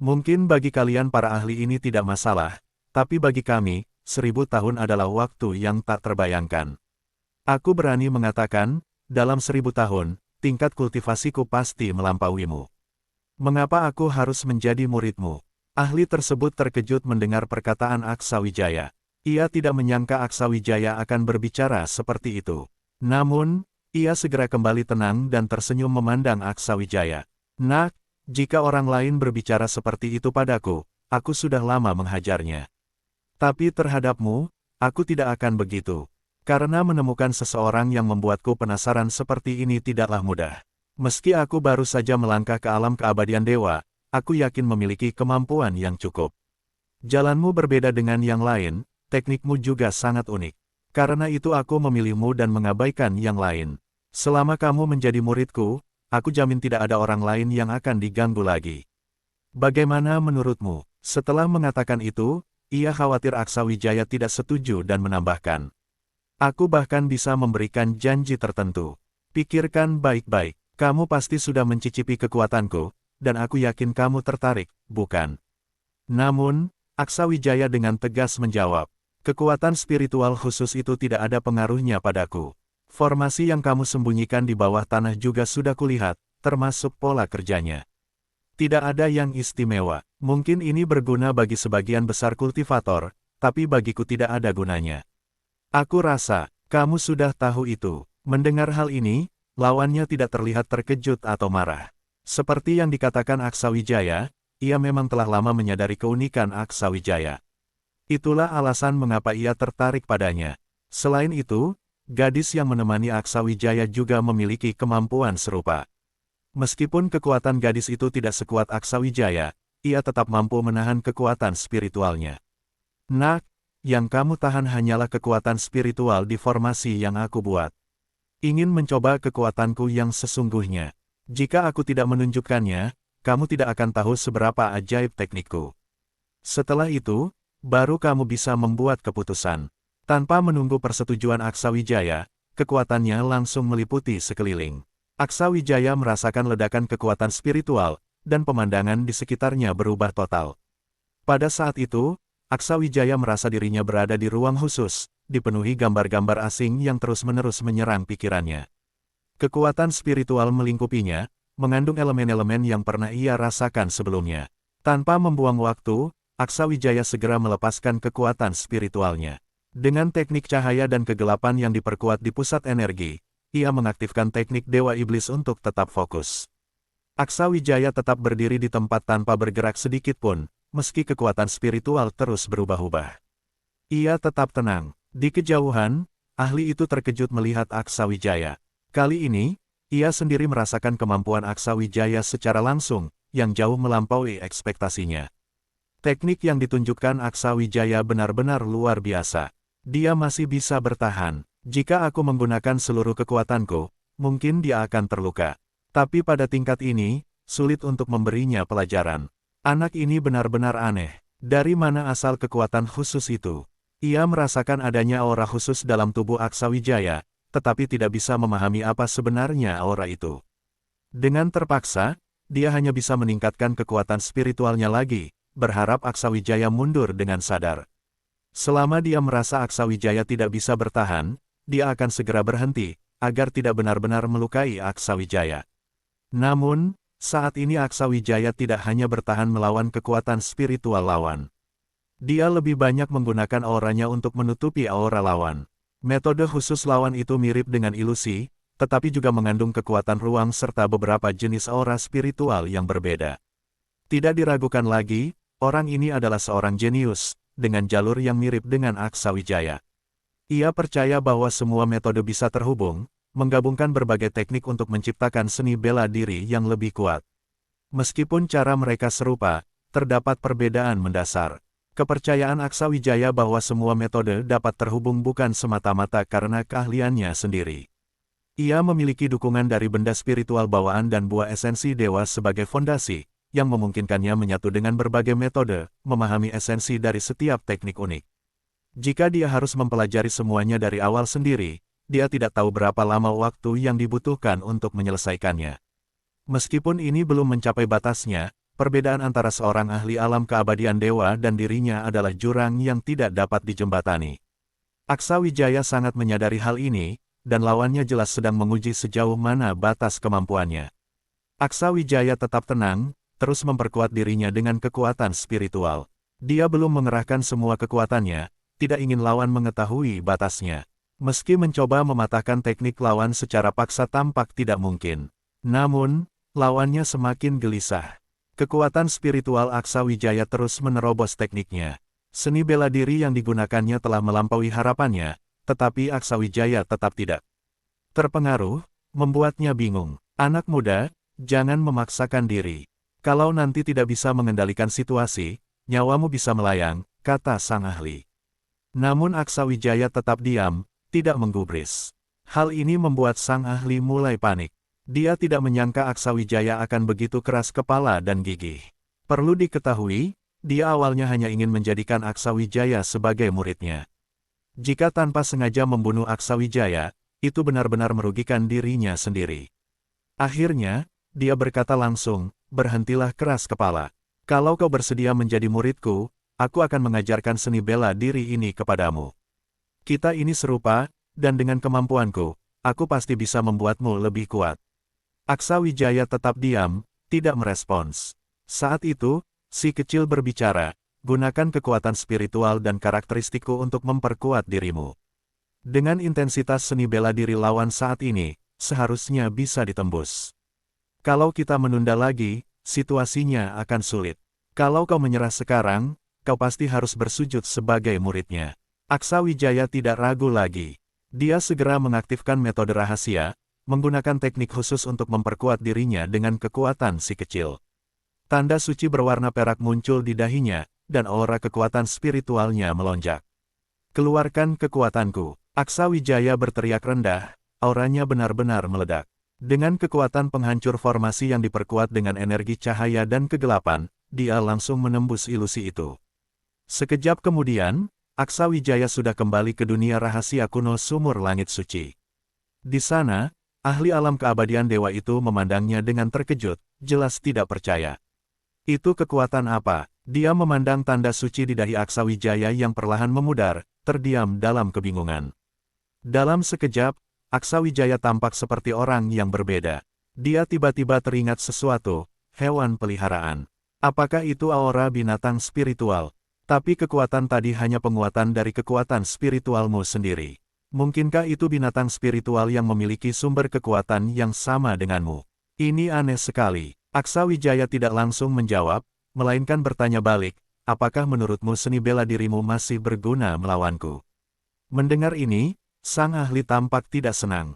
Mungkin bagi kalian para ahli ini tidak masalah, tapi bagi kami, 1000 tahun adalah waktu yang tak terbayangkan. Aku berani mengatakan, dalam 1000 tahun, tingkat kultivasiku pasti melampauimu. Mengapa aku harus menjadi muridmu? Ahli tersebut terkejut mendengar perkataan Aksawijaya. Ia tidak menyangka Aksawijaya akan berbicara seperti itu. Namun, ia segera kembali tenang dan tersenyum memandang Aksawijaya. Nak, jika orang lain berbicara seperti itu padaku, aku sudah lama menghajarnya. Tapi terhadapmu, aku tidak akan begitu. Karena menemukan seseorang yang membuatku penasaran seperti ini tidaklah mudah. Meski aku baru saja melangkah ke alam keabadian dewa, aku yakin memiliki kemampuan yang cukup. Jalanmu berbeda dengan yang lain, teknikmu juga sangat unik. Karena itu aku memilihmu dan mengabaikan yang lain. Selama kamu menjadi muridku, aku jamin tidak ada orang lain yang akan diganggu lagi. Bagaimana menurutmu? Setelah mengatakan itu, ia khawatir Aksawijaya tidak setuju dan menambahkan. Aku bahkan bisa memberikan janji tertentu. Pikirkan baik-baik. Kamu pasti sudah mencicipi kekuatanku, dan aku yakin kamu tertarik, bukan? Namun, Aksawijaya dengan tegas menjawab, kekuatan spiritual khusus itu tidak ada pengaruhnya padaku. Formasi yang kamu sembunyikan di bawah tanah juga sudah kulihat, termasuk pola kerjanya. Tidak ada yang istimewa. Mungkin ini berguna bagi sebagian besar kultivator, tapi bagiku tidak ada gunanya. Aku rasa, kamu sudah tahu itu. Mendengar hal ini, lawannya tidak terlihat terkejut atau marah. Seperti yang dikatakan Aksawijaya, ia memang telah lama menyadari keunikan Aksawijaya. Itulah alasan mengapa ia tertarik padanya. Selain itu, gadis yang menemani Aksawijaya juga memiliki kemampuan serupa. Meskipun kekuatan gadis itu tidak sekuat Aksawijaya, ia tetap mampu menahan kekuatan spiritualnya. Nak, yang kamu tahan hanyalah kekuatan spiritual di formasi yang aku buat. Ingin mencoba kekuatanku yang sesungguhnya. Jika aku tidak menunjukkannya, kamu tidak akan tahu seberapa ajaib teknikku. Setelah itu, baru kamu bisa membuat keputusan. Tanpa menunggu persetujuan Aksawijaya, kekuatannya langsung meliputi sekeliling. Aksawijaya merasakan ledakan kekuatan spiritual, dan pemandangan di sekitarnya berubah total. Pada saat itu, Aksawijaya merasa dirinya berada di ruang khusus, dipenuhi gambar-gambar asing yang terus-menerus menyerang pikirannya. Kekuatan spiritual melingkupinya, mengandung elemen-elemen yang pernah ia rasakan sebelumnya. Tanpa membuang waktu, Aksawijaya segera melepaskan kekuatan spiritualnya. Dengan teknik cahaya dan kegelapan yang diperkuat di pusat energi, ia mengaktifkan teknik Dewa Iblis untuk tetap fokus. Aksawijaya tetap berdiri di tempat tanpa bergerak sedikit pun, meski kekuatan spiritual terus berubah-ubah. Ia tetap tenang. Di kejauhan, ahli itu terkejut melihat Aksawijaya. Kali ini, ia sendiri merasakan kemampuan Aksawijaya secara langsung, yang jauh melampaui ekspektasinya. Teknik yang ditunjukkan Aksawijaya benar-benar luar biasa. Dia masih bisa bertahan. Jika aku menggunakan seluruh kekuatanku, mungkin dia akan terluka. Tapi pada tingkat ini, sulit untuk memberinya pelajaran. Anak ini benar-benar aneh. Dari mana asal kekuatan khusus itu? Ia merasakan adanya aura khusus dalam tubuh Aksawijaya, tetapi tidak bisa memahami apa sebenarnya aura itu. Dengan terpaksa, dia hanya bisa meningkatkan kekuatan spiritualnya lagi, berharap Aksawijaya mundur dengan sadar. Selama dia merasa Aksawijaya tidak bisa bertahan, dia akan segera berhenti, agar tidak benar-benar melukai Aksawijaya. Namun, saat ini Aksawijaya tidak hanya bertahan melawan kekuatan spiritual lawan. Dia lebih banyak menggunakan auranya untuk menutupi aura lawan. Metode khusus lawan itu mirip dengan ilusi, tetapi juga mengandung kekuatan ruang serta beberapa jenis aura spiritual yang berbeda. Tidak diragukan lagi, orang ini adalah seorang jenius, dengan jalur yang mirip dengan Aksawijaya. Ia percaya bahwa semua metode bisa terhubung, menggabungkan berbagai teknik untuk menciptakan seni bela diri yang lebih kuat. Meskipun cara mereka serupa, terdapat perbedaan mendasar. Kepercayaan Aksawijaya bahwa semua metode dapat terhubung bukan semata-mata karena keahliannya sendiri. Ia memiliki dukungan dari benda spiritual bawaan dan buah esensi dewa sebagai fondasi, yang memungkinkannya menyatu dengan berbagai metode, memahami esensi dari setiap teknik unik. Jika dia harus mempelajari semuanya dari awal sendiri, dia tidak tahu berapa lama waktu yang dibutuhkan untuk menyelesaikannya. Meskipun ini belum mencapai batasnya, perbedaan antara seorang ahli alam keabadian dewa dan dirinya adalah jurang yang tidak dapat dijembatani. Aksa Wijaya sangat menyadari hal ini, dan lawannya jelas sedang menguji sejauh mana batas kemampuannya. Aksa Wijaya tetap tenang, terus memperkuat dirinya dengan kekuatan spiritual. Dia belum mengerahkan semua kekuatannya, tidak ingin lawan mengetahui batasnya. Meski mencoba mematahkan teknik lawan secara paksa tampak tidak mungkin. Namun, lawannya semakin gelisah. Kekuatan spiritual Aksa Wijaya terus menerobos tekniknya. Seni bela diri yang digunakannya telah melampaui harapannya, tetapi Aksa Wijaya tetap tidak terpengaruh, membuatnya bingung. Anak muda, jangan memaksakan diri. Kalau nanti tidak bisa mengendalikan situasi, nyawamu bisa melayang, kata sang ahli. Namun Aksa Wijaya tetap diam, tidak menggubris. Hal ini membuat sang ahli mulai panik. Dia tidak menyangka Aksa Wijaya akan begitu keras kepala dan gigih. Perlu diketahui, dia awalnya hanya ingin menjadikan Aksa Wijaya sebagai muridnya. Jika tanpa sengaja membunuh Aksa Wijaya, itu benar-benar merugikan dirinya sendiri. Akhirnya, dia berkata langsung, berhentilah keras kepala. Kalau kau bersedia menjadi muridku, aku akan mengajarkan seni bela diri ini kepadamu. Kita ini serupa, dan dengan kemampuanku, aku pasti bisa membuatmu lebih kuat. Aksa Wijaya tetap diam, tidak merespons. Saat itu, si kecil berbicara, gunakan kekuatan spiritual dan karakteristikku untuk memperkuat dirimu. Dengan intensitas seni bela diri lawan saat ini, seharusnya bisa ditembus. Kalau kita menunda lagi, situasinya akan sulit. Kalau kau menyerah sekarang, kau pasti harus bersujud sebagai muridnya. Aksa Wijaya tidak ragu lagi. Dia segera mengaktifkan metode rahasia, menggunakan teknik khusus untuk memperkuat dirinya dengan kekuatan si kecil. Tanda suci berwarna perak muncul di dahinya, dan aura kekuatan spiritualnya melonjak. Keluarkan kekuatanku. Aksa Wijaya berteriak rendah, auranya benar-benar meledak. Dengan kekuatan penghancur formasi yang diperkuat dengan energi cahaya dan kegelapan, dia langsung menembus ilusi itu. Sekejap kemudian, Aksa Wijaya sudah kembali ke dunia rahasia kuno sumur langit suci. Di sana, ahli alam keabadian dewa itu memandangnya dengan terkejut, jelas tidak percaya. Itu kekuatan apa? Dia memandang tanda suci di dahi Aksa Wijaya yang perlahan memudar, terdiam dalam kebingungan. Dalam sekejap, Aksa Wijaya tampak seperti orang yang berbeda. Dia tiba-tiba teringat sesuatu, hewan peliharaan. Apakah itu aura binatang spiritual? Tapi kekuatan tadi hanya penguatan dari kekuatan spiritualmu sendiri. Mungkinkah itu binatang spiritual yang memiliki sumber kekuatan yang sama denganmu? Ini aneh sekali. Aksa Wijaya tidak langsung menjawab, melainkan bertanya balik, apakah menurutmu seni bela dirimu masih berguna melawanku? Mendengar ini, sang ahli tampak tidak senang.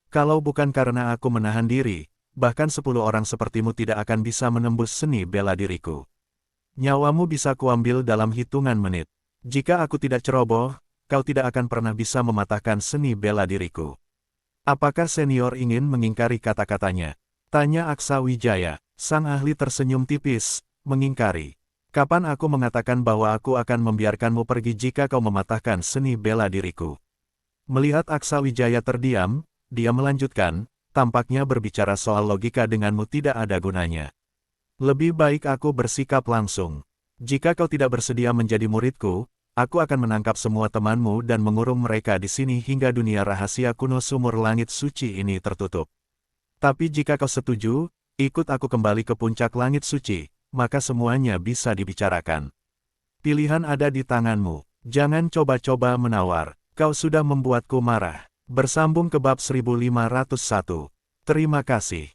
Kalau bukan karena aku menahan diri, bahkan 10 orang sepertimu tidak akan bisa menembus seni bela diriku. Nyawamu bisa kuambil dalam hitungan menit. Jika aku tidak ceroboh, kau tidak akan pernah bisa mematahkan seni bela diriku. Apakah senior ingin mengingkari kata-katanya? Tanya Aksa Wijaya. Sang ahli tersenyum tipis, mengingkari. Kapan aku mengatakan bahwa aku akan membiarkanmu pergi jika kau mematahkan seni bela diriku? Melihat Aksa Wijaya terdiam, dia melanjutkan, tampaknya berbicara soal logika denganmu tidak ada gunanya. Lebih baik aku bersikap langsung. Jika kau tidak bersedia menjadi muridku, aku akan menangkap semua temanmu dan mengurung mereka di sini hingga dunia rahasia kuno sumur langit suci ini tertutup. Tapi jika kau setuju, ikut aku kembali ke puncak langit suci, maka semuanya bisa dibicarakan. Pilihan ada di tanganmu. Jangan coba-coba menawar. Kau sudah membuatku marah. Bersambung ke bab 1501. Terima kasih.